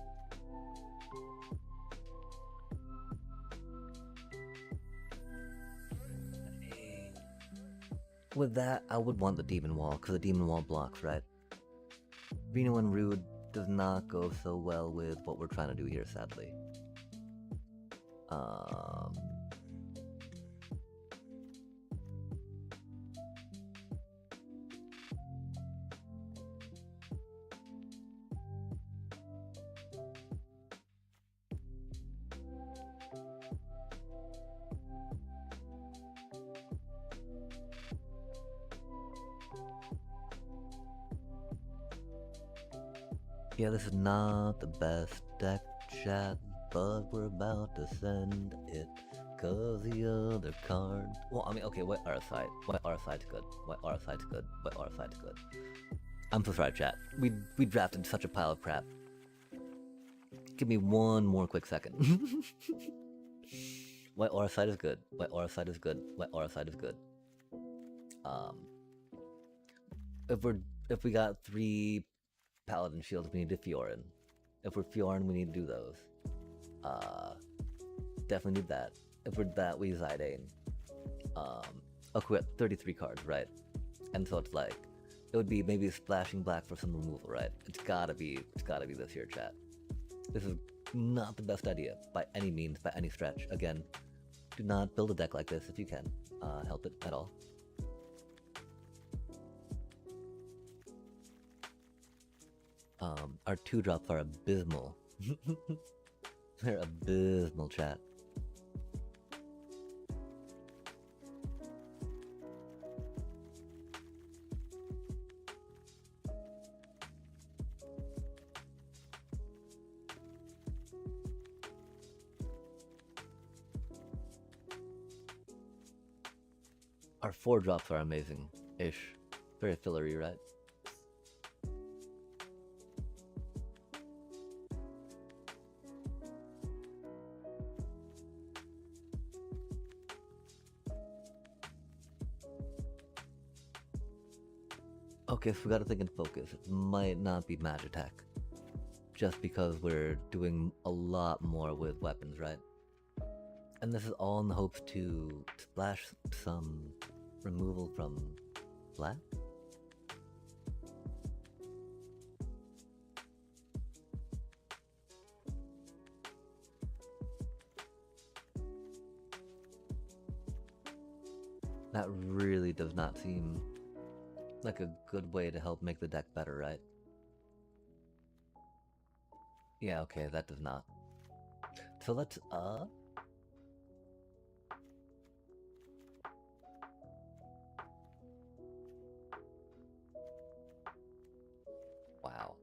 [SPEAKER 2] With that, I would want the Demon Wall, because the Demon Wall blocks, right? Reno and Rude does not go so well with what we're trying to do here, sadly. Yeah, this is not the best deck, chat, but we're about to send it. Cause the other card... Well, I mean, okay, what our side? What our side's good? What our side's good? What our side's good? I'm so sorry, chat. We drafted such a pile of crap. Give me one more quick second. What our side is good? What our side is good? What our side is good? If we got 3 Paladin shields, we need to Fiorin. If we're Fiorin, we need to do those. Definitely need that. If we're that, we Zidane. Okay, we got 33 cards, right? And so it's like, it would be maybe splashing black for some removal, right? It's gotta be this here, chat. This is not the best idea, by any means, by any stretch. Again, do not build a deck like this if you can help it at all. Our 2-drops are abysmal. They're abysmal, chat. Our 4-drops are amazing-ish. Very fillery, right? Okay, so we gotta think and focus. It might not be Magic Attack. Just because we're doing a lot more with weapons, right? And this is all in the hopes to splash some removal from black? That really does not seem like a good way to help make the deck better, right? Yeah, okay, that does not. So let's, wow. Wow.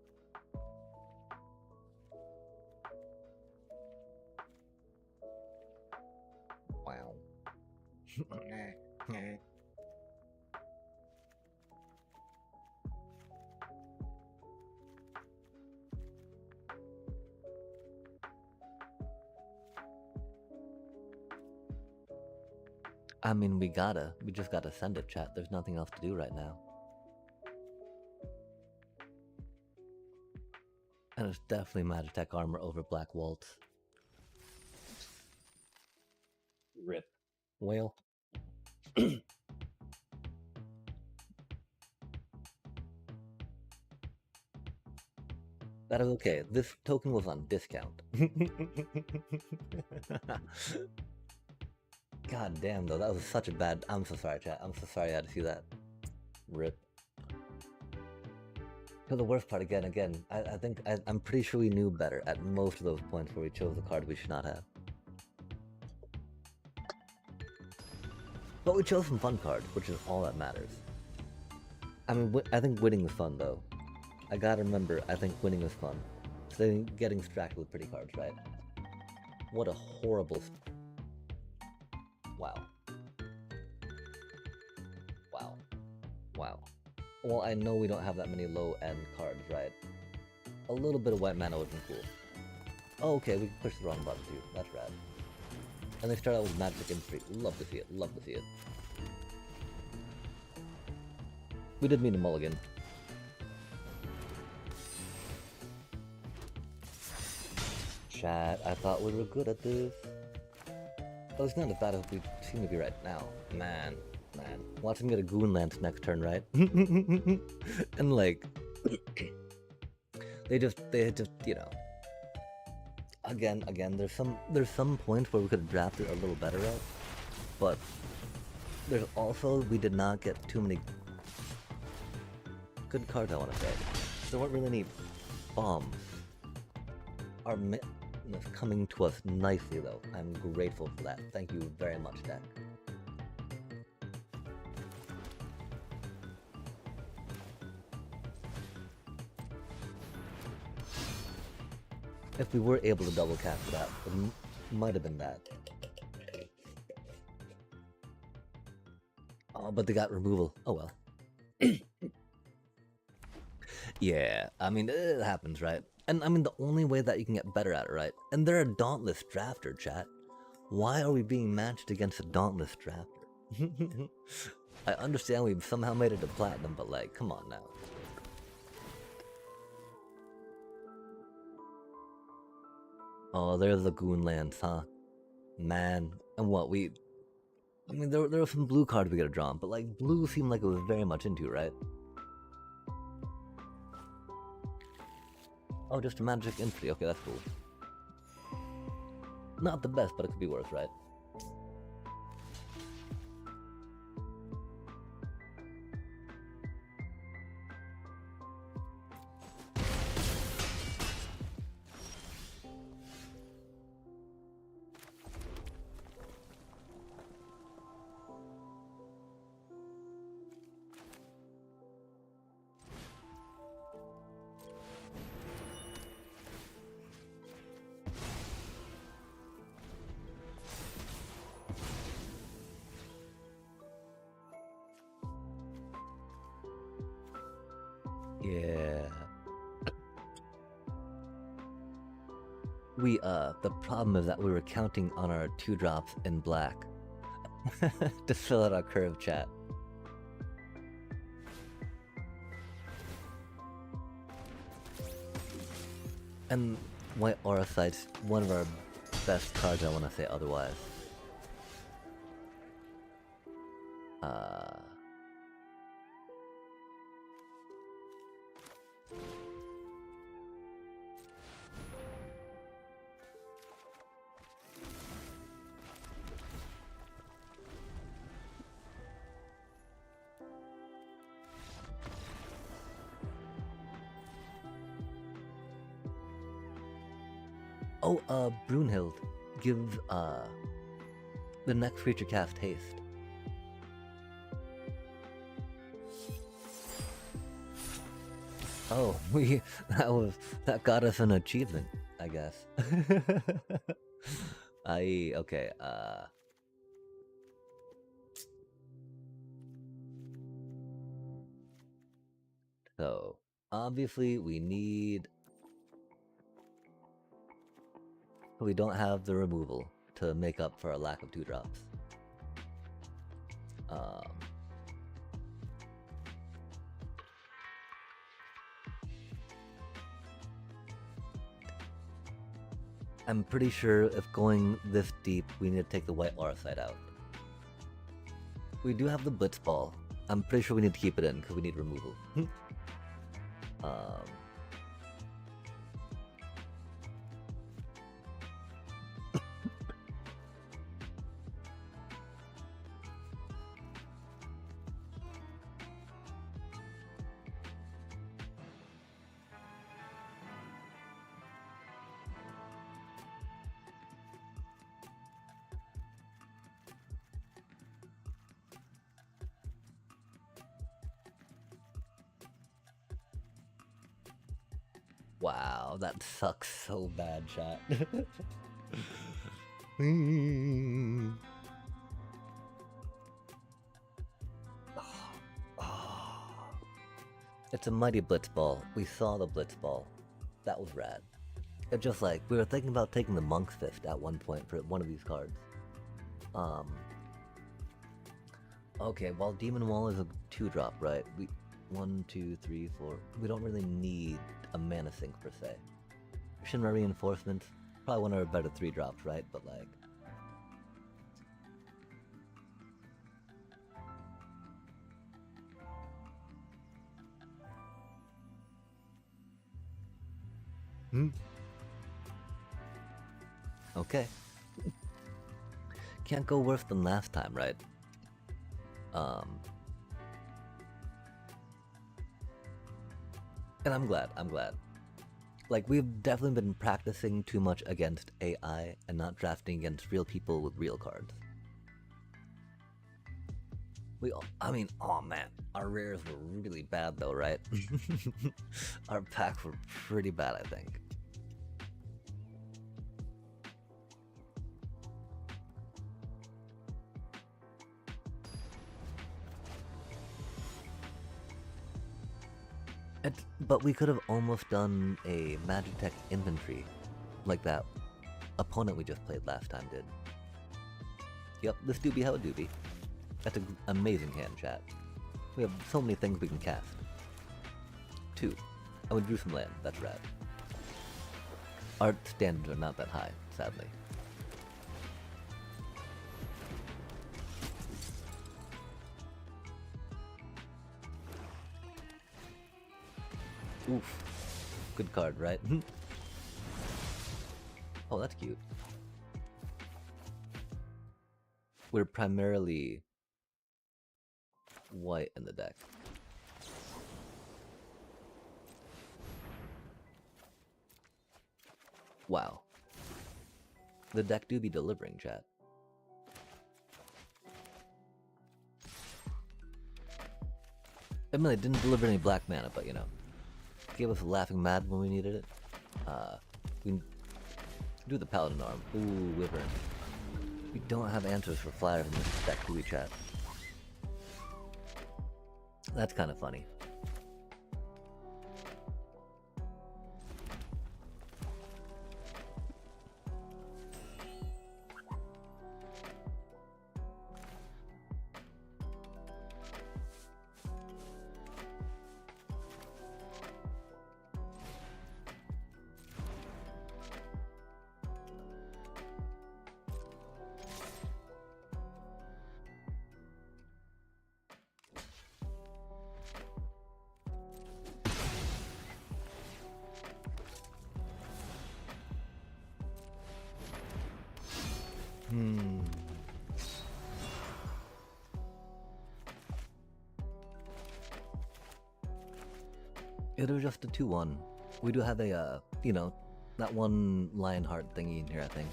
[SPEAKER 2] I mean, we just gotta send it, chat. There's nothing else to do right now. And it's definitely Magic Tech Armor over Black Waltz. Rip. Whale. That is okay. This token was on discount. God damn, though, that was such a bad... I'm so sorry, chat. I'm so sorry I had to see that. Rip. But the worst part, again, I'm pretty sure we knew better at most of those points where we chose the card we should not have. But we chose some fun cards, which is all that matters. I mean, I think winning is fun, though. I gotta remember, I think winning is fun. So getting distracted with pretty cards, right? What a horrible... Wow. Wow. Wow. Well, I know we don't have that many low-end cards, right? A little bit of white mana would have been cool. Oh, okay, we pushed the wrong button too. That's rad. And they start out with Magic Infantry. Love to see it. Love to see it. We did mean a mulligan. chat. I thought we were good at this. Oh, it's not as bad as we seem to be right now. Man. Watch him get a Goon Lance next turn, right? And like, they just, you know. Again, there's some points where we could have drafted a little better at, but there's also, we did not get too many good cards, I want to say. There weren't really any bombs. Our mid is coming to us nicely, though. I'm grateful for that. Thank you very much, deck. If we were able to double cast that, it might have been that. Oh, but they got removal. Oh well. Yeah, I mean, it happens, right? And I mean, the only way that you can get better at it, right? And they're a Dauntless drafter, chat. Why are we being matched against a Dauntless drafter? I understand we've somehow made it to Platinum, but like, come on now. Oh, there's the Goon Lance, huh? Man, and what, I mean, there were some blue cards we could have drawn, but like, blue seemed like it was very much into, right? Oh, just a magic entry. Okay, that's cool. Not the best, but it could be worse, right? Yeah. The problem is that we were counting on our 2-drops in black to fill out our curve, chat. And White Aura Sight's one of our best cards, I want to say otherwise. Oh, Brunhild gives the next creature cast haste. Oh, that got us an achievement, I guess. Okay, so obviously we don't have the removal to make up for our lack of 2-drops. I'm pretty sure if going this deep, we need to take the White Aura Sight out. We do have the Blitzball. I'm pretty sure we need to keep it in because we need removal. Wow, that sucks so bad, chat. It's a mighty Blitzball. We saw the Blitzball. That was rad. It's just like, we were thinking about taking the Monk's Fist at one point for one of these cards. Okay, while Demon Wall is a 2-drop, right? 1, 2, 3, 4. We don't really need a mana sink per se. Shinra Reinforcements probably one of our better 3-drops, right? But like, okay. Can't go worse than last time, right? And I'm glad. Like, we've definitely been practicing too much against AI and not drafting against real people with real cards. I mean, oh man, our rares were really bad though, right? Our packs were pretty bad, I think. But we could have almost done a Magitech infantry, like that opponent we just played last time did. Yep, this doobie how a doobie. That's an amazing hand, chat. We have so many things we can cast. 2. I would drew some land, that's rad. Art standards are not that high, sadly. Oof. Good card, right? Oh, that's cute. We're primarily white in the deck. Wow. The deck do be delivering, chat. I mean, it didn't deliver any black mana, but you know. Gave us a laughing mad when we needed it. We can do the paladin arm. Ooh, wyvern. We don't have answers for flyers in this deck, do we, chat? That's kind of funny. It was just a 2-1. We do have a, you know, that one Lionheart thingy in here, I think.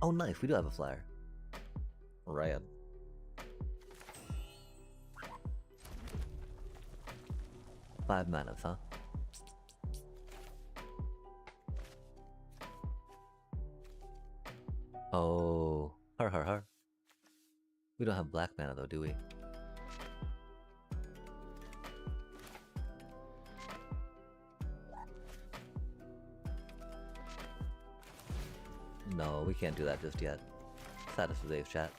[SPEAKER 2] Oh, nice. We do have a flyer. Rad. Five manas, huh? Oh, har. We don't have black mana though, do we? No, we can't do that just yet. Status of today's chat.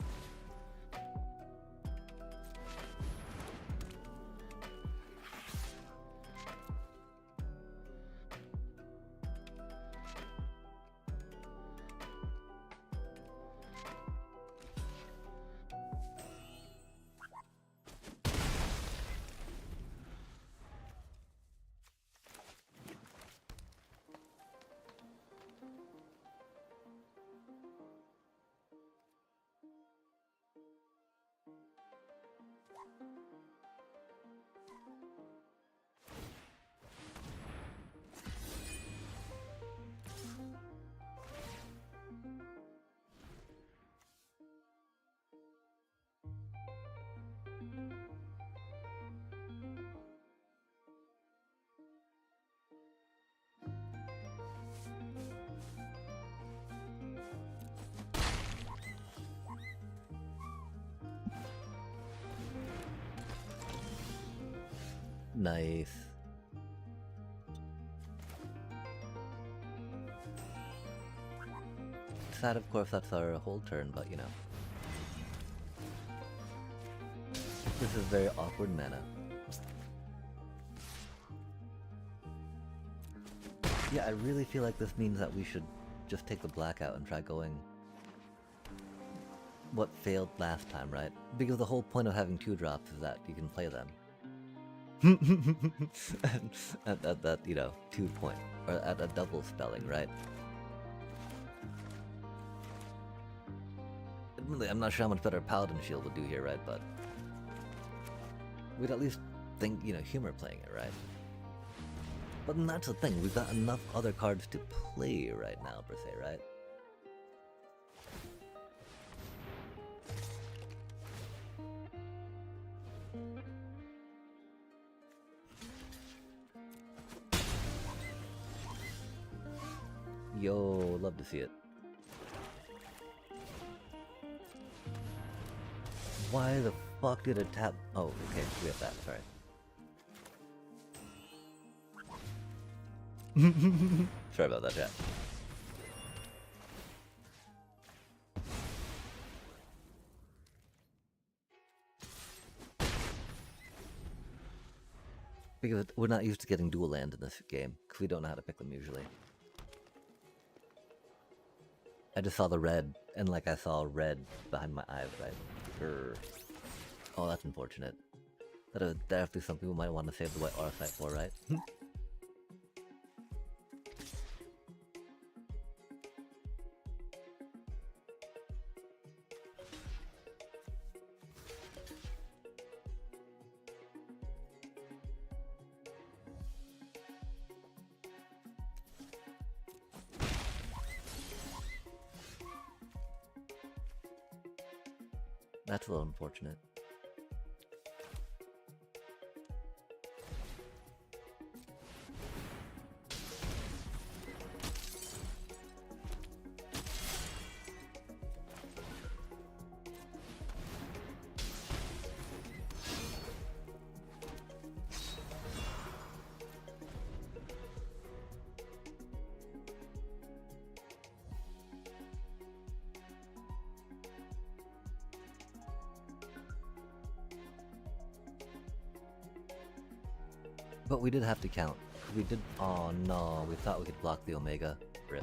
[SPEAKER 2] Nice. sad, of course, that's our whole turn, but you know. This is very awkward mana. Yeah, I really feel like this means that we should just take the black out and try going what failed last time, right? Because the whole point of having 2 drops is that you can play them. at that, you know, 2 point, or at a double spelling, right? Admittedly, I'm not sure how much better Paladin Shield would do here, right? But we'd at least think, you know, humor playing it, right? But then that's the thing, we've got enough other cards to play right now, per se, right? Yo, love to see it. Why the fuck did it tap? Oh, okay, we have that, sorry. Sorry about that, chat. Because we're not used to getting dual land in this game, because we don't know how to pick them usually. I just saw the red, and like I saw red behind my eyes, right? Grr. Oh, that's unfortunate. That is definitely something people might want to save the white Arthite for, right? That's a little unfortunate. But we did have to count. We did. Oh no, we thought we could block the Omega. Rip.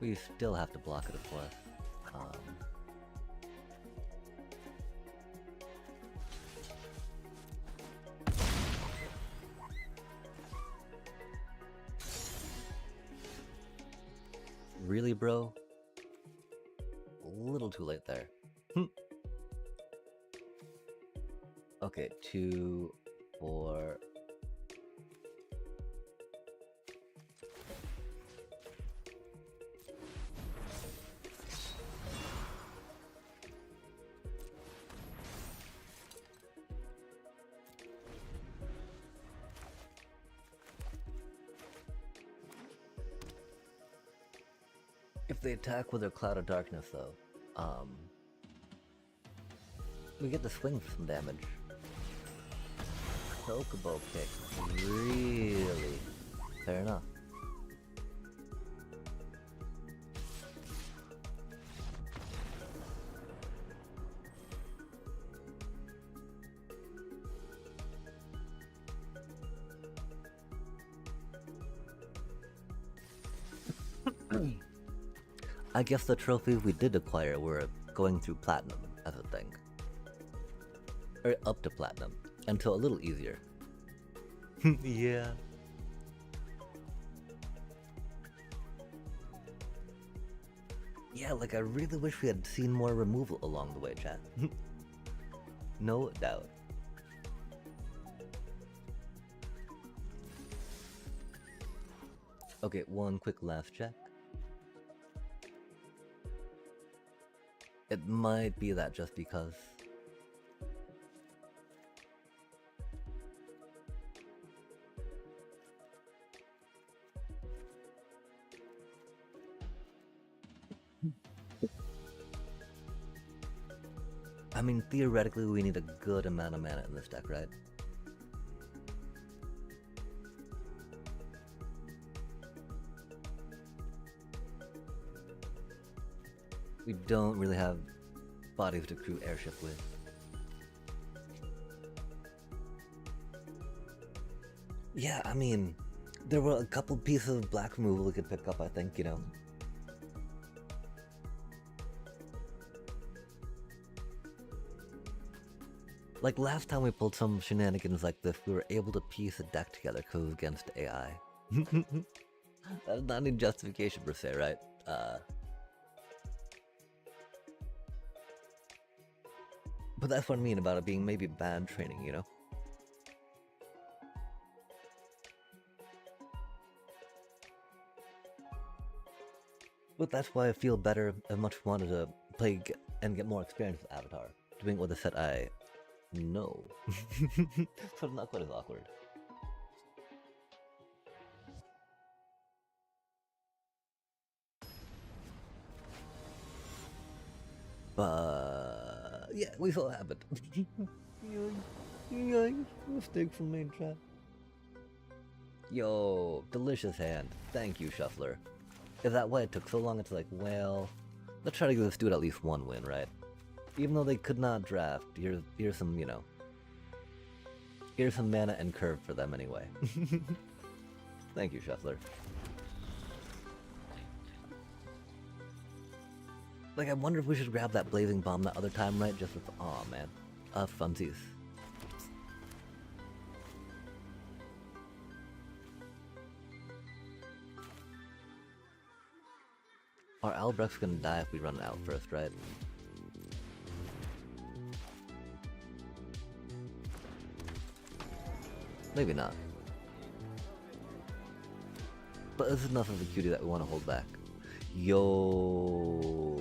[SPEAKER 2] We still have to block it, of course. Really, bro? A little too late there. Okay, 2, 4. If they attack with their Cloud of Darkness, though, we get to swing for some damage. Chocobo kick. Really? Fair enough. I guess the trophies we did acquire were going through Platinum as a thing. Or up to Platinum. Until a little easier. Yeah. Yeah, like I really wish we had seen more removal along the way, chat. No doubt. Okay, one quick laugh check. It might be that just because. I mean, theoretically, we need a good amount of mana in this deck, right? We don't really have bodies to crew airship with. Yeah, I mean, there were a couple pieces of black removal we could pick up, I think, you know. Like last time we pulled some shenanigans like this, we were able to piece a deck together because it was against AI. That's not any justification per se, right? But that's what I mean about it being maybe bad training, you know? But that's why I feel better and much wanted to play and get more experience with Avatar. Doing with a set I know. So it's not quite as awkward. But yeah, we saw it happen. Mistake from main chat. Yo, delicious hand. Thank you, Shuffler. Is that why it took so long? It's like, well, let's try to give this dude at least one win, right? Even though they could not draft, here's some, you know, here's some mana and curve for them anyway. Thank you, Shuffler. Like, I wonder if we should grab that Blazing Bomb that other time, right? Just with, aw, man. Funsies. Our Albrecht's gonna die if we run out first, right? Maybe not. But this is enough of a cutie that we want to hold back. Yo.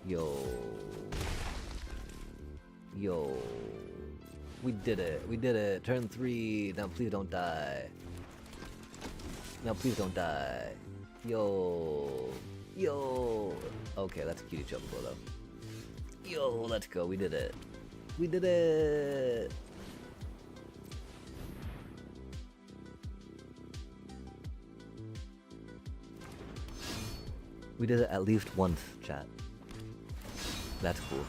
[SPEAKER 2] Yo. Yo. We did it. We did it. Turn 3. Now please don't die. Now please don't die. Yo. Yo. Okay, that's a cutie chocobo though. Yo, let's go. We did it. We did it. We did it at least once, chat. That's cool.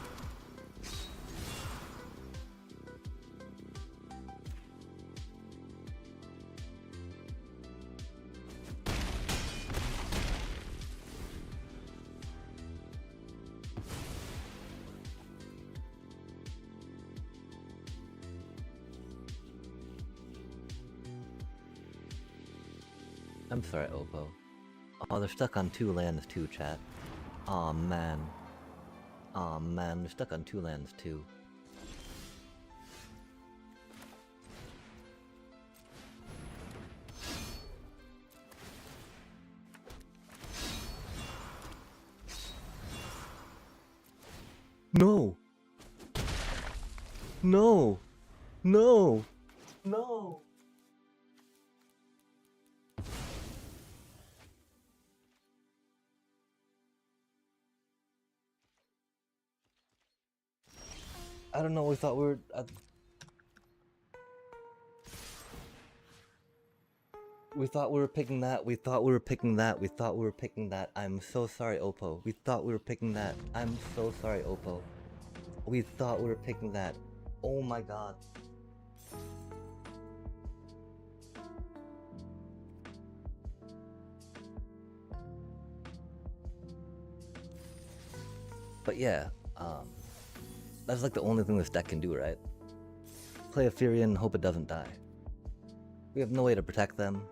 [SPEAKER 2] I'm sorry, Oppo. Oh, they're stuck on 2 lands too, chat. Aw, man. Aw, man, they're stuck on 2 lands too. No! No! No! No! I don't know, we thought we were... we thought we were picking that, we thought we were picking that, we thought we were picking that. I'm so sorry, Oppo. We thought we were picking that. I'm so sorry, Oppo. We thought we were picking that. Oh my god. But yeah, that's like the only thing this deck can do, right? Play a Fury and hope it doesn't die. We have no way to protect them,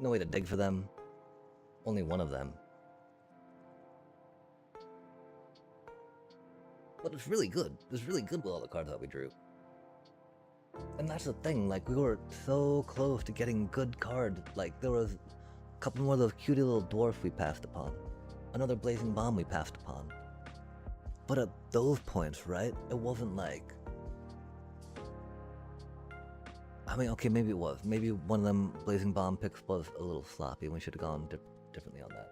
[SPEAKER 2] no way to dig for them. Only one of them. But it's really good. It's really good with all the cards that we drew. And that's the thing, like, we were so close to getting good cards. Like, there was a couple more of those cutie little dwarfs we passed upon. Another Blazing Bomb we passed upon. But at those points, right, it wasn't like... I mean, okay, maybe it was. Maybe one of them Blazing Bomb picks was a little sloppy, and we should have gone differently on that.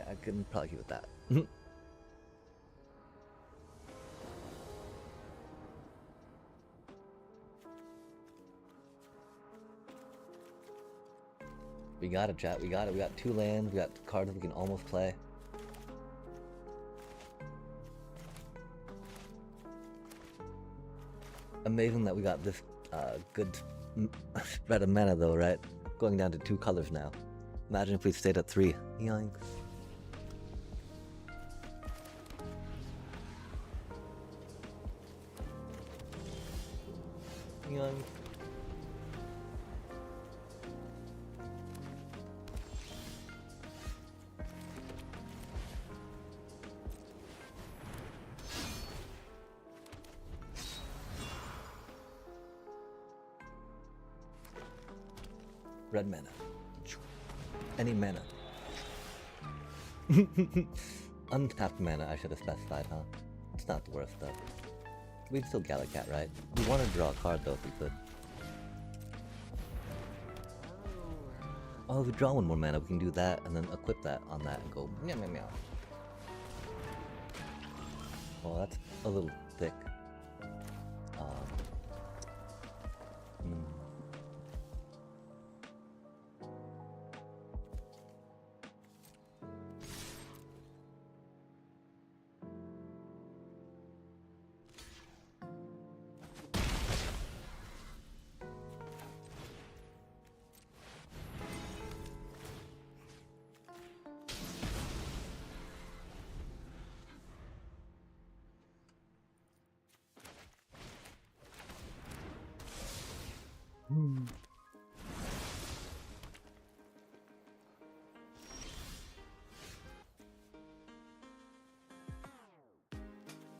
[SPEAKER 2] I can probably agree with that. We got it, chat. We got it. We got 2 lands. We got cards we can almost play. Amazing that we got this good spread of mana though, right? Going down to 2 colors now. Imagine if we stayed at 3. Yoinks. Yoinks. Red mana. Any mana. Untapped mana, I should have specified, huh? It's not the worst, though. We'd still Galacat, right? We want to draw a card, though, if we could. Oh, if we draw 1 more mana, we can do that, and then equip that on that and go meow meow meow. Oh, that's a little thick.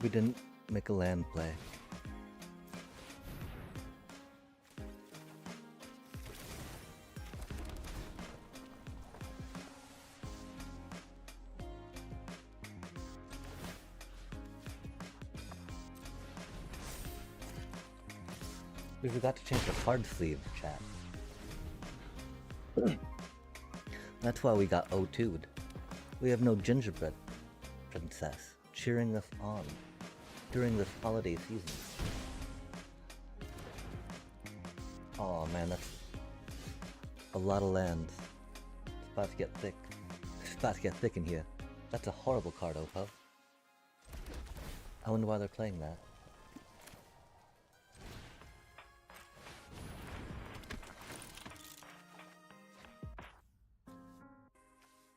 [SPEAKER 2] We didn't make a land play. We forgot to change the card sleeve, chat. That's why we got O2'd. We have no gingerbread princess cheering us on during this holiday season. Oh man, that's a lot of lands. It's about to get thick. It's about to get thick in here. That's a horrible card, Oppo. I wonder why they're playing that.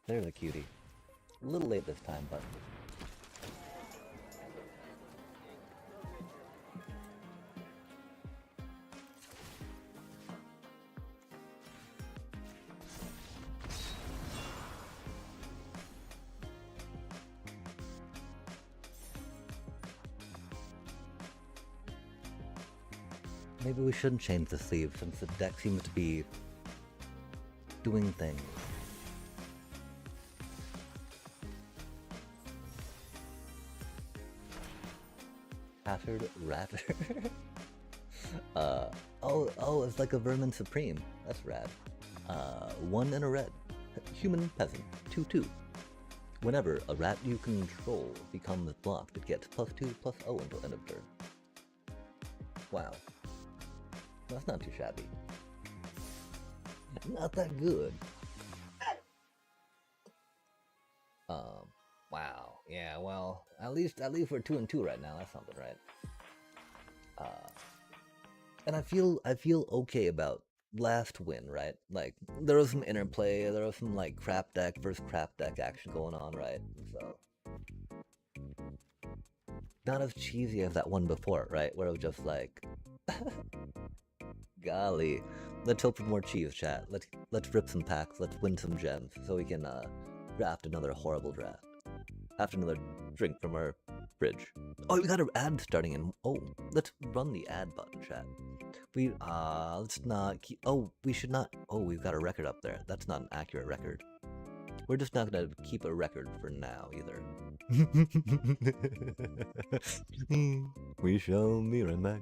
[SPEAKER 2] There's a cutie. A little late this time, but... maybe we shouldn't change the sleeve since the deck seems to be doing things. Hattered Ratter. Oh, it's like a Vermin Supreme. That's rad. 1 and a red. Human Peasant. 2/2. Whenever a rat you control becomes blocked, it gets +2/+0 until end of turn. Wow. That's not too shabby. Not that good. Wow. Yeah, well, at least we're 2 and 2 right now. That's something, right? And I feel okay about last win, right? Like, there was some interplay, there was some, like, crap deck versus crap deck action going on, right? So... not as cheesy as that one before, right? Where it was just like... golly. Let's hope for more cheese, chat. Let's rip some packs, let's win some gems, so we can, draft another horrible draft. After another drink from our fridge. Oh, we got an ad starting in... oh, let's run the ad button, chat. Let's not keep... oh, we should not... oh, we've got a record up there. That's not an accurate record. We're just not gonna keep a record for now, either. We shall be right back.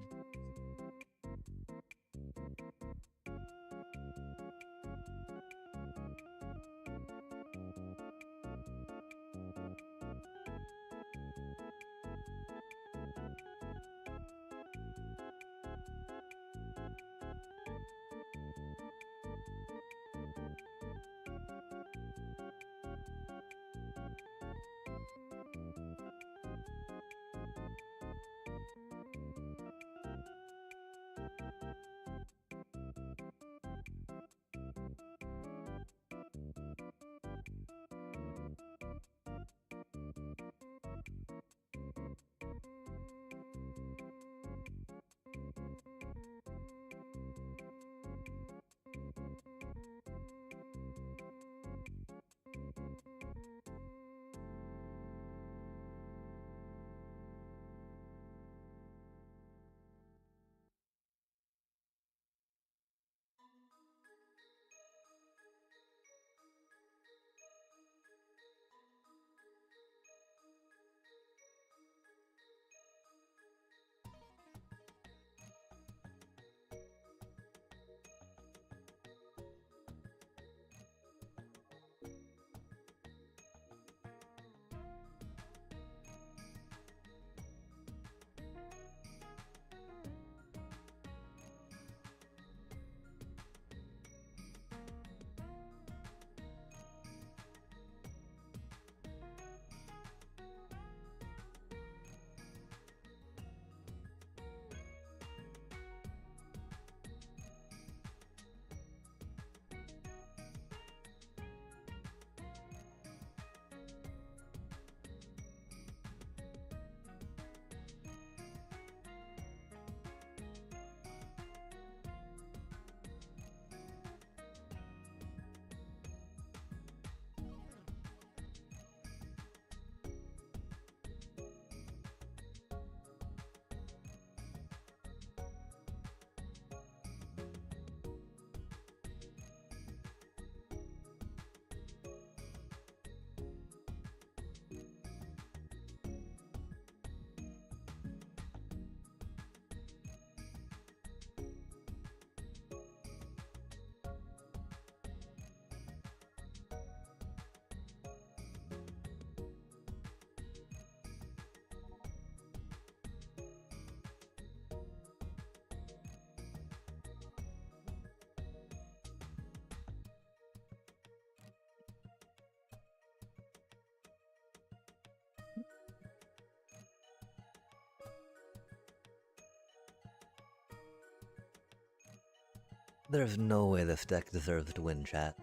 [SPEAKER 2] There's no way this deck deserves to win, chat.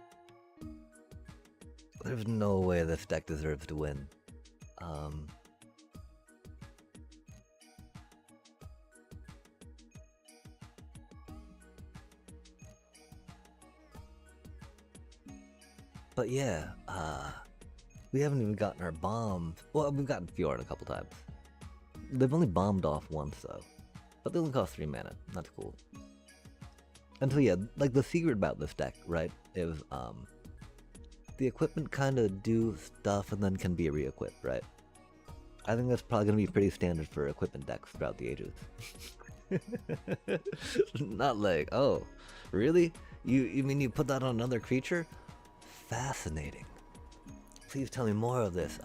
[SPEAKER 2] There's no way this deck deserves to win. But yeah, we haven't even gotten our bombs. Well, we've gotten Fjord a couple times. They've only bombed off once though. But they only cost 3 mana. That's cool. And so yeah, like the secret about this deck, right, is the equipment kind of do stuff and then can be re-equipped, right? I think that's probably going to be pretty standard for equipment decks throughout the ages. Not like, oh, really? You mean you put that on another creature? Fascinating. Please tell me more of this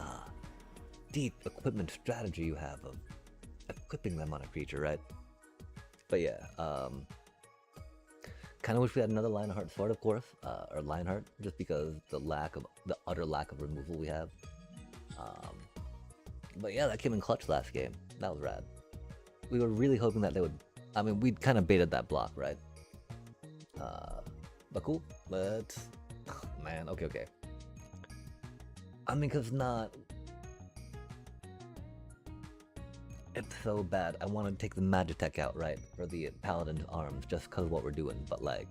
[SPEAKER 2] deep equipment strategy you have of equipping them on a creature, right? But yeah, kind of wish we had another Lionheart sword, of course, or Lionheart, just because the utter lack of removal we have. But yeah, that came in clutch last game. That was rad. We were really hoping that they would. I mean, we'd kind of baited that block, right? But cool. Let's. Man, okay. I mean, cause not. It's so bad. I want to take the Magitech out, right? For the Paladin's Arms, just cause of what we're doing. But like,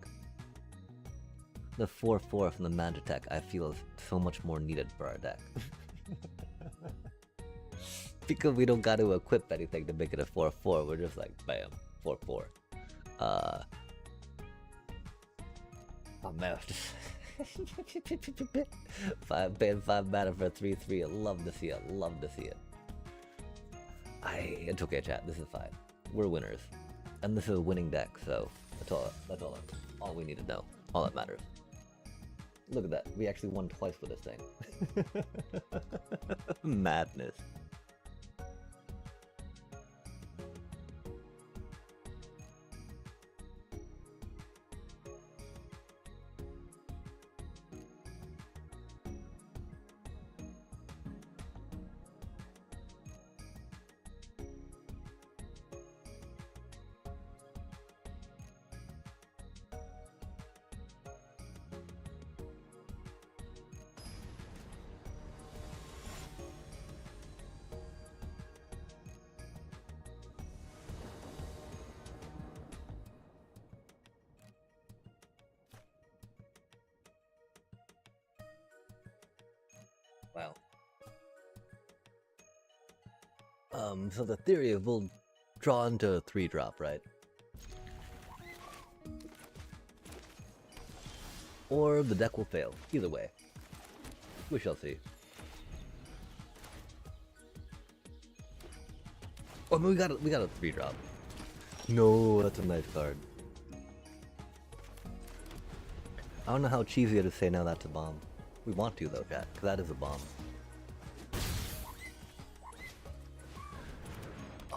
[SPEAKER 2] the 4/4 from the Magitech, I feel is so much more needed for our deck. Because we don't got to equip anything to make it a 4/4. We're just like, bam, 4/4. Oh man. 5 mana for 3/3. Love to see it. Love to see it. It's okay, chat. This is fine. We're winners, and this is a winning deck. So that's all we need to know. All that matters. Look at that. We actually won twice with this thing. Madness. Wow. So the theory of we'll draw into a 3-drop, right? Or the deck will fail. Either way. We shall see. Oh, I mean, we got a 3-drop. No, that's a nice card. I don't know how cheesy it is to say now that's a bomb. We want to though, chat, because that is a bomb.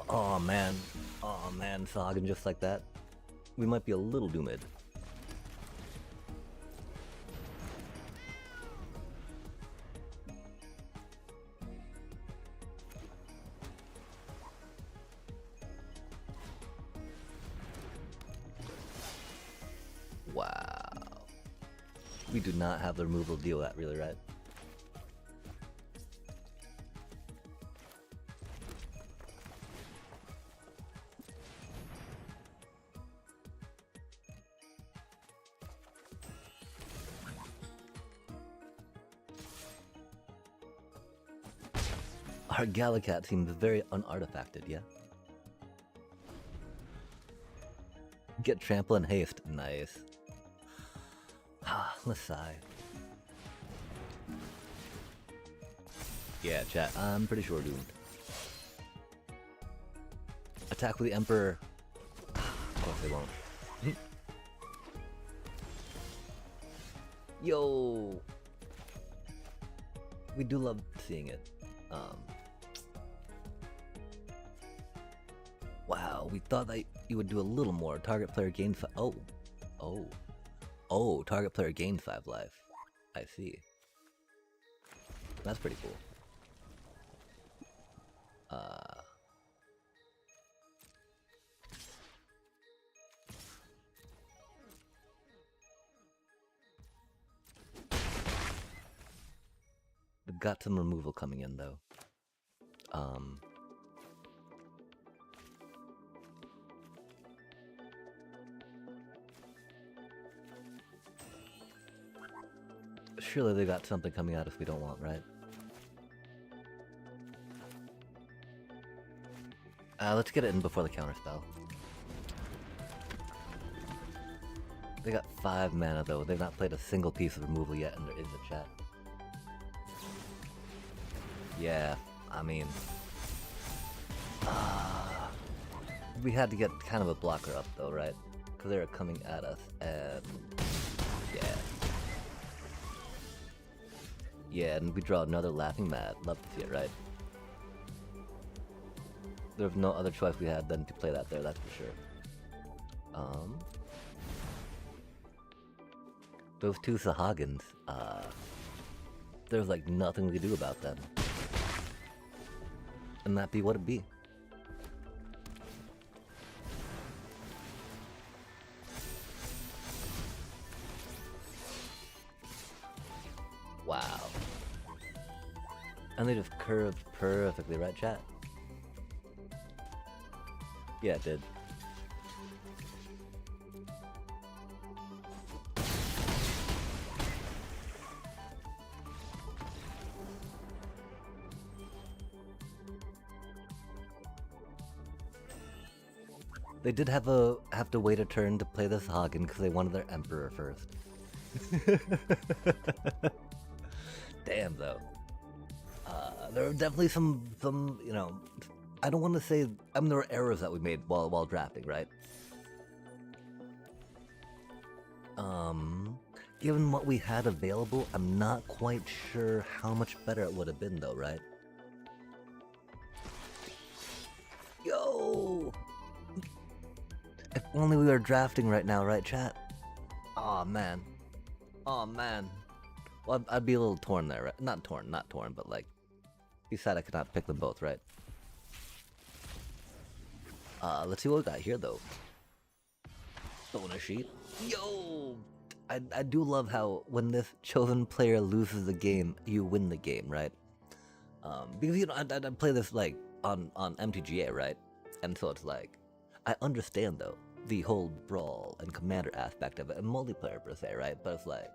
[SPEAKER 2] Oh man, Sagan just like that. We might be a little doomed. Wow. We do not have the removal to deal with that, really, right? Our Galacat seems very unartifacted, yeah? Get trample and haste. Nice. Let's sigh. Yeah, chat. I'm pretty sure doomed. Attack with the Emperor. Of course they won't. Yo! We do love seeing it. Wow, we thought that you would do a little more. Target player gains 5. Oh, target player gains 5 life. I see. That's pretty cool. We've got some removal coming in though. Surely they got something coming at us we don't want, right? Let's get it in before the counterspell. They got 5 mana though. They've not played a single piece of removal yet, and they're in the chat. Yeah, I mean, we had to get kind of a blocker up though, right? Because they were coming at us, and yeah. Yeah, and we draw another Laughing Mad. Love to see it, right? There's no other choice we had than to play that there, that's for sure. Those 2 Sahagins, there's like nothing we could do about them. And that be what it be. Wow. And they just curved perfectly, right, chat? Yeah, it did. They did have to wait a turn to play this Hagen because they wanted their Emperor first. Damn though. There are definitely some you know, I don't want to say, I mean there were errors that we made while drafting, right? Given what we had available, I'm not quite sure how much better it would have been though, right? Yo! If only we were drafting right now, right, chat? Aw, man. Aw, man. Well, I'd be a little torn there, right? Not torn, but like, be sad I could not pick them both, right? Let's see what we got here, though. Bonus sheet. Yo! I do love how when this chosen player loses the game, you win the game, right? Because, you know, I play this, like, on MTGA, right? And so it's like, I understand, though, the whole brawl and commander aspect of it, and multiplayer per se, right? But it's like,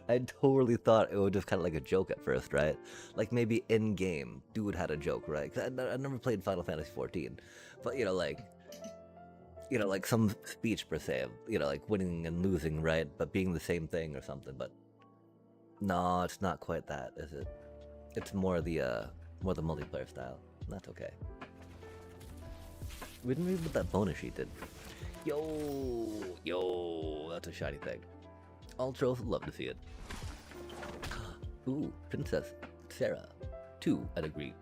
[SPEAKER 2] I totally thought it was just kind of like a joke at first, right? Like maybe in game, dude had a joke, right? 'Cause I never played Final Fantasy 14, but you know, like some speech per se, of, you know, like winning and losing, right? But being the same thing or something. But no, it's not quite that, is it? It's more the multiplayer style. And that's okay. We didn't read what that bonus sheet did. Yo, that's a shiny thing. Ultros, love to see it. Ooh, Princess Sarah. 2, I'd agree.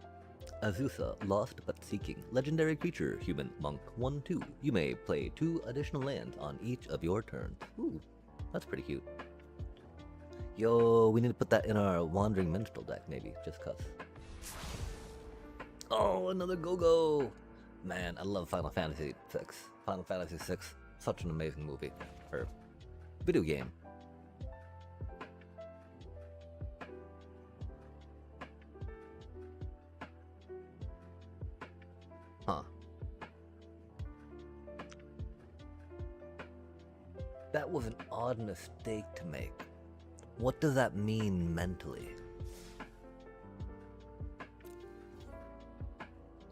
[SPEAKER 2] Azusa, lost but seeking. Legendary creature, human, monk, 1/2. You may play 2 additional lands on each of your turns. Ooh, that's pretty cute. Yo, we need to put that in our Wandering Minstrel deck, maybe, just cuz. Oh, another Go-Go! Man, I love Final Fantasy VI. Final Fantasy VI, such an amazing movie. Or video game. Huh. That was an odd mistake to make. What does that mean mentally?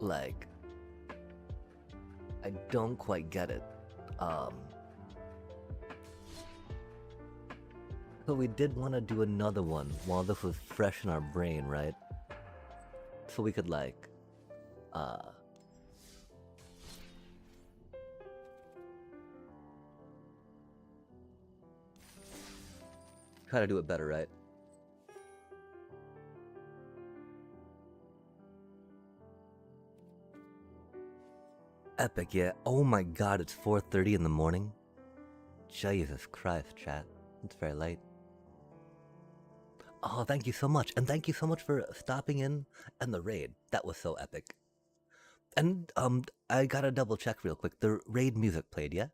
[SPEAKER 2] Like, I don't quite get it. So we did want to do another one while this was fresh in our brain, right? So we could like, try to do it better, right? Epic, yeah. Oh my god, it's 4:30 in the morning? Jesus Christ, chat. It's very late. Oh, thank you so much. And thank you so much for stopping in and the raid. That was so epic. And, I gotta double check real quick. The raid music played, yeah?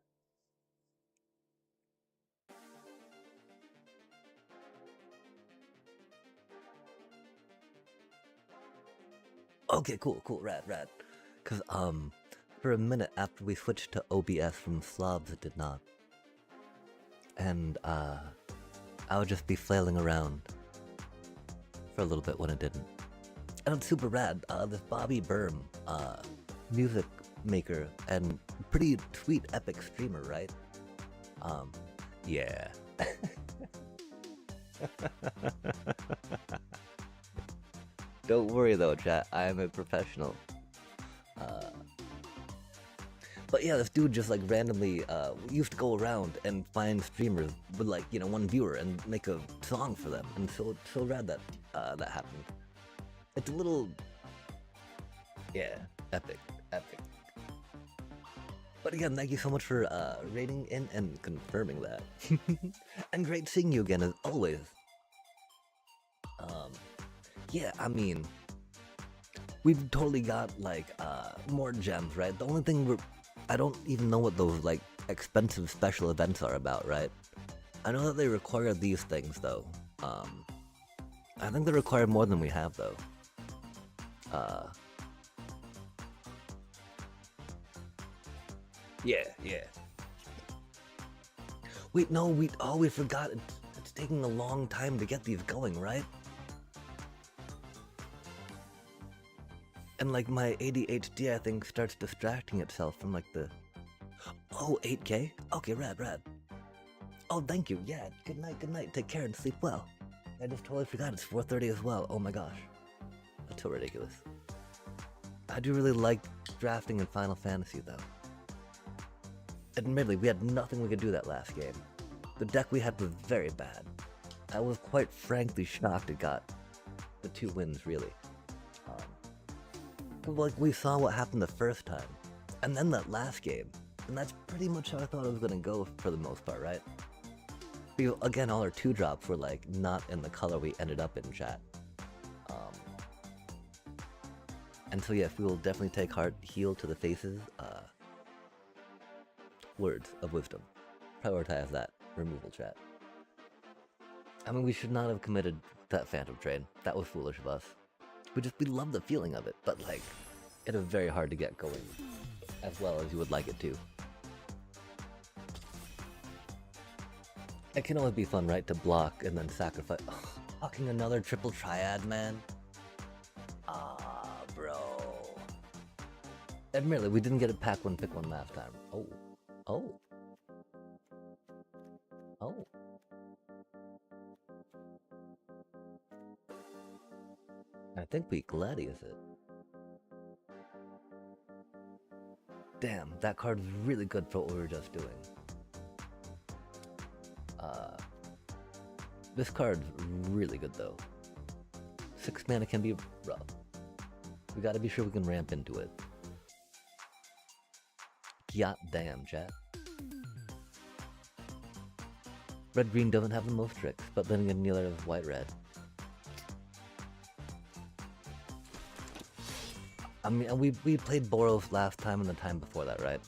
[SPEAKER 2] Okay, cool, rad. Cause for a minute after we switched to OBS from Slavs, it did not. And I would just be flailing around for a little bit when it didn't. And it's super rad. This Bobby Berm, music maker and pretty sweet epic streamer, right? Yeah. Don't worry though, chat. I am a professional. But yeah, this dude just like randomly used to go around and find streamers with like, you know, one viewer and make a song for them. And so rad that that happened. It's a little, yeah, epic. But again, thank you so much for rating in and confirming that. And great seeing you again as always. Yeah, I mean, we've totally got like more gems, right? The only thing I don't even know what those like expensive special events are about, right? I know that they require these things though. I think they require more than we have though. Yeah. Wait, no, we forgot. It's taking a long time to get these going, right? And like my ADHD, I think, starts distracting itself from like the... Oh, 8K? Okay, rad. Oh, thank you. Yeah, good night. Take care and sleep well. I just totally forgot it's 4:30 as well. Oh my gosh. That's so ridiculous. I do really like drafting in Final Fantasy though. Admittedly, we had nothing we could do that last game. The deck we had was very bad. I was quite frankly shocked it got the 2 wins, really. Like, we saw what happened the first time, and then that last game, and that's pretty much how I thought it was gonna go for the most part, right? Because, again, all our 2-drops were, like, not in the color we ended up in, chat. And so, yes, we will definitely take heart, heal to the faces, words of wisdom. Prioritize that removal, chat. I mean, we should not have committed that Phantom Train. That was foolish of us. We love the feeling of it, but like, it is very hard to get going as well as you would like it to. It can always be fun, right, to block and then sacrifice. Ugh, fucking another triple triad, man. Ah, bro. Admittedly, we didn't get a pack one, pick one last time. Oh. I think we Gladius it. Damn, that card is really good for what we were just doing. This card's really good though. 6 mana can be rough. We gotta be sure we can ramp into it. God damn, chat. Red-green doesn't have the most tricks, but then again neither does white-red. I mean, we played Boros last time and the time before that, right?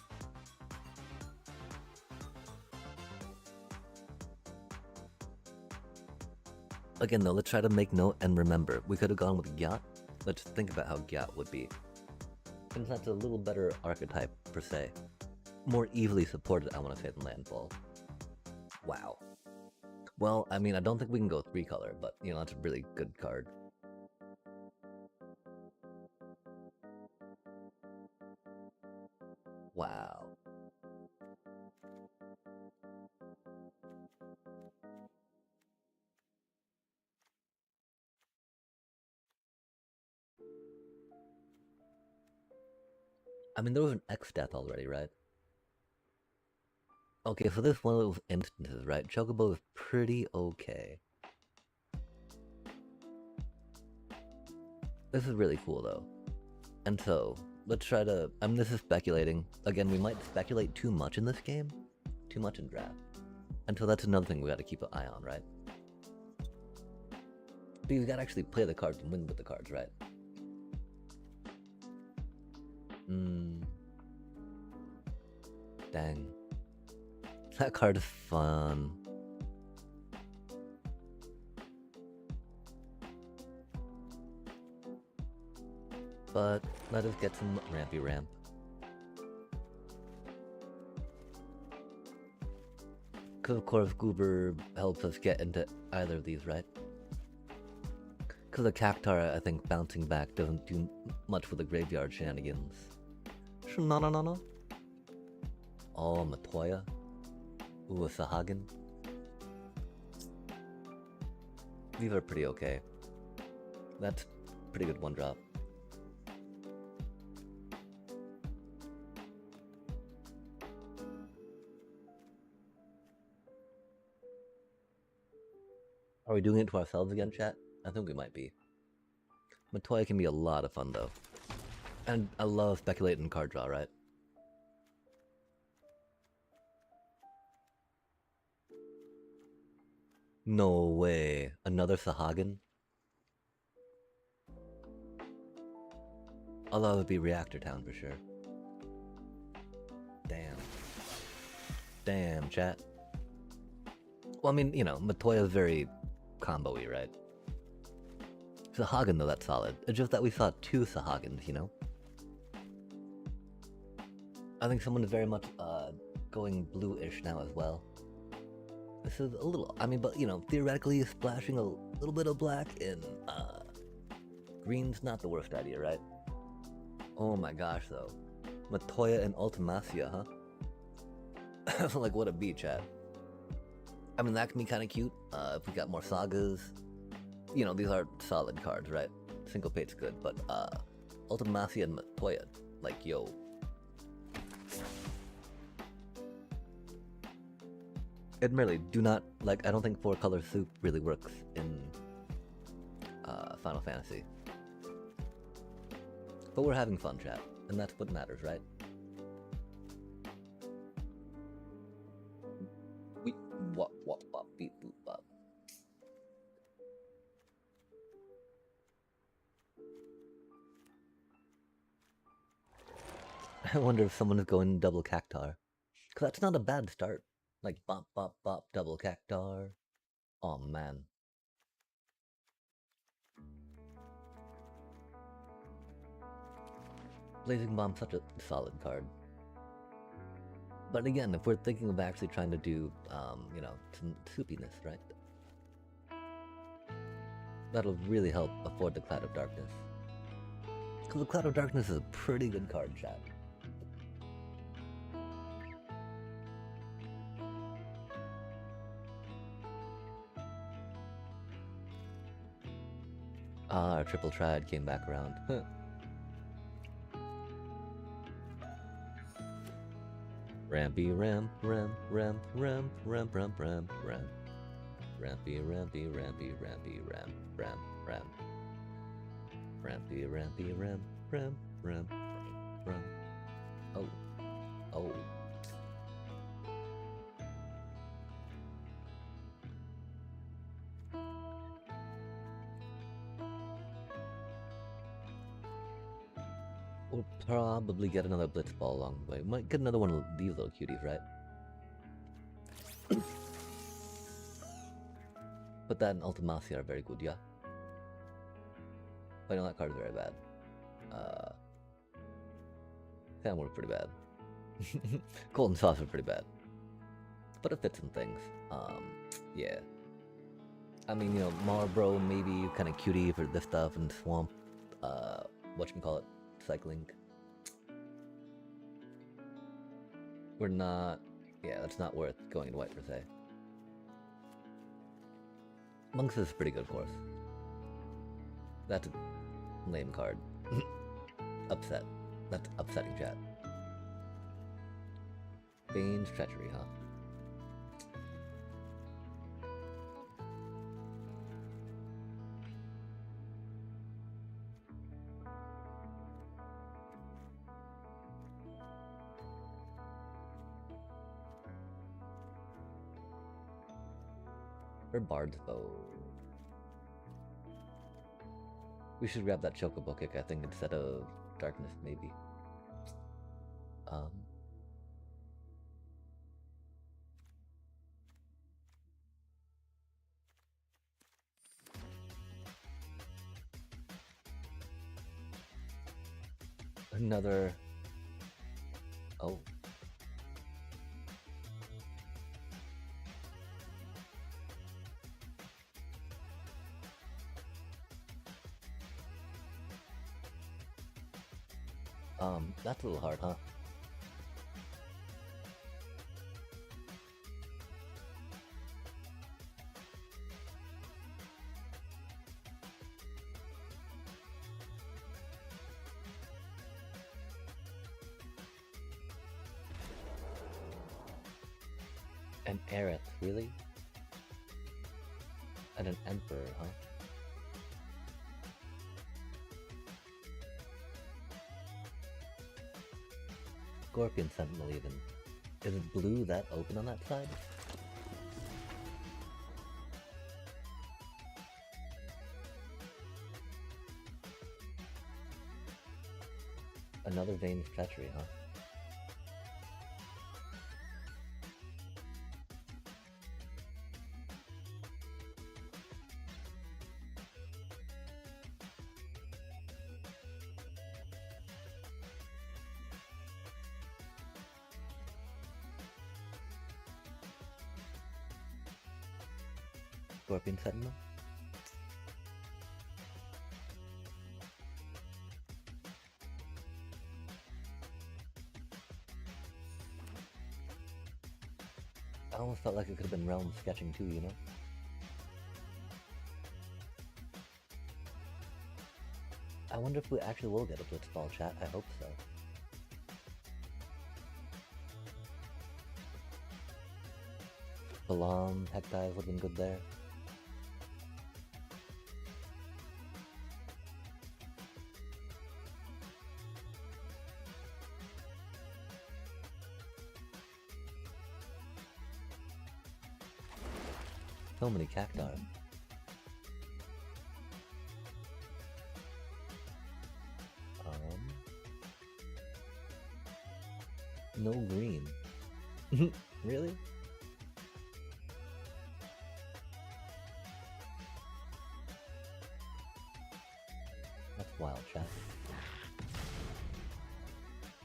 [SPEAKER 2] Again though, let's try to make note and remember, we could have gone with Gyat. Let's think about how Gyat would be. Since that's a little better archetype, per se. More easily supported, I want to say, than Landfall. Wow. Well, I mean, I don't think we can go 3-color, but, you know, that's a really good card. Wow. I mean, there was an X death already, right? Okay, so this one of those instances, right? Chocobo is pretty okay. This is really cool, though. And so, let's try to... I mean, this is speculating. Again, we might speculate too much in this game. Too much in draft. And so that's another thing we gotta keep an eye on, right? But you gotta actually play the cards and win with the cards, right? Dang. That card is fun. But let us get some rampy ramp. Because of course Goober helps us get into either of these, right? Because the Cactar, I think bouncing back doesn't do much for the graveyard shenanigans. No. Oh, Matoya. Ooh, a Sahagin. These are pretty okay. That's pretty good one drop. Are we doing it to ourselves again, chat? I think we might be. Matoya can be a lot of fun, though. And I love speculating card draw, right? No way. Another Sahagin? Although it would be Reactor Town for sure. Damn. Damn, chat. Well, I mean, you know, Matoya's very combo-y, right? Sahagin, though, that's solid. It's just that we saw two Sahagins, you know? I think someone is very much going blue-ish now as well. This is a little, I mean, but, you know, theoretically splashing a little bit of black in green's not the worst idea, right? Oh my gosh, though. Matoya and Ultimacia, huh? Like, what a beat, chat. I mean, that can be kind of cute if we got more sagas. You know, these are solid cards, right? Syncopate's good, but Ultimacia and Matoya, like, yo. Admittedly, do not, like, I don't think 4-color soup really works in Final Fantasy. But we're having fun, chat, and that's what matters, right? Beep, boop, bop. I wonder if someone is going double Cactar. Because that's not a bad start. Like, bop, bop, bop, double Cactar. Oh, man. Blazing Bomb's such a solid card. But again, if we're thinking of actually trying to do, you know, some soupiness, right? That'll really help afford the Cloud of Darkness. Because the Cloud of Darkness is a pretty good card, chat. Ah, our triple triad came back around. Huh. Rampy ramp, ramp, ramp, ramp, ramp, ramp, ramp, ramp. Rampy, rampy, rampy, rampy, ramp, ramp, ramp. Rampy, rampy, ramp, ramp, ramp, ramp. Oh. Oh. We'll probably get another blitz ball along the way. Might get another one of these little cuties, right? But that and Ultimacia are very good, yeah. But I know that card is very bad. Sam were pretty bad. Golden Sauce are pretty bad. But it fits in things. Yeah. I mean, you know, Marlboro maybe kind of cutie for this stuff, and Swamp, whatchamacallit, cycling. We're not, yeah, that's not worth going in white per se. Monks is a pretty good course. That's a lame card. Upset. That's upsetting, chat. Bane's Treachery, huh? Or Bard's Bow. We should grab that Chocobo Kick, I think, instead of Darkness, maybe. Another. Oh. That's a little hard, huh? An Aerith, really? And an Emperor, huh? Scorpion Sentinel even. Isn't blue that open on that side? Another Vane's Treachery, huh? Scorpion Sentinel? I almost felt like it could have been realm sketching too, you know? I wonder if we actually will get a Blitzball chat. I hope so. Balam, Heck Dive would have been good there. So many Cactar. No green. Really? That's wild, chat.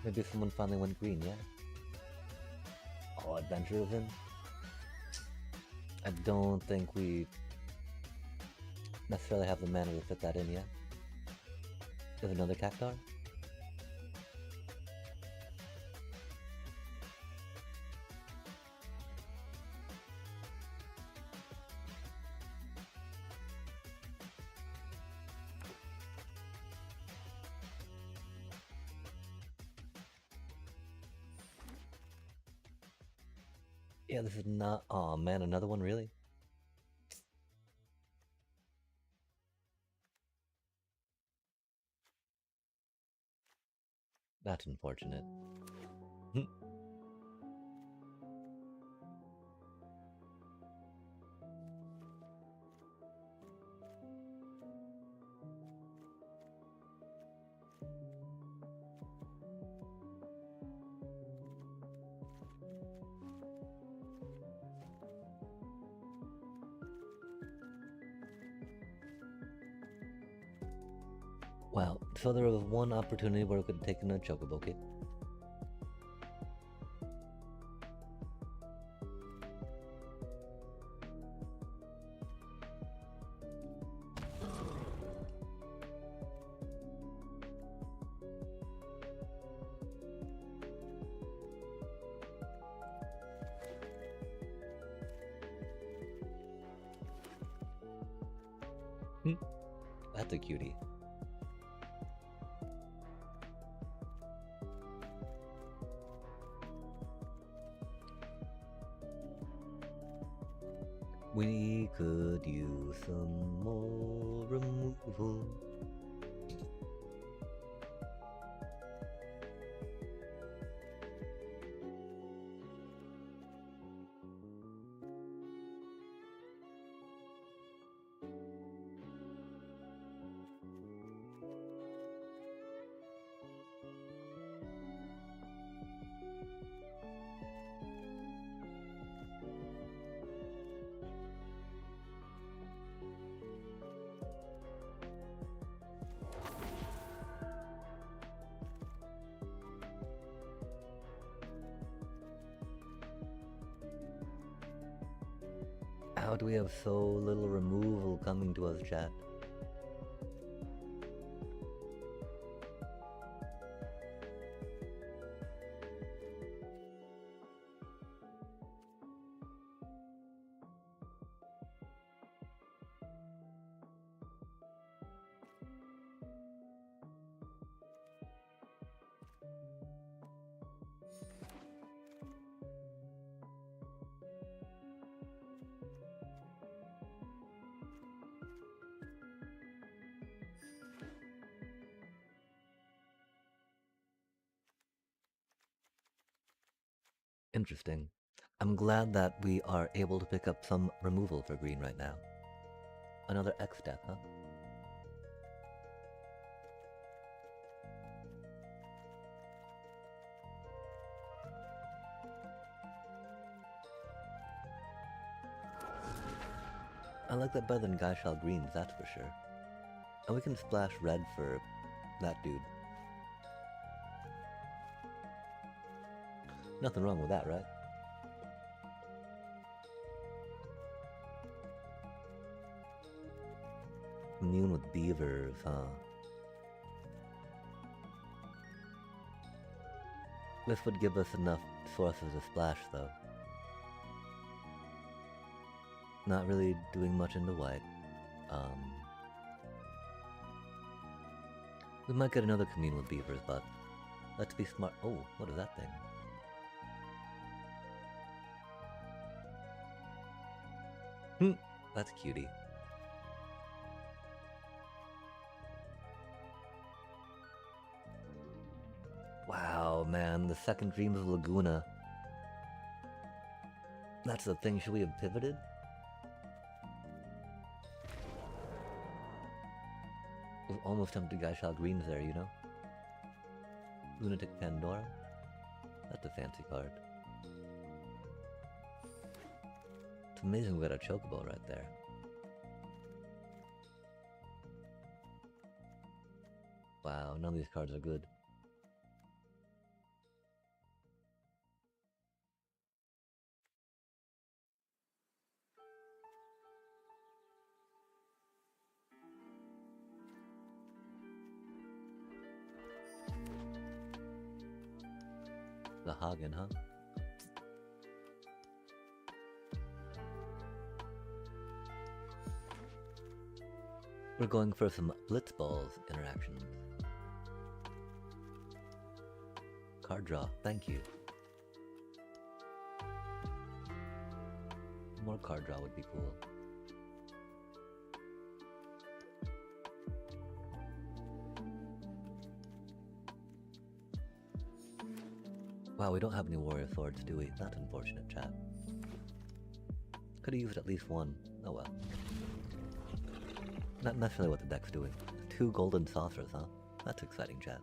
[SPEAKER 2] Maybe someone finally went green, yeah? Oh, Adventure of him? I don't think we necessarily have the mana to fit that in yet. There's another Cactar? Yeah, this is not. Oh man, another one, really? That's unfortunate. Wow, so there was one opportunity where we could take in a Chocobo Kid. That's a cutie. We could use some more removal. How do we have so little removal coming to us, chat? Interesting. I'm glad that we are able to pick up some removal for green right now. Another X step, huh? I like that better than Gaishal Greens, that's for sure. And we can splash red for that dude. Nothing wrong with that, right? Immune with beavers, huh? This would give us enough sources to splash, though. Not really doing much into white. We might get another commune with beavers, but let's be smart. Oh, what is that thing? That's cutie. Wow, man, the second Dreams of Laguna. That's the thing, should we have pivoted? We've almost tempted Gaishal Greens there, you know? Lunatic Pandora? That's a fancy card. It's amazing we got a Chocobo right there. Wow, none of these cards are good. The Hagen, huh? We're going for some Blitzballs interactions. Card draw, thank you. More card draw would be cool. Wow, we don't have any Warrior Swords, do we? That's unfortunate, chat. Could have used at least one. Oh well. Not necessarily what the deck's doing. 2 golden saucers, huh? That's exciting, chat.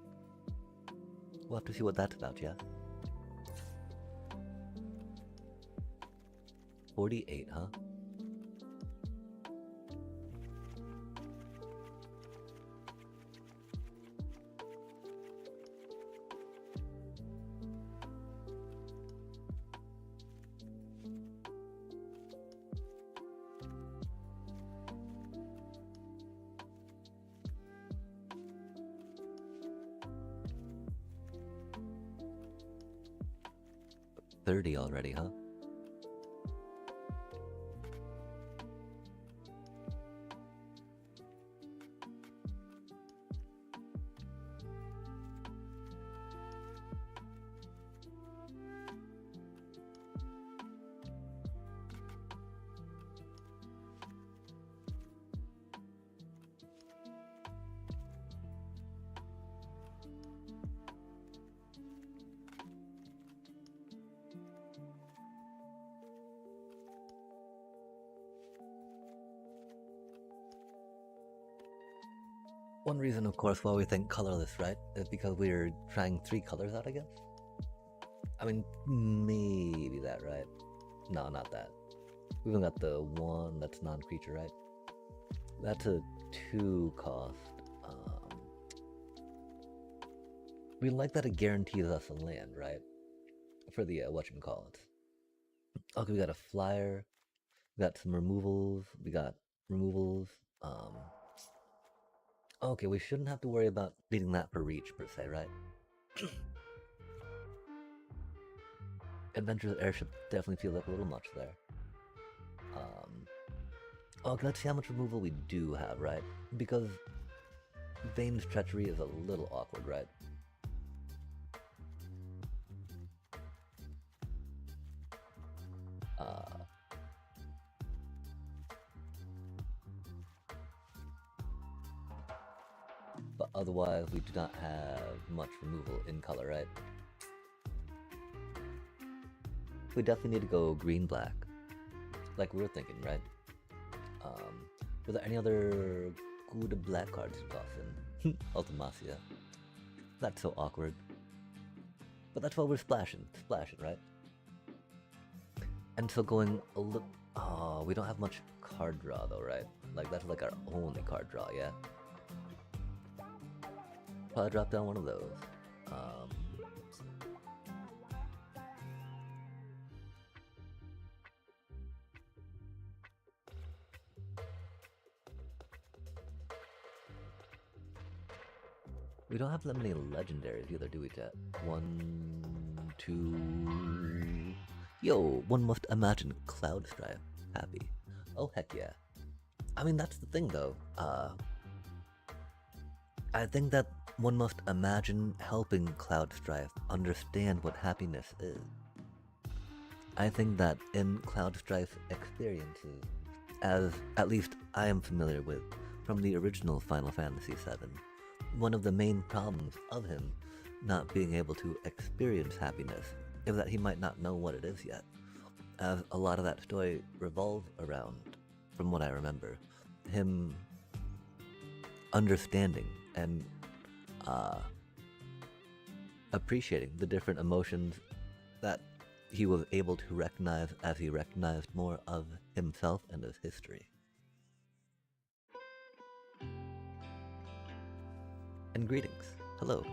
[SPEAKER 2] We'll have to see what that's about, yeah? 48, huh? $30 already, huh? One reason, of course, why we think colorless, right, is because we're trying 3 colors out, I guess? I mean, maybe that, right? No, not that. We even got the one that's non-creature, right? That's a 2 cost. We like that it guarantees us a land, right? For the, whatchamacallit. Okay, we got a flyer. We got some removals. We got removals. Um, okay, we shouldn't have to worry about needing that for reach per se, right? Adventurous Airship definitely feels like a little much there. Okay, let's see how much removal we do have, right? Because Vane's Treachery is a little awkward, right? But otherwise, we do not have much removal in color, right? We definitely need to go green-black, like we were thinking, right? Were there any other good black cards to toss in? Ultimacia. That's so awkward. But that's why we're splashing, right? And so going a little... Oh, we don't have much card draw though, right? Like, that's like our only card draw, yeah? Probably drop down one of those. We don't have that many legendaries either, do we, chat? 1, 2... Yo, one must imagine Cloud Strife happy. Oh, heck yeah. I mean, that's the thing, though. I think that one must imagine helping Cloud Strife understand what happiness is. I think that in Cloud Strife's experiences, as at least I am familiar with from the original Final Fantasy VII, one of the main problems of him not being able to experience happiness is that he might not know what it is yet, as a lot of that story revolves around, from what I remember, him understanding and appreciating the different emotions that he was able to recognize as he recognized more of himself and his history. And greetings. Hello.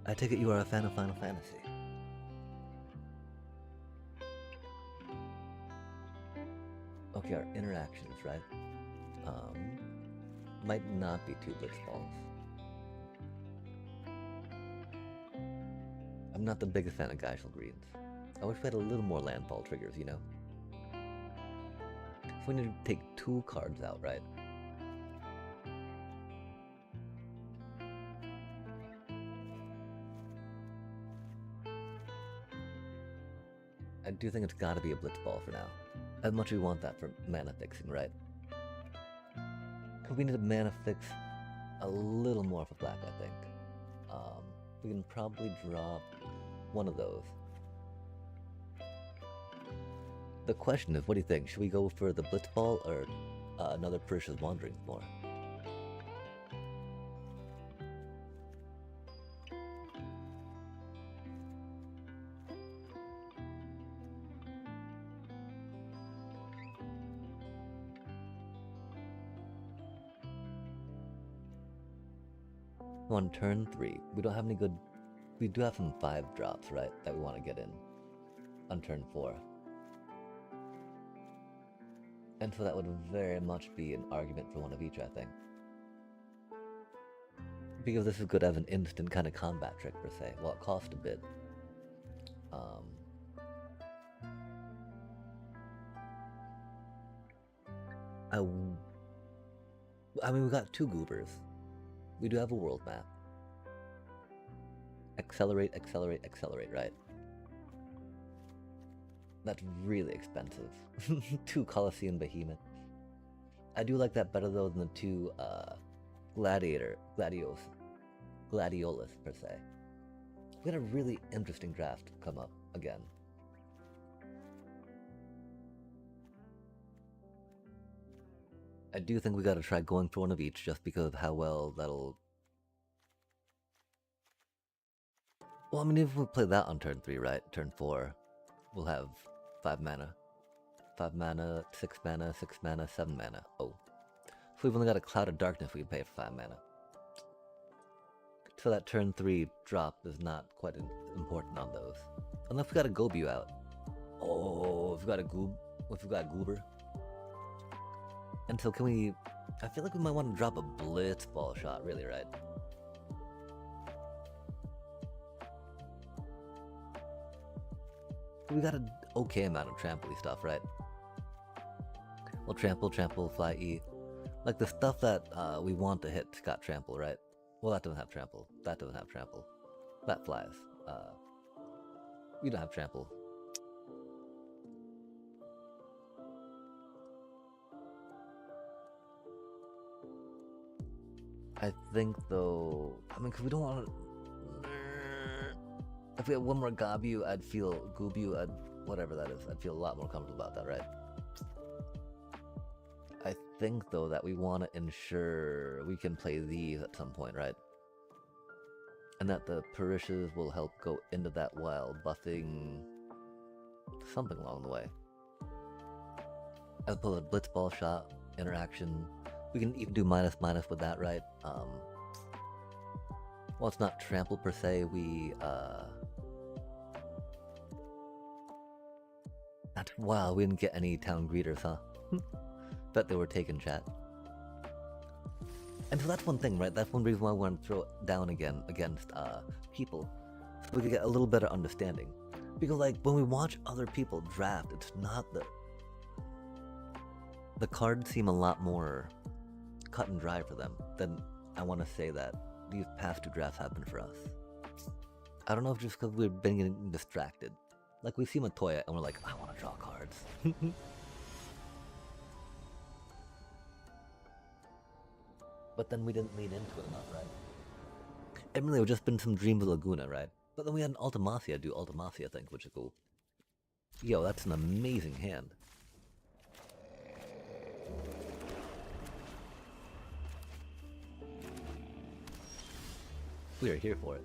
[SPEAKER 2] I take it you are a fan of Final Fantasy. Okay, our interactions, right? Might not be two blitzballs. I'm not the biggest fan of Geishel Greens. I wish we had a little more landfall triggers, you know? So we need to take 2 cards out, right? I do think it's gotta be a blitzball for now. As much as we want that for mana fixing, right? Because we need to mana fix a little more for black, I think. We can probably drop one of those. The question is, what do you think? Should we go for the blitzball or another Persia's Wanderings more? On turn 3, we don't have any good... We do have some 5 drops, right, that we want to get in on turn 4. And so that would very much be an argument for one of each, I think. Because this is good as an instant kind of combat trick, per se. Well, it costs a bit. I mean, we got 2 goobers. We do have a world map. Accelerate, accelerate, accelerate, right? That's really expensive. 2 Colosseum Behemoths. I do like that better though than the 2 Gladiolus per se. We had a really interesting draft come up again. I do think we gotta try going for one of each just because of how well that'll... Well, I mean, if we play that on turn 3, right? Turn 4, we'll have 5 mana. 5 mana, 6 mana, 6 mana, 7 mana. Oh. So we've only got a Cloud of Darkness we can pay for 5 mana. So that turn 3 drop is not quite important on those. Unless we got a Gobu out. Oh, if we got a Goober. And so can we... I feel like we might want to drop a Blitz Ball shot, really, right? We got an okay amount of trample stuff, right? Well, trample, fly E. Like the stuff that we want to hit got trample, right? Well, that doesn't have trample. That doesn't have trample. That flies. We don't have trample. I think though, I mean, cause we don't want to. If we had one more Gobu, I'd feel Goobu, whatever that is, I'd feel a lot more comfortable about that, right? I think though that we want to ensure we can play these at some point, right? And that the Parishes will help go into that while buffing something along the way. As opposed to Blitzball shot, interaction. We can even do minus with that, right? Well, it's not trample per se, wow, we didn't get any town greeters, huh? Bet they were taken, chat. And so that's one thing, right? That's one reason why I want to throw it down again against people. So we can get a little better understanding. Because like when we watch other people draft, it's not the cards seem a lot more cut and dry for them than I want to say that these past two drafts happened for us. I don't know if just because we've been getting distracted. Like we see Matoya and we're like, I want to draw cards. But then we didn't lean into it enough, right? It really would just been some Dream of Laguna, right? But then we had an Ultimacia do Ultimacia things, which is cool. Yo, that's an amazing hand. We are here for it.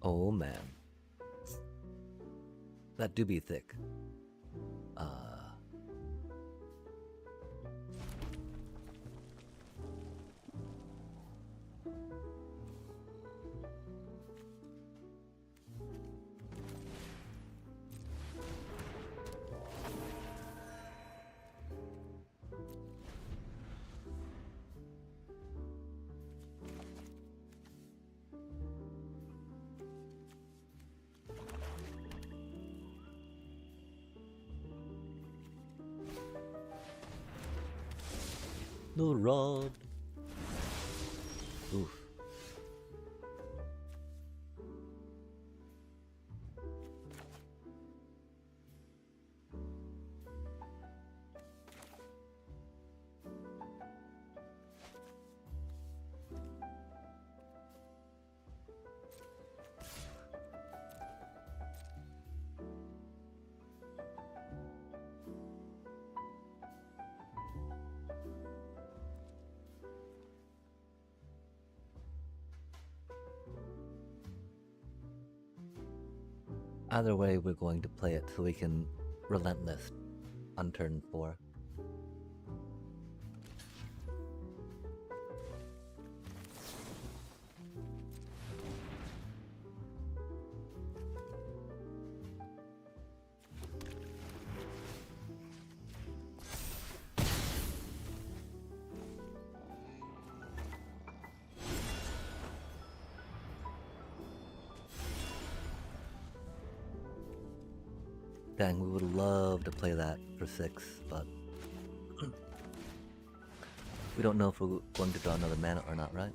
[SPEAKER 2] Oh man. That do be thick. No rod. Oof. Either way, we're going to play it so we can Relentless on turn 4. Dang, we would love to play that for 6, but we don't know if we're going to draw another mana or not, right?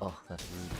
[SPEAKER 2] Oh, that's rude.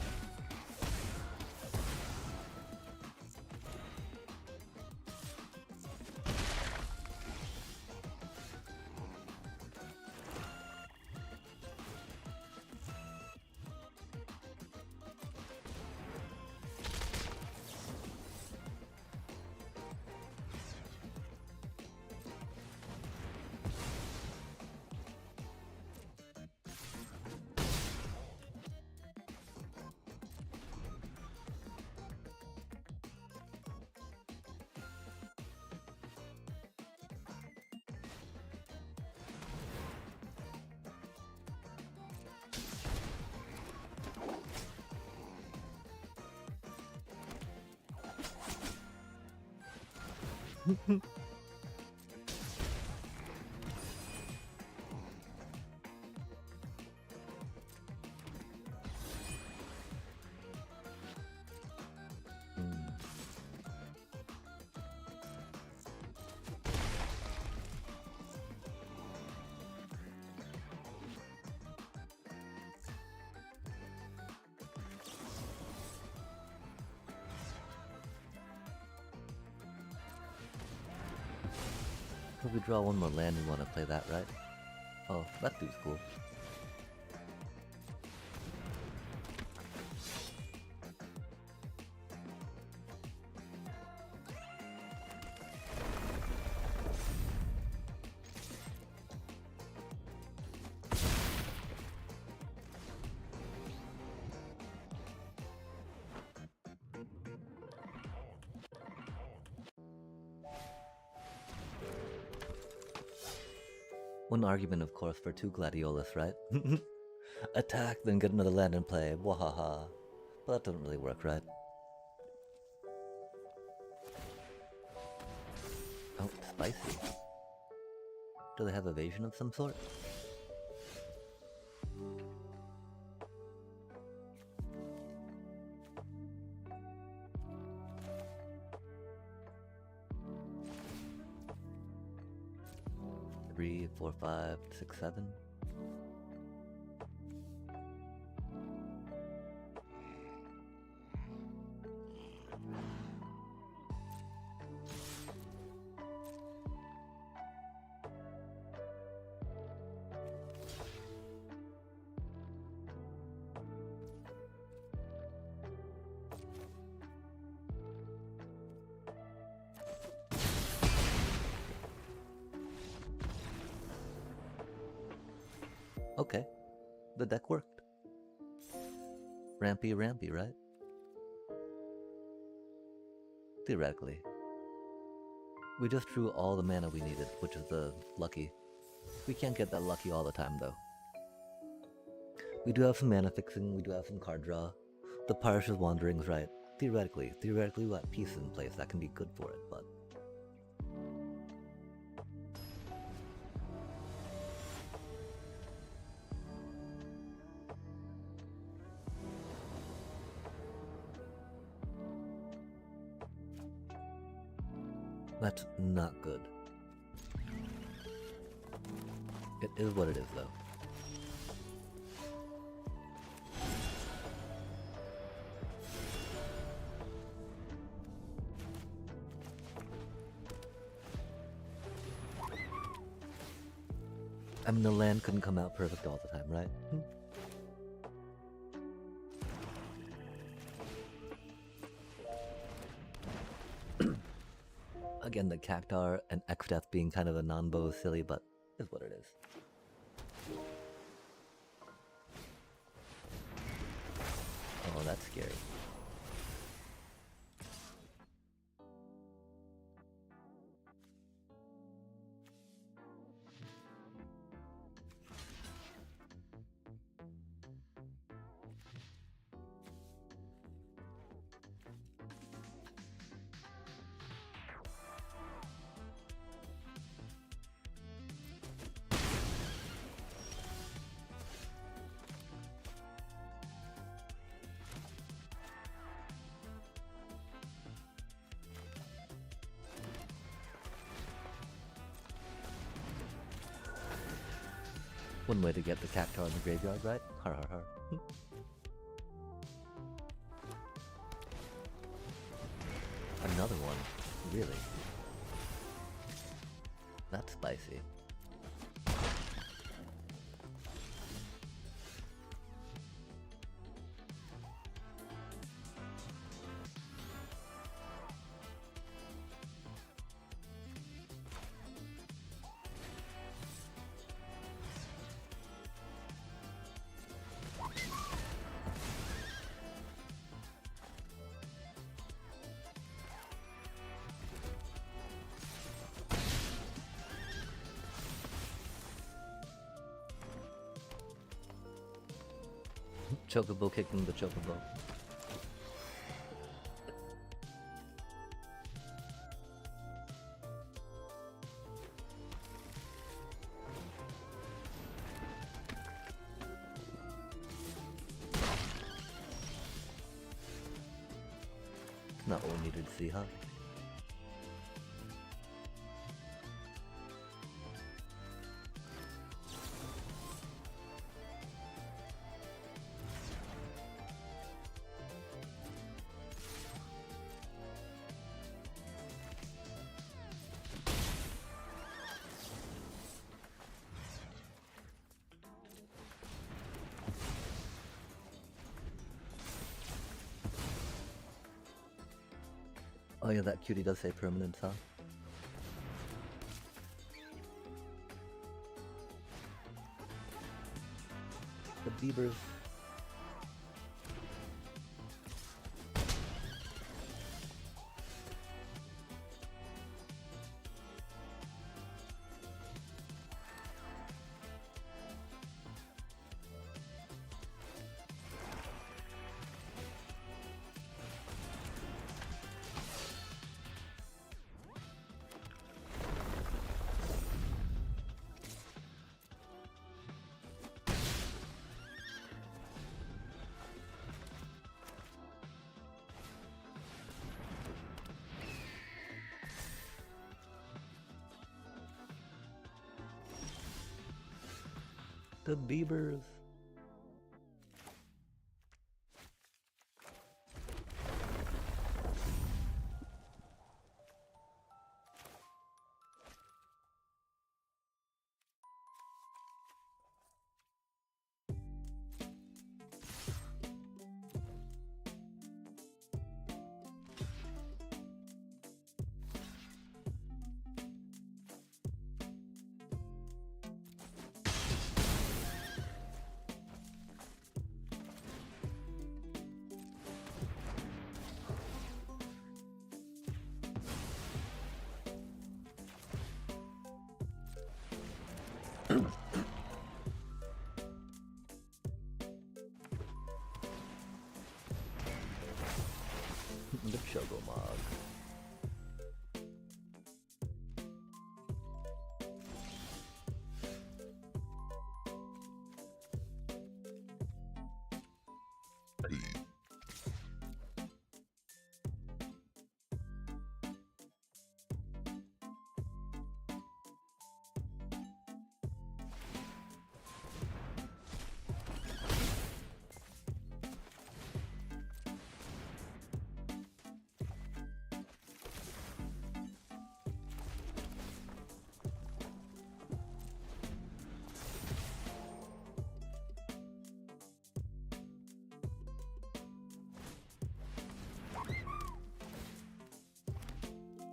[SPEAKER 2] If we draw one more land, we want to play that, right? Oh, that dude's cool. One argument, of course, for 2 Gladiolus, right? Attack, then get another land in play. Wahaha. But that doesn't really work, right? Oh, spicy. Do they have evasion of some sort? Three, 4, 5, 6, 7. Okay, the deck worked. Rampy, right? Theoretically. We just drew all the mana we needed, which is the lucky. We can't get that lucky all the time, though. We do have some mana fixing, we do have some card draw. The Parash's Wandering's right. Theoretically, we got pieces in place that can be good for it, but... That's not good. It is what it is, though. I mean, the land couldn't come out perfect all the time, right? Again, the Cactar and X-Death being kind of a non-bow is silly, but is what it is. Oh, that's scary. One way to get the Cactar in the graveyard, right? Har har har. Another one? Really? That's spicy. Chocobo kicking the chocobo. Not all needed to see, huh? Oh yeah, that cutie does say permanent, huh? The beavers. The beavers. The Chogomog.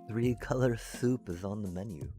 [SPEAKER 2] Three-color soup is on the menu.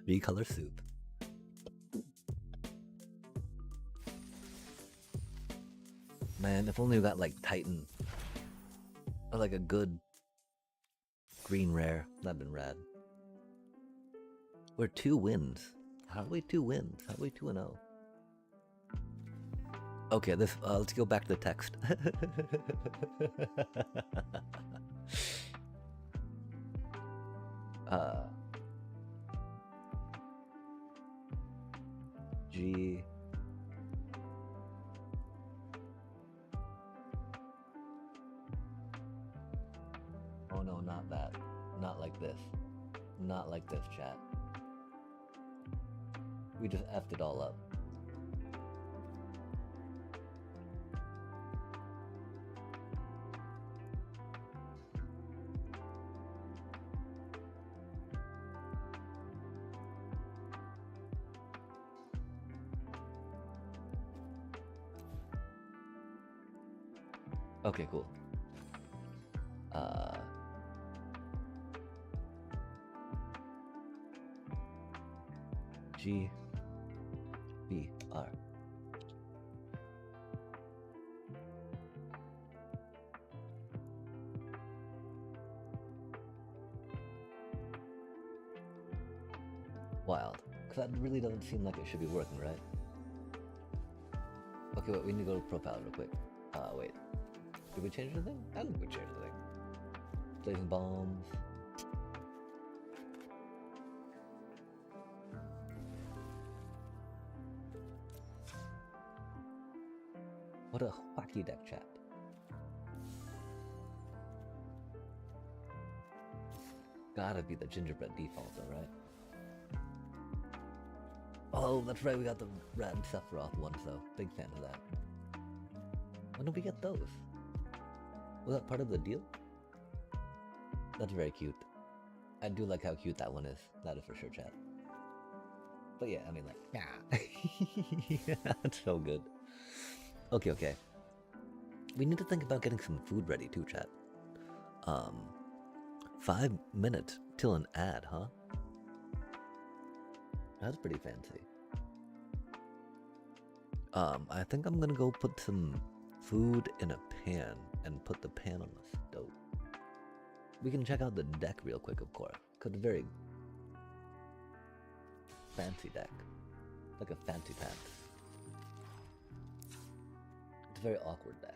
[SPEAKER 2] 3-color soup. Man, if only we got like Titan or like a good green rare, that'd been rad. We're 2 wins. How are we 2 wins? How are we 2-0? Okay, this. Let's go back to the text. G. Oh no, not that. Not like this. Not like this, chat. We just effed it all up. Okay, cool. G B R. Wild. Because that really doesn't seem like it should be working, right? Okay, wait, we need to go to profile real quick. Wait. Did we change anything? I don't think we changed anything. Blazing bombs. What a wacky deck, chat. Gotta be the gingerbread default, though, right? Oh, that's right, we got the Rat and Sephiroth ones, though. Big fan of that. When did we get those? Was that part of the deal? That's very cute. I do like how cute that one is. That is for sure, chat. But yeah, I mean, like, yeah. That's so good. Okay, okay. We need to think about getting some food ready too, chat. 5 minutes till an ad, huh? That's pretty fancy. I think I'm gonna go put some food in a pan and put the pan on the stove. We can check out the deck real quick, of course. Cause it's a very fancy deck. Like a fancy pants. It's a very awkward deck.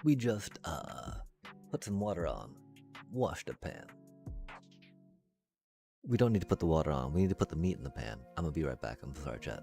[SPEAKER 2] we just put some water on, wash the pan. We don't need to put the water on, we need to put the meat in the pan. I'm gonna be right back, I'm sorry, chat.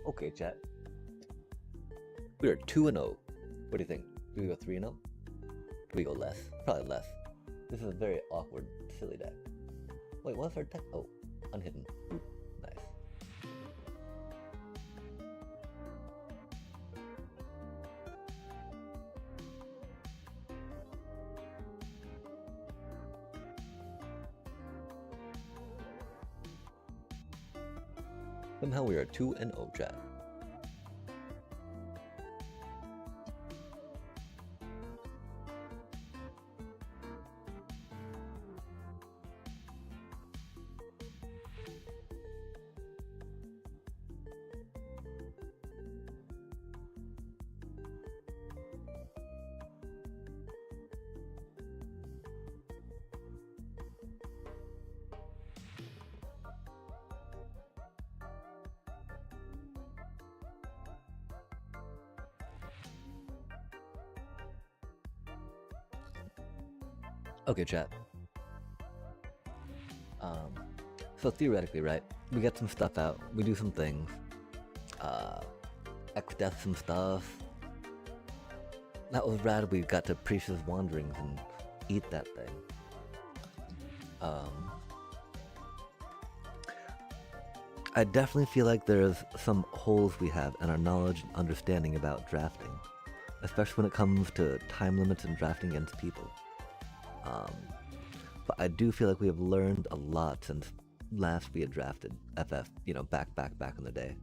[SPEAKER 2] Okay, chat. We are 2-0. What do you think? Do we go 3-0? Do we go less? Probably less. This is a very awkward, silly deck. Wait, what's our deck? Oh, unhidden. Ooh, nice. Somehow we are 2-0, chat. Okay, chat. So theoretically, right, we get some stuff out, we do some things, X-death some stuff. That was rad, we got to Precious Wanderings and eat that thing. I definitely feel like there's some holes we have in our knowledge and understanding about drafting, especially when it comes to time limits and drafting against people. But I do feel like we have learned a lot since last we had drafted FF, you know, back in the day.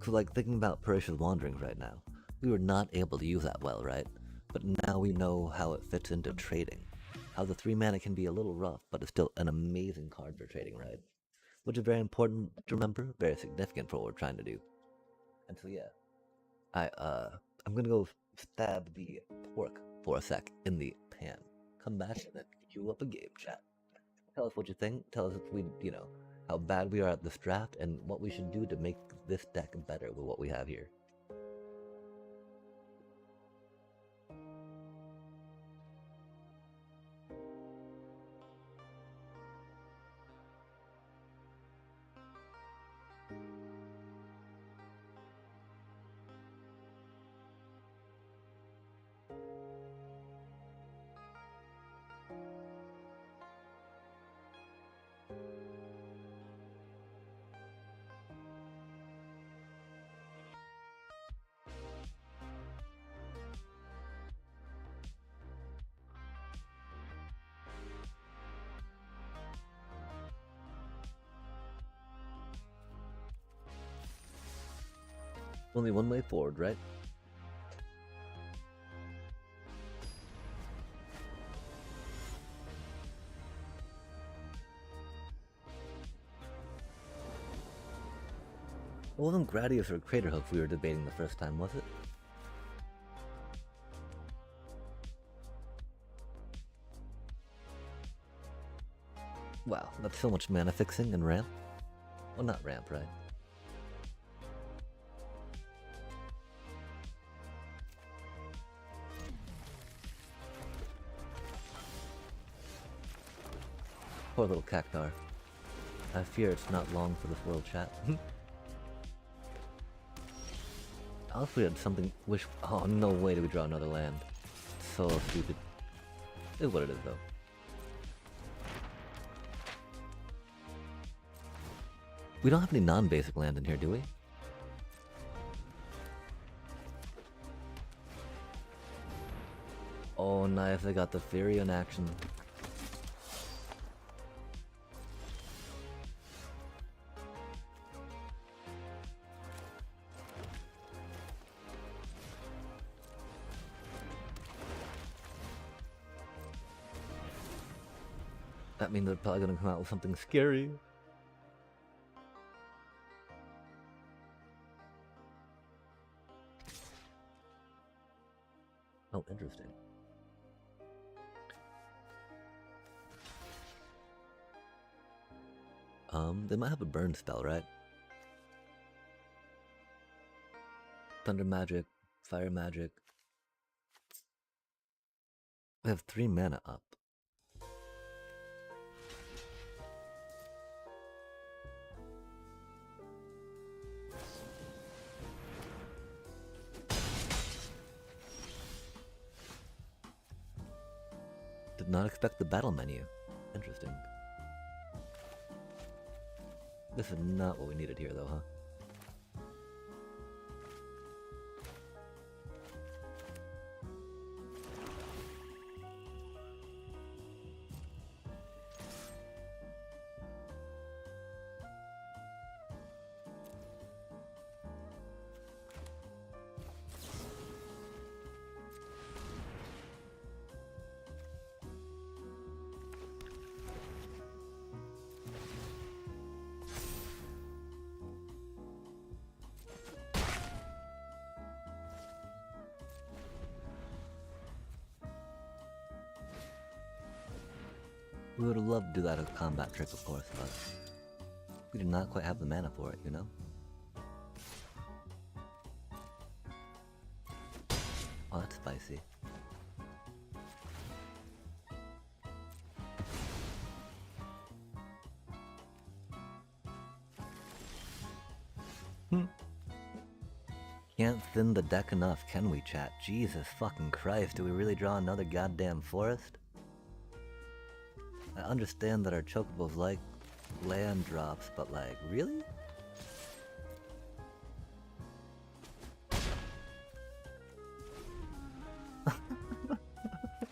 [SPEAKER 2] So like thinking about Precious Wanderings right now, we were not able to use that well, right? But now we know how it fits into trading. How the 3 mana can be a little rough, but it's still an amazing card for trading, right? which is very important to remember, very significant for what we're trying to do. And so yeah, I'm gonna go stab the pork for a sec in the pan. Come back and then queue up a game chat. Tell us what you think. Tell us if we, how bad we are at this draft and what we should do to make this deck better with what we have here. Only one way forward, right? It wasn't Gradius or Crater Hoof we were debating the first time, was it? Wow, that's so much mana fixing and ramp. Well, not ramp, right? Poor little Cactar. I fear it's not long for this world, chat. I also had something wish. Oh, no way do we draw another land. So stupid. It is what it is, though. We don't have any non-basic land in here, do we? Oh, nice. They got the Fury in action. That means they're probably gonna come out with something scary. Oh, interesting. They might have a burn spell, right? Thunder magic, fire magic. We have 3 mana up. Did not expect the battle menu. Interesting. This is not what we needed here, though, huh? We would have loved to do that as a combat trick, of course, but we did not quite have the mana for it, you know? Oh, that's spicy. Can't thin the deck enough, can we, chat? Jesus fucking Christ, do we really draw another goddamn forest? I understand that our chocobos like land drops, but like, really?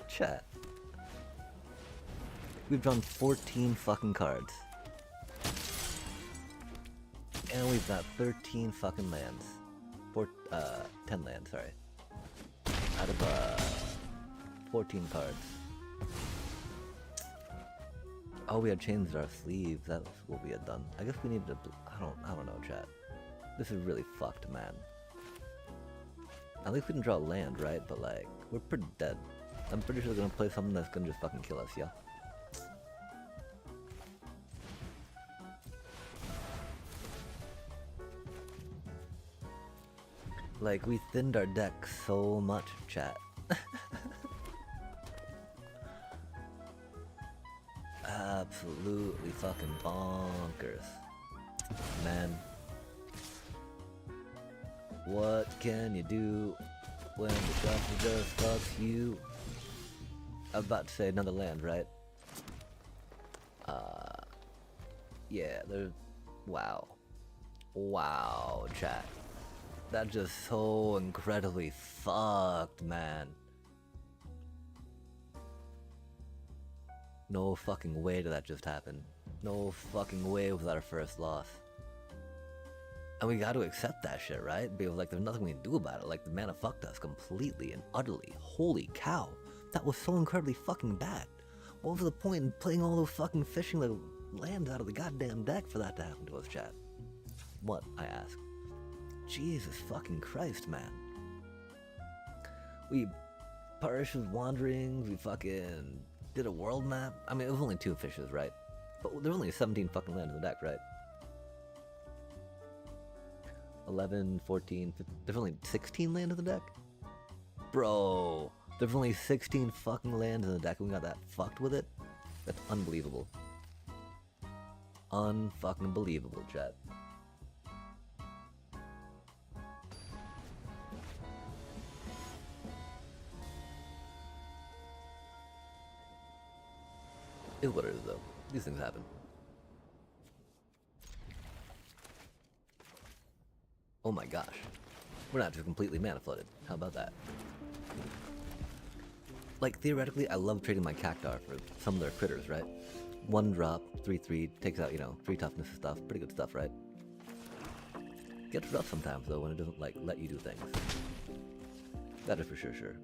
[SPEAKER 2] Chat. We've drawn 14 fucking cards. And we've got 13 fucking lands. 10 lands, sorry. Out of 14 cards. Oh, we had changed our sleeves. That's what we had done. I guess we needed to. I don't know, chat. This is really fucked, man. At least we didn't draw land, right? But like, we're pretty dead. I'm pretty sure they're gonna play something that's gonna just fucking kill us, yeah? Like, we thinned our deck so much, chat. Absolutely fucking bonkers. Man. What can you do when the shuffle just fucks you? I was about to say another land, right? Yeah, there's... Wow. Wow, chat. That's just so incredibly fucked, man. No fucking way did that just happen. No fucking way was that our first loss. And we gotta accept that shit, right? Because like there's nothing we can do about it. Like the mana fucked us completely and utterly. Holy cow. That was so incredibly fucking bad. What was the point in playing all those fucking fishing little lands out of the goddamn deck for that to happen to us, chat? What, I ask. Jesus fucking Christ, man. We perished with wanderings, we fucking did a world map. I mean, it was only 2 fishes, right? But there were only 17 fucking lands in the deck, right? 11, 14, 15, there's only 16 lands in the deck? Bro, there's only 16 fucking lands in the deck and we got that fucked with it? That's unbelievable. Unfucking believable, chat. Is what it is, though. These things happen. Oh my gosh. We're not just completely mana flooded. How about that? Like, theoretically, I love trading my Cactar for some of their critters, right? 1 drop, 3/3, takes out, 3 toughness and stuff. Pretty good stuff, right? Gets rough sometimes, though, when it doesn't, like, let you do things. That is for sure.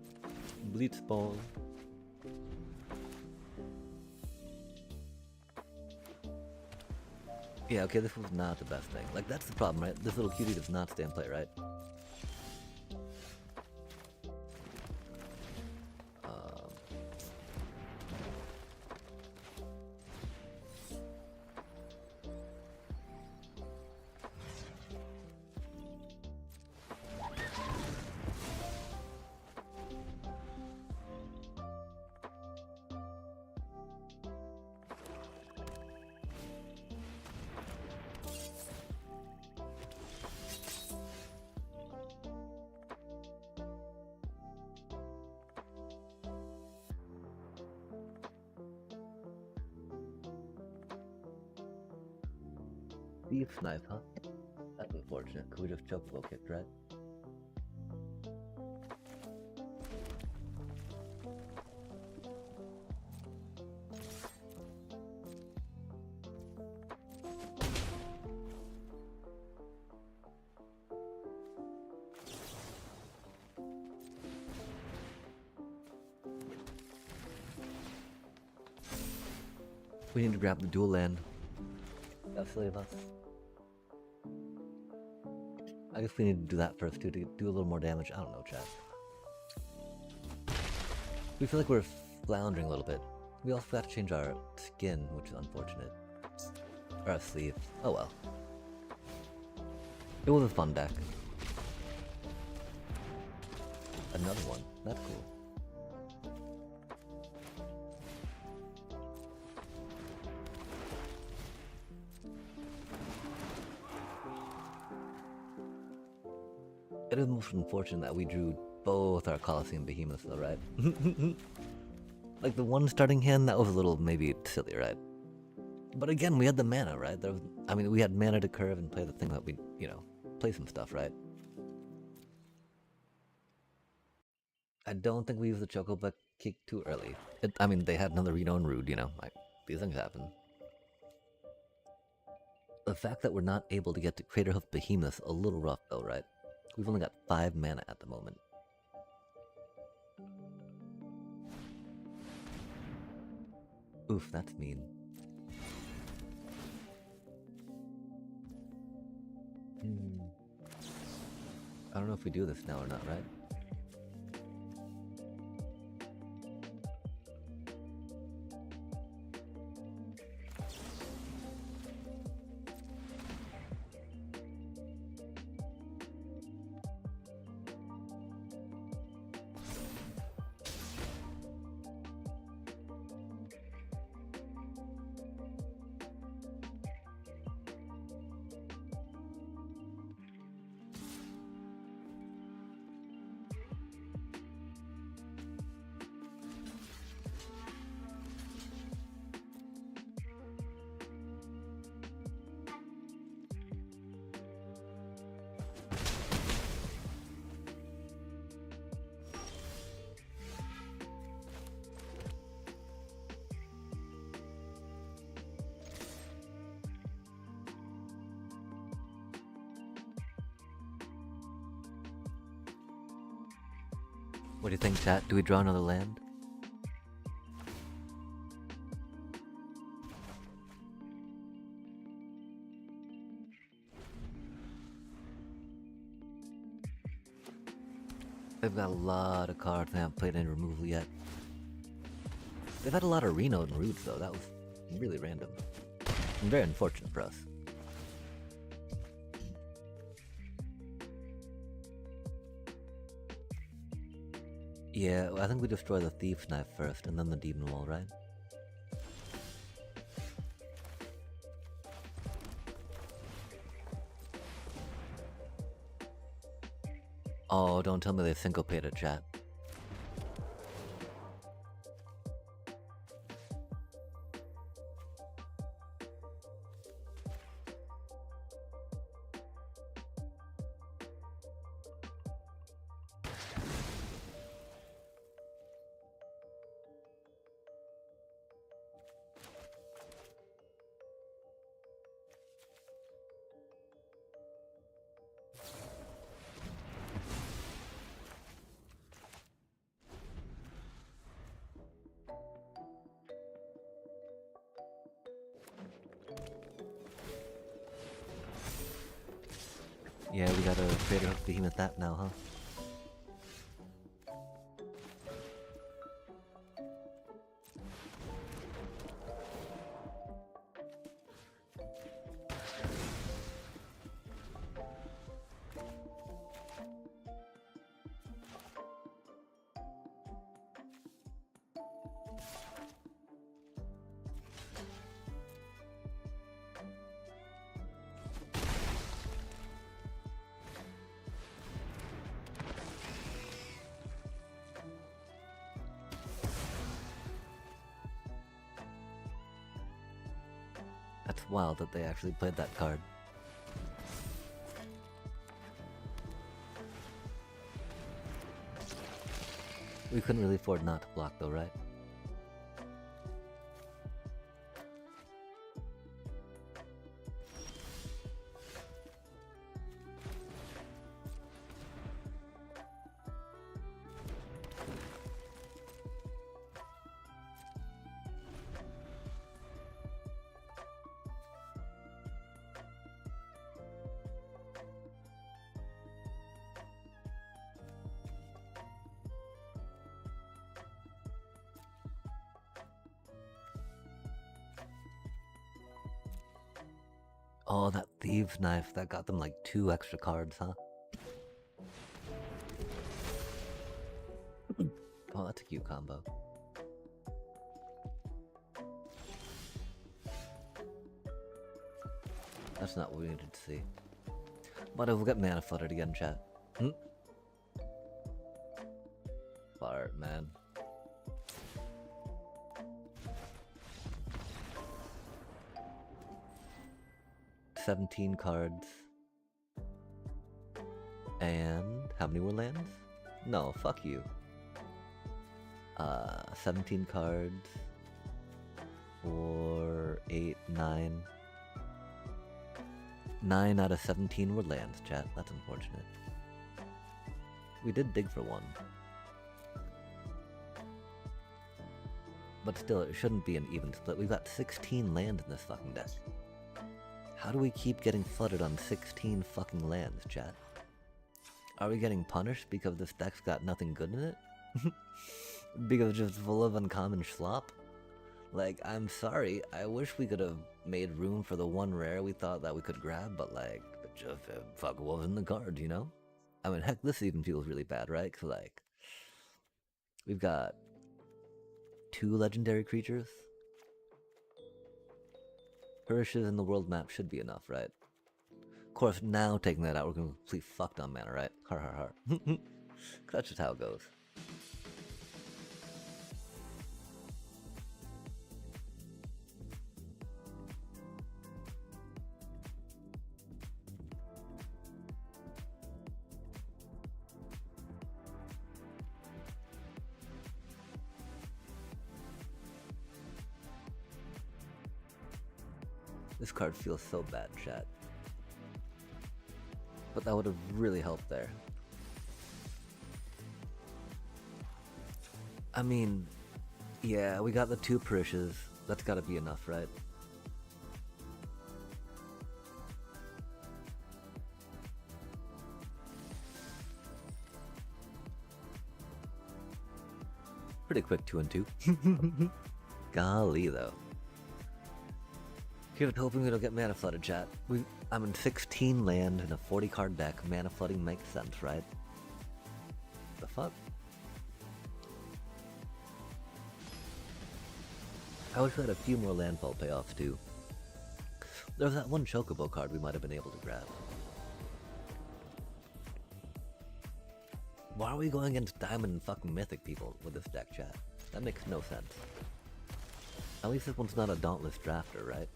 [SPEAKER 2] Bleach ball. Yeah, okay, this was not the best thing. Like, that's the problem, right? This little cutie does not stay in play, right? Deep snipe, huh? That's unfortunate. Could we just chocobo kicked, right? We need to grab the dual land. That's silly of us. I guess we need to do that first too, to do a little more damage. I don't know, chat. We feel like we're floundering a little bit. We also got to change our skin, which is unfortunate. Or our sleeve. Oh well. It was a fun deck. Another one. That's cool. It is most unfortunate that we drew both our Colosseum Behemoths though, right? Like the one starting hand, that was a little maybe silly, right? But again, we had the mana, right? We had mana to curve and play the thing that we, play some stuff, right? I don't think we used the Chocobo kick too early. They had another Reno and Rude, these things happen. The fact that we're not able to get to Craterhoof Behemoth a little rough though, right? We've only got 5 mana at the moment. Oof, that's mean. Hmm. I don't know if we do this now or not, right? What do you think, chat? Do we draw another land? They've got a lot of cards they haven't played any removal yet. They've had a lot of Reno and Roots though, that was really random. And very unfortunate for us. Yeah, I think we destroy the Thief's Knife first, and then the Demon Wall, right? Oh, don't tell me they syncopated, chat. Yeah, we got a Trader Hook Behemoth that now, huh? That's wild that they actually played that card. We couldn't really afford not to block though, right? Oh, that Thieves' Knife, that got them like 2 extra cards, huh? Oh, that's a cute combo. That's not what we needed to see. But we'll get mana flooded again, chat. Fart, man. $17 cards. And how many were lands? No, fuck you. 17 cards. 4, 8, 9. 9 out of 17 were lands, chat. That's unfortunate. We did dig for 1. But still, it shouldn't be an even split. We've got 16 land in this fucking deck. How do we keep getting flooded on 16 fucking lands, chat? Are we getting punished because this deck's got nothing good in it? Because it's just full of uncommon schlop? Like, I'm sorry, I wish we could have made room for the one rare we thought that we could grab, but like, it just fuck wasn't in the cards, you know? I mean, heck, this even feels really bad, right? Cause like, we've got 2 legendary creatures. Perishes in the world map should be enough, right? Of course, now taking that out, we're gonna complete fucked on mana, right? Har har har. That's just how it goes. This card feels so bad, chat. But that would have really helped there. I mean, yeah, we got the 2 Perishes. That's gotta be enough, right? Pretty quick 2 and 2. Golly, though. Here's hoping we don't get mana flooded, chat. I'm in 16 land in a 40 card deck. Mana flooding makes sense, right? The fuck? I wish we had a few more landfall payoffs too. There was that one Chocobo card we might have been able to grab. Why are we going against Diamond and fucking Mythic people with this deck, chat? That makes no sense. At least this one's not a Dauntless Drafter, right?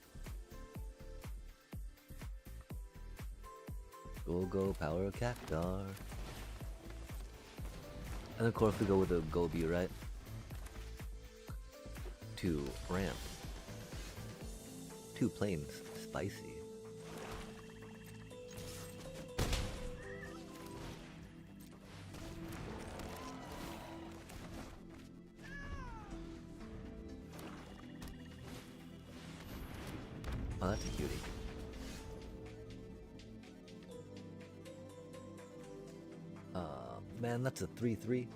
[SPEAKER 2] Go, Power of Cactar. And of course we go with a Gobi, right? To ramp. 2 planes, spicy. Oh, that's a cutie. Man, that's a 3/3.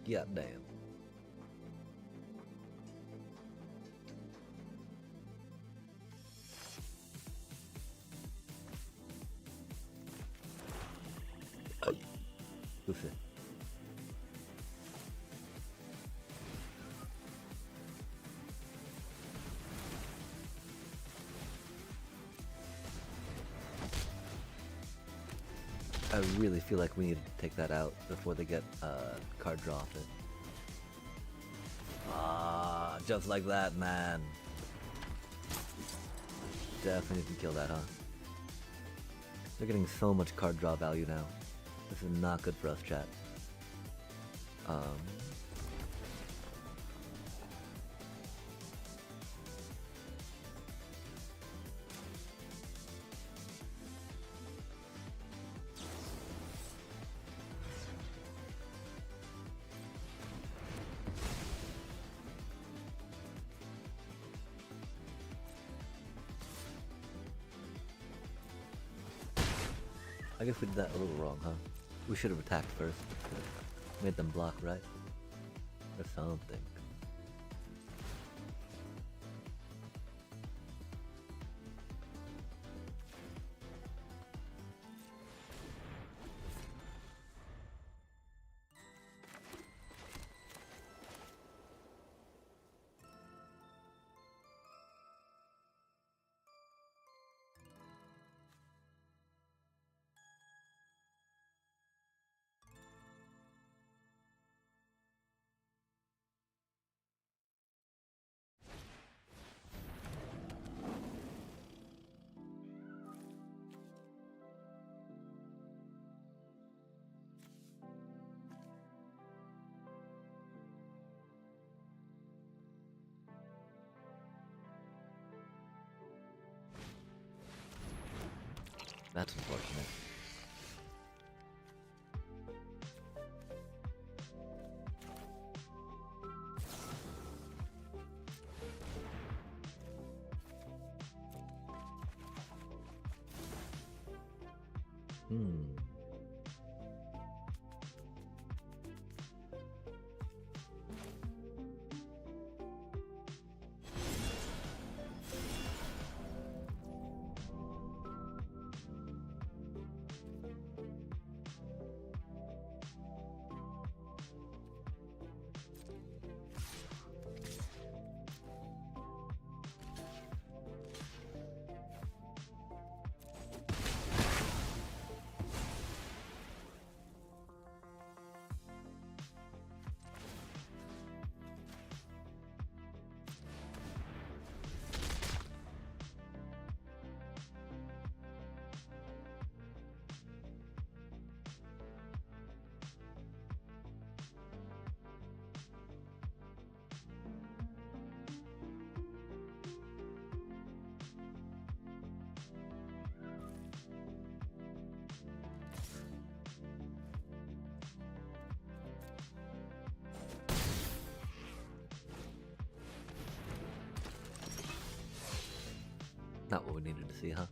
[SPEAKER 2] Yeah, damn. Goofy. I really feel like we need to take that out before they get card draw off it. Ah, just like that, man. Definitely need to kill that, huh? They're getting so much card draw value now. This is not good for us, chat. I guess we did that a little wrong, huh? We should have attacked first. Made them block, right? Or something. That's unfortunate. Hmm. Not what we needed to see, huh?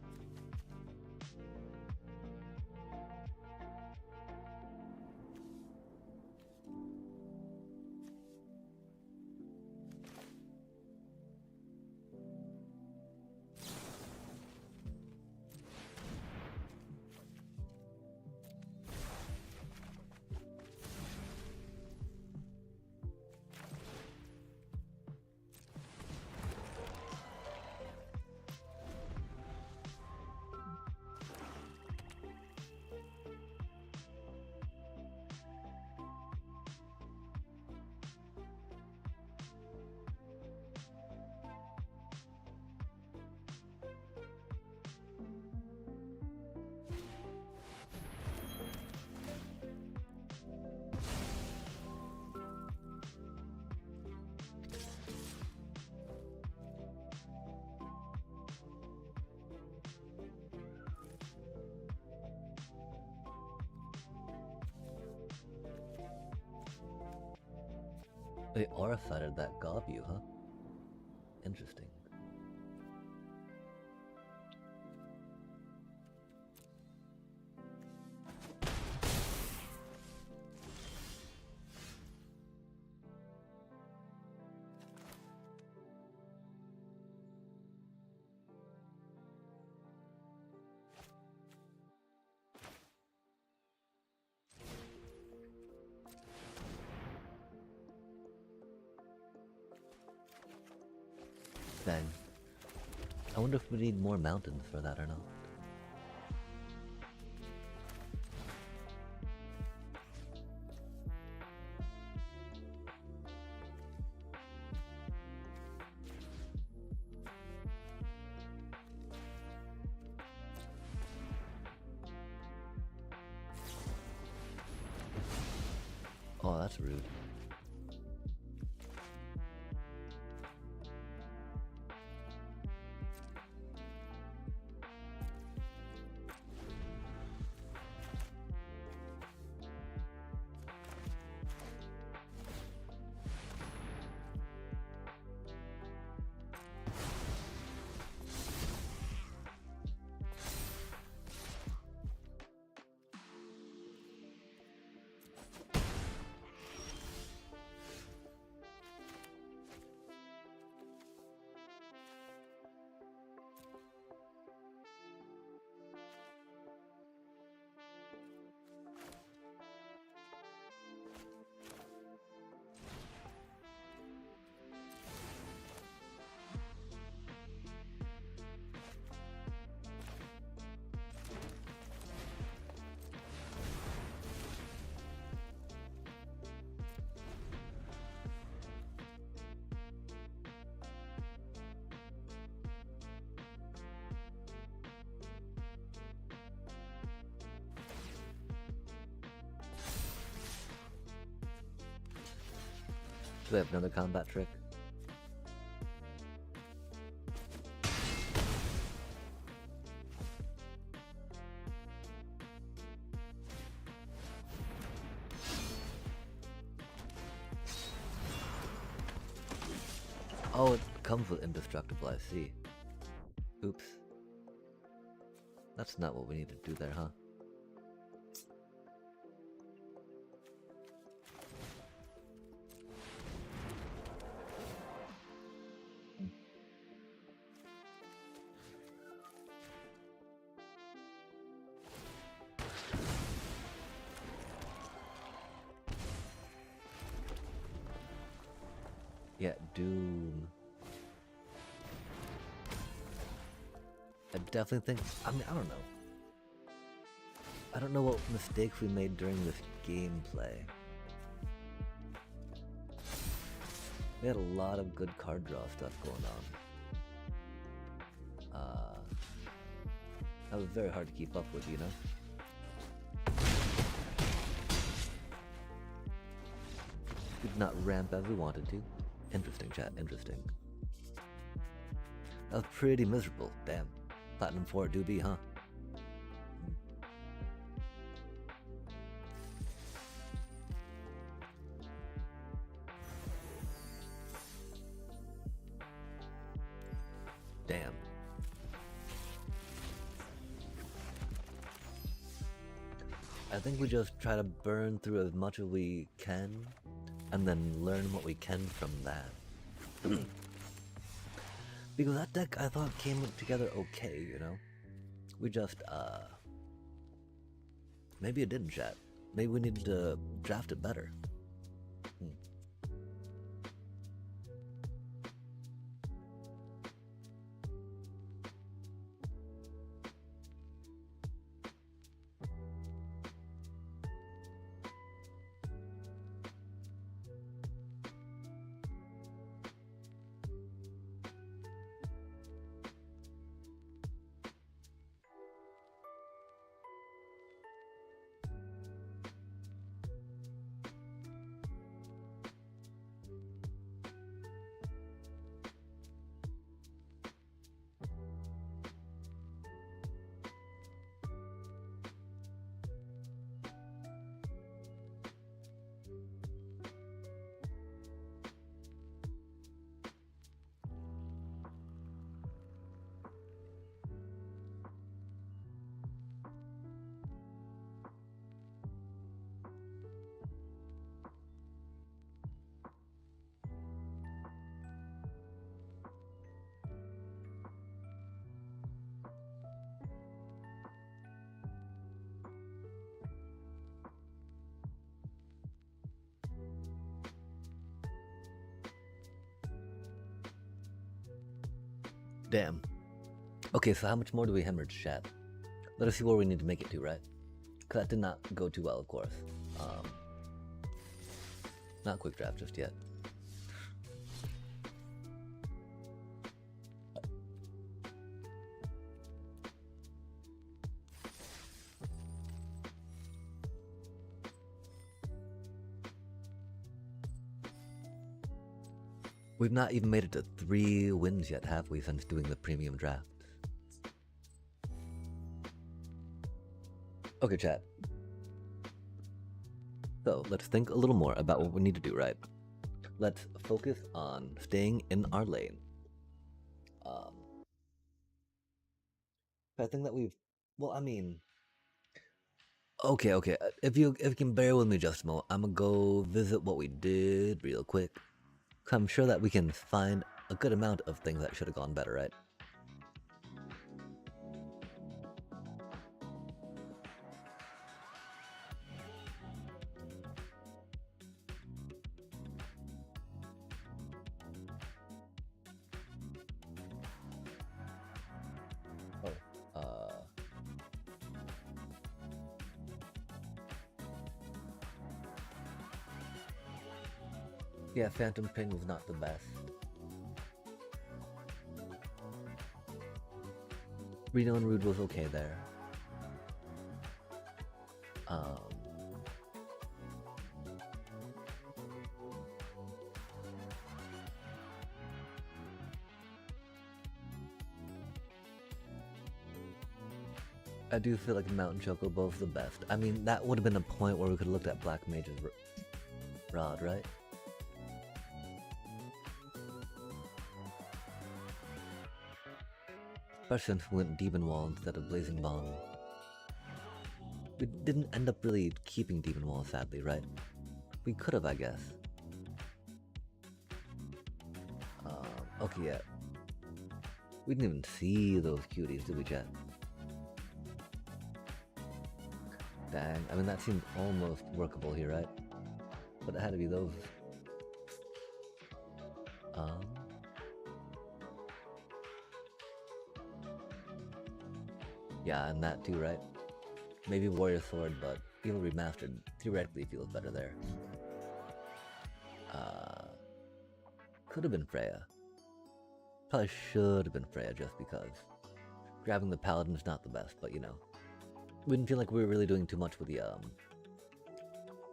[SPEAKER 2] They aura sighted that Gobu, huh? Interesting. Dang. I wonder if we need more mountains for that or not. Oh, that's rude. Do they have another combat trick? Oh, it comes with indestructible, I see. Oops. That's not what we need to do there, huh? Yeah, Doom. I definitely think, I mean, I don't know. I don't know what mistakes we made during this gameplay. We had a lot of good card draw stuff going on. That was very hard to keep up with, you know? We did not ramp as we wanted to. Interesting, chat, interesting. That was pretty miserable, damn. Platinum 4 do be, huh? Damn. I think we just try to burn through as much as we can and then learn what we can from that. Because that deck I thought came together okay, you know? We just, maybe it didn't, chat. Maybe we needed to draft it better. Damn. Okay, so how much more do we hemorrhage, chat? Let us see where we need to make it to, right? Because that did not go too well, of course. Not quick draft just yet. We've not even made it to 3 wins yet, have we, since doing the premium draft? Okay, chat. So, let's think a little more about what we need to do, right? Let's focus on staying in our lane. I think that we've... Well, I mean... Okay. If you can bear with me just a moment, I'm gonna go visit what we did real quick. I'm sure that we can find a good amount of things that should have gone better, right? Yeah, Phantom Ping was not the best. Reno and Rude was okay there. I do feel like Mountain Chocobo is the best. I mean, that would have been a point where we could have looked at Black Mage's Rod, right? Especially since we went Demon Wall instead of Blazing Bomb. We didn't end up really keeping Demon Wall, sadly, right? We could have, I guess. Okay, yeah. We didn't even see those cuties, did we, chat? Dang, I mean that seemed almost workable here, right? But it had to be those. Yeah, and that too, right? Maybe Warrior Sword, but Evil Remastered theoretically feels better there. Could have been Freya. Probably should have been Freya just because. Grabbing the Paladin is not the best, but you know. We didn't feel like we were really doing too much with the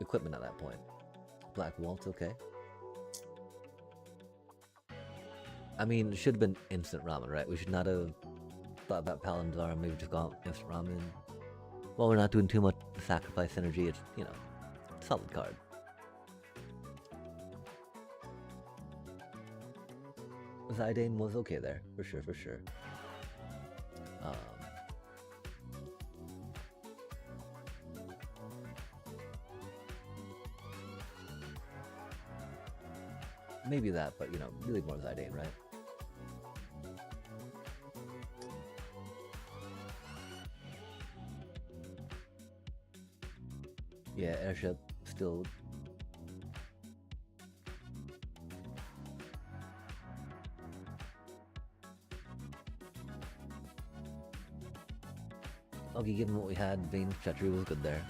[SPEAKER 2] equipment at that point. Black Waltz, okay. I mean, it should have been instant ramen, right? We should not have thought about Paladin's arm, maybe just gone instant ramen. Well, we're not doing too much sacrifice energy, it's, you know, solid card. Zidane was okay there, for sure, for sure. Maybe that, but you know, really more Zidane, right? Yeah, airship still. Okay, given what we had, Vayne's treachery was good there.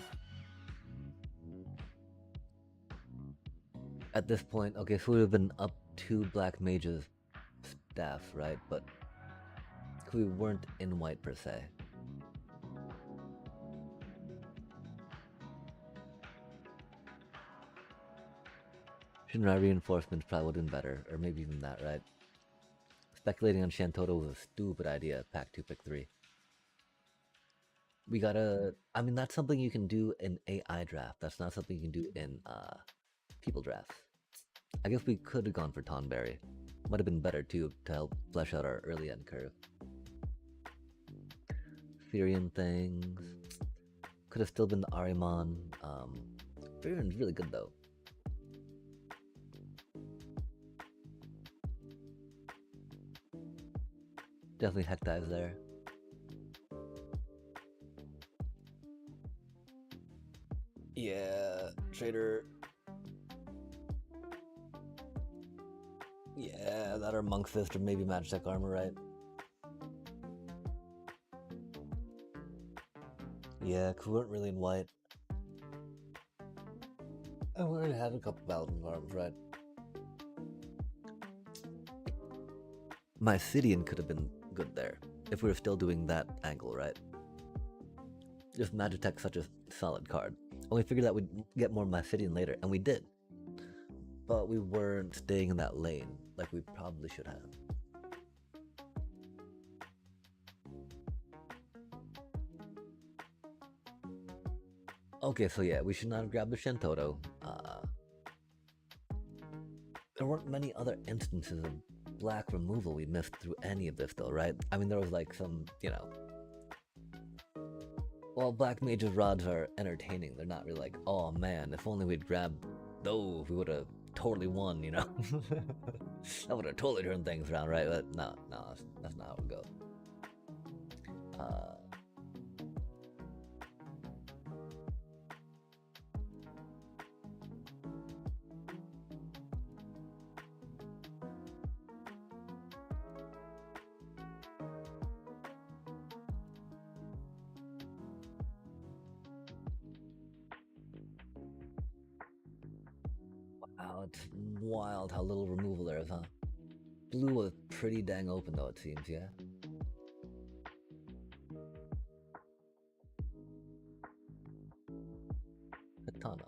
[SPEAKER 2] At this point, okay, so we would have been up 2 Black Mages staff, right? But we weren't in white per se. Shinrai reinforcements probably would have been better, or maybe even that, right? Speculating on Shantoto was a stupid idea, pack 2, pick 3. We gotta, I mean, that's something you can do in AI draft. That's not something you can do in people drafts. I guess we could have gone for Tonberry. Might have been better too to help flesh out our early end curve. Furion things. Could have still been the Arimon. Furion's really good though. Definitely Heck Dives there. Yeah, Trader. Yeah, that or Monk Fist or maybe Magitech Armor, right? Yeah, cause we weren't really in white. And we already had a couple Paladin arms, right? My Mysidian could have been good there if we were still doing that angle, right? Just Magitech such a solid card. And we figured that we'd get more Mysidian later, and we did. But we weren't staying in that lane like we probably should have. Okay, so yeah, we should not have grabbed the Shantoto. There weren't many other instances of black removal we missed through any of this though, right? I mean, there was like some, you know... Well, Black Mage's rods are entertaining. They're not really like, oh man, if only we'd grabbed those, we would have totally won, you know? That would have totally turned things around, right? But no, that's not how it goes. Wow, it's wild how little removal there is, huh? Blue was pretty dang open though, it seems, yeah? Katana.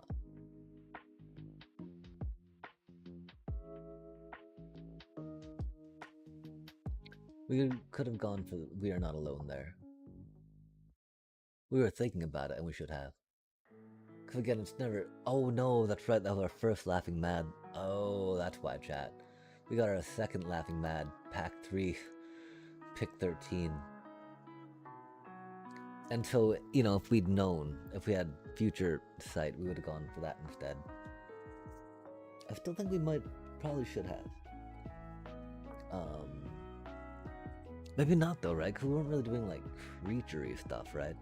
[SPEAKER 2] We could have gone for We Are Not Alone there. We were thinking about it and we should have. Because again, it's never... Oh no, that's right, that was our first Laughing Mad. Oh, that's why, chat. We got our second Laughing Mad, pack 3, pick 13. And so, you know, if we'd known, if we had future sight, we would have gone for that instead. I still think we probably should have. Maybe not though, right? Because we weren't really doing like creature-y stuff, right?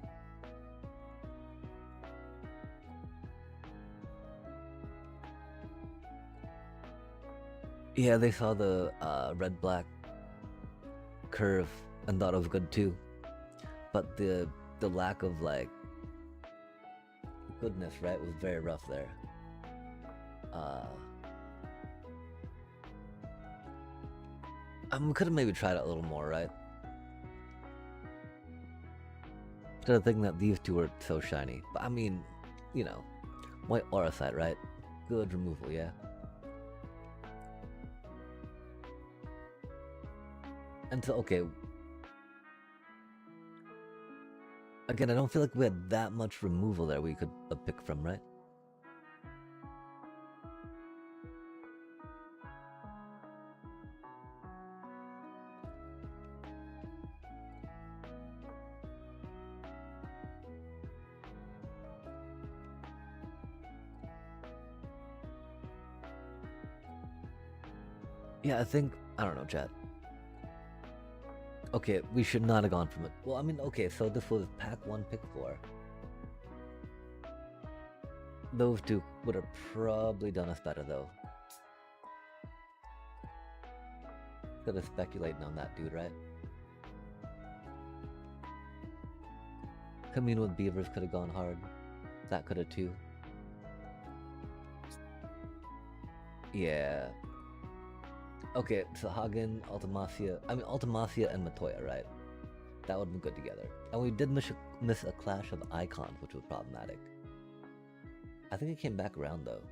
[SPEAKER 2] Yeah, they saw the red-black curve and thought it was good too. but the lack of like goodness, right, was very rough there. We could have maybe tried it a little more, right? Instead of thinking that these two were so shiny. But I mean, you know, white auracite, right? Good removal, yeah. And so, okay. Again, I don't feel like we had that much removal there we could pick from, right? Yeah, I think, I don't know, chat. Okay, we should not have gone from it. Well, I mean, okay, so this was pack 1, pick 4. Those two would have probably done us better, though. Instead of speculating on that dude, right? Commune with Beavers could have gone hard. That could have too. Yeah. Okay, so Hagen, Ultimacia. I mean, Ultimacia and Matoya, right? That would have been good together. And we did miss a clash of icons, which was problematic. I think it came back around, though.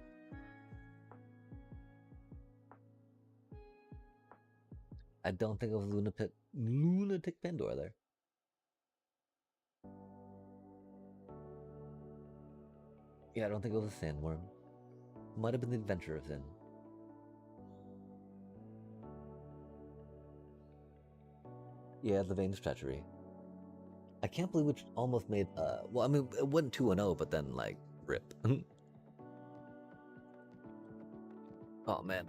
[SPEAKER 2] I don't think it was Lunatic Pandora there. Yeah, I don't think it was a Sandworm. Might have been the Adventurer's Inn. Yeah, the Veins Treachery. I can't believe we almost made, well, I mean, it went 2-0, but then, like, rip. Oh, man.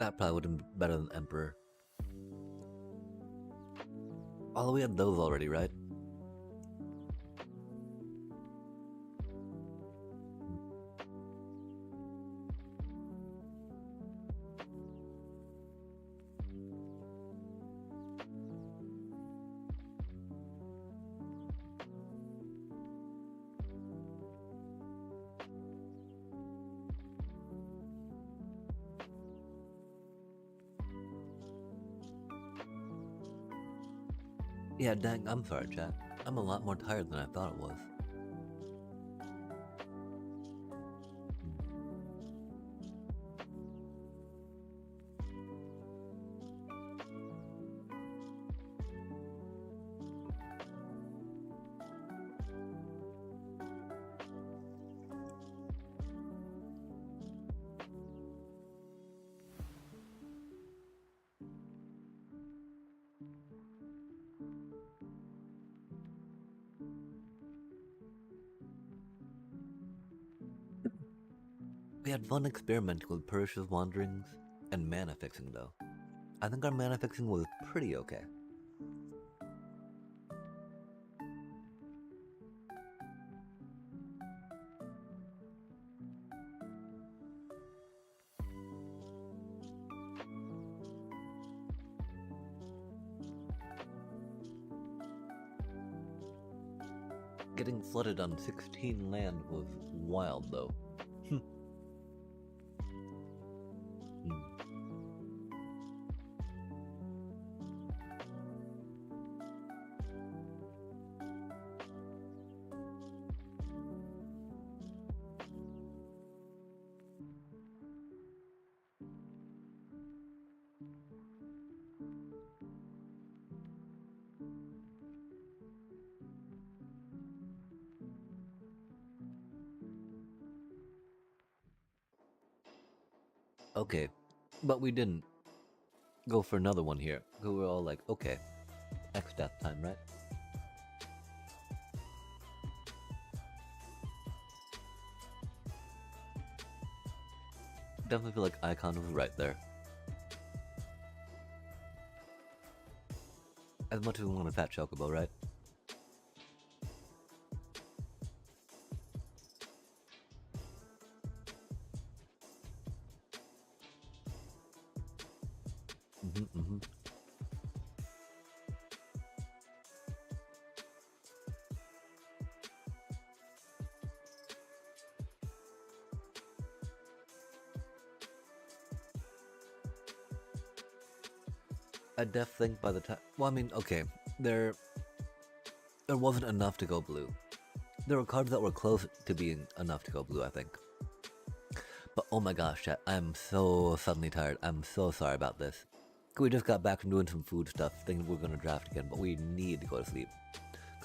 [SPEAKER 2] That probably would have been better than Emperor. Although we had those already, right? Yeah, dang, I'm sorry, chat. I'm a lot more tired than I thought it was. We had fun experimenting with Persia's wanderings and mana fixing, though. I think our mana fixing was pretty okay. Getting flooded on 16 land was wild, though. Okay, but we didn't go for another one here. We were all like, okay, X death time, right? Definitely feel like Icon was right there. As much as we want a fat chocobo, right? I def think by the time, well, I mean, okay, there wasn't enough to go blue. There were cards that were close to being enough to go blue, I think. But oh my gosh, chat, I'm so suddenly tired. I'm so sorry about this. We just got back from doing some food stuff, thinking we're gonna draft again, but we need to go to sleep.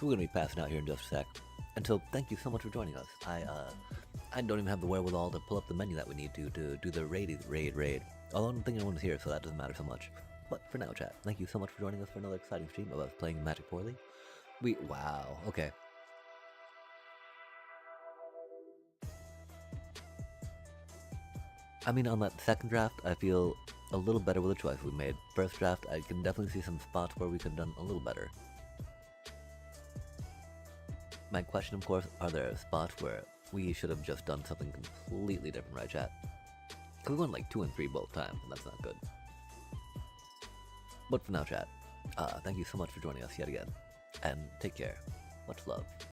[SPEAKER 2] We're gonna be passing out here in just a sec. And so, thank you so much for joining us. I don't even have the wherewithal to pull up the menu that we need to do the raid. Although I don't think anyone's here, so that doesn't matter so much. But for now, chat, thank you so much for joining us for another exciting stream of us playing Magic poorly. Wow, okay. I mean, on that second draft, I feel a little better with the choice we made. First draft, I can definitely see some spots where we could have done a little better. My question, of course, are there spots where we should have just done something completely different, right, chat? Because we went like 2 and 3 both times, and that's not good. But for now, chat, thank you so much for joining us yet again, and take care. Much love.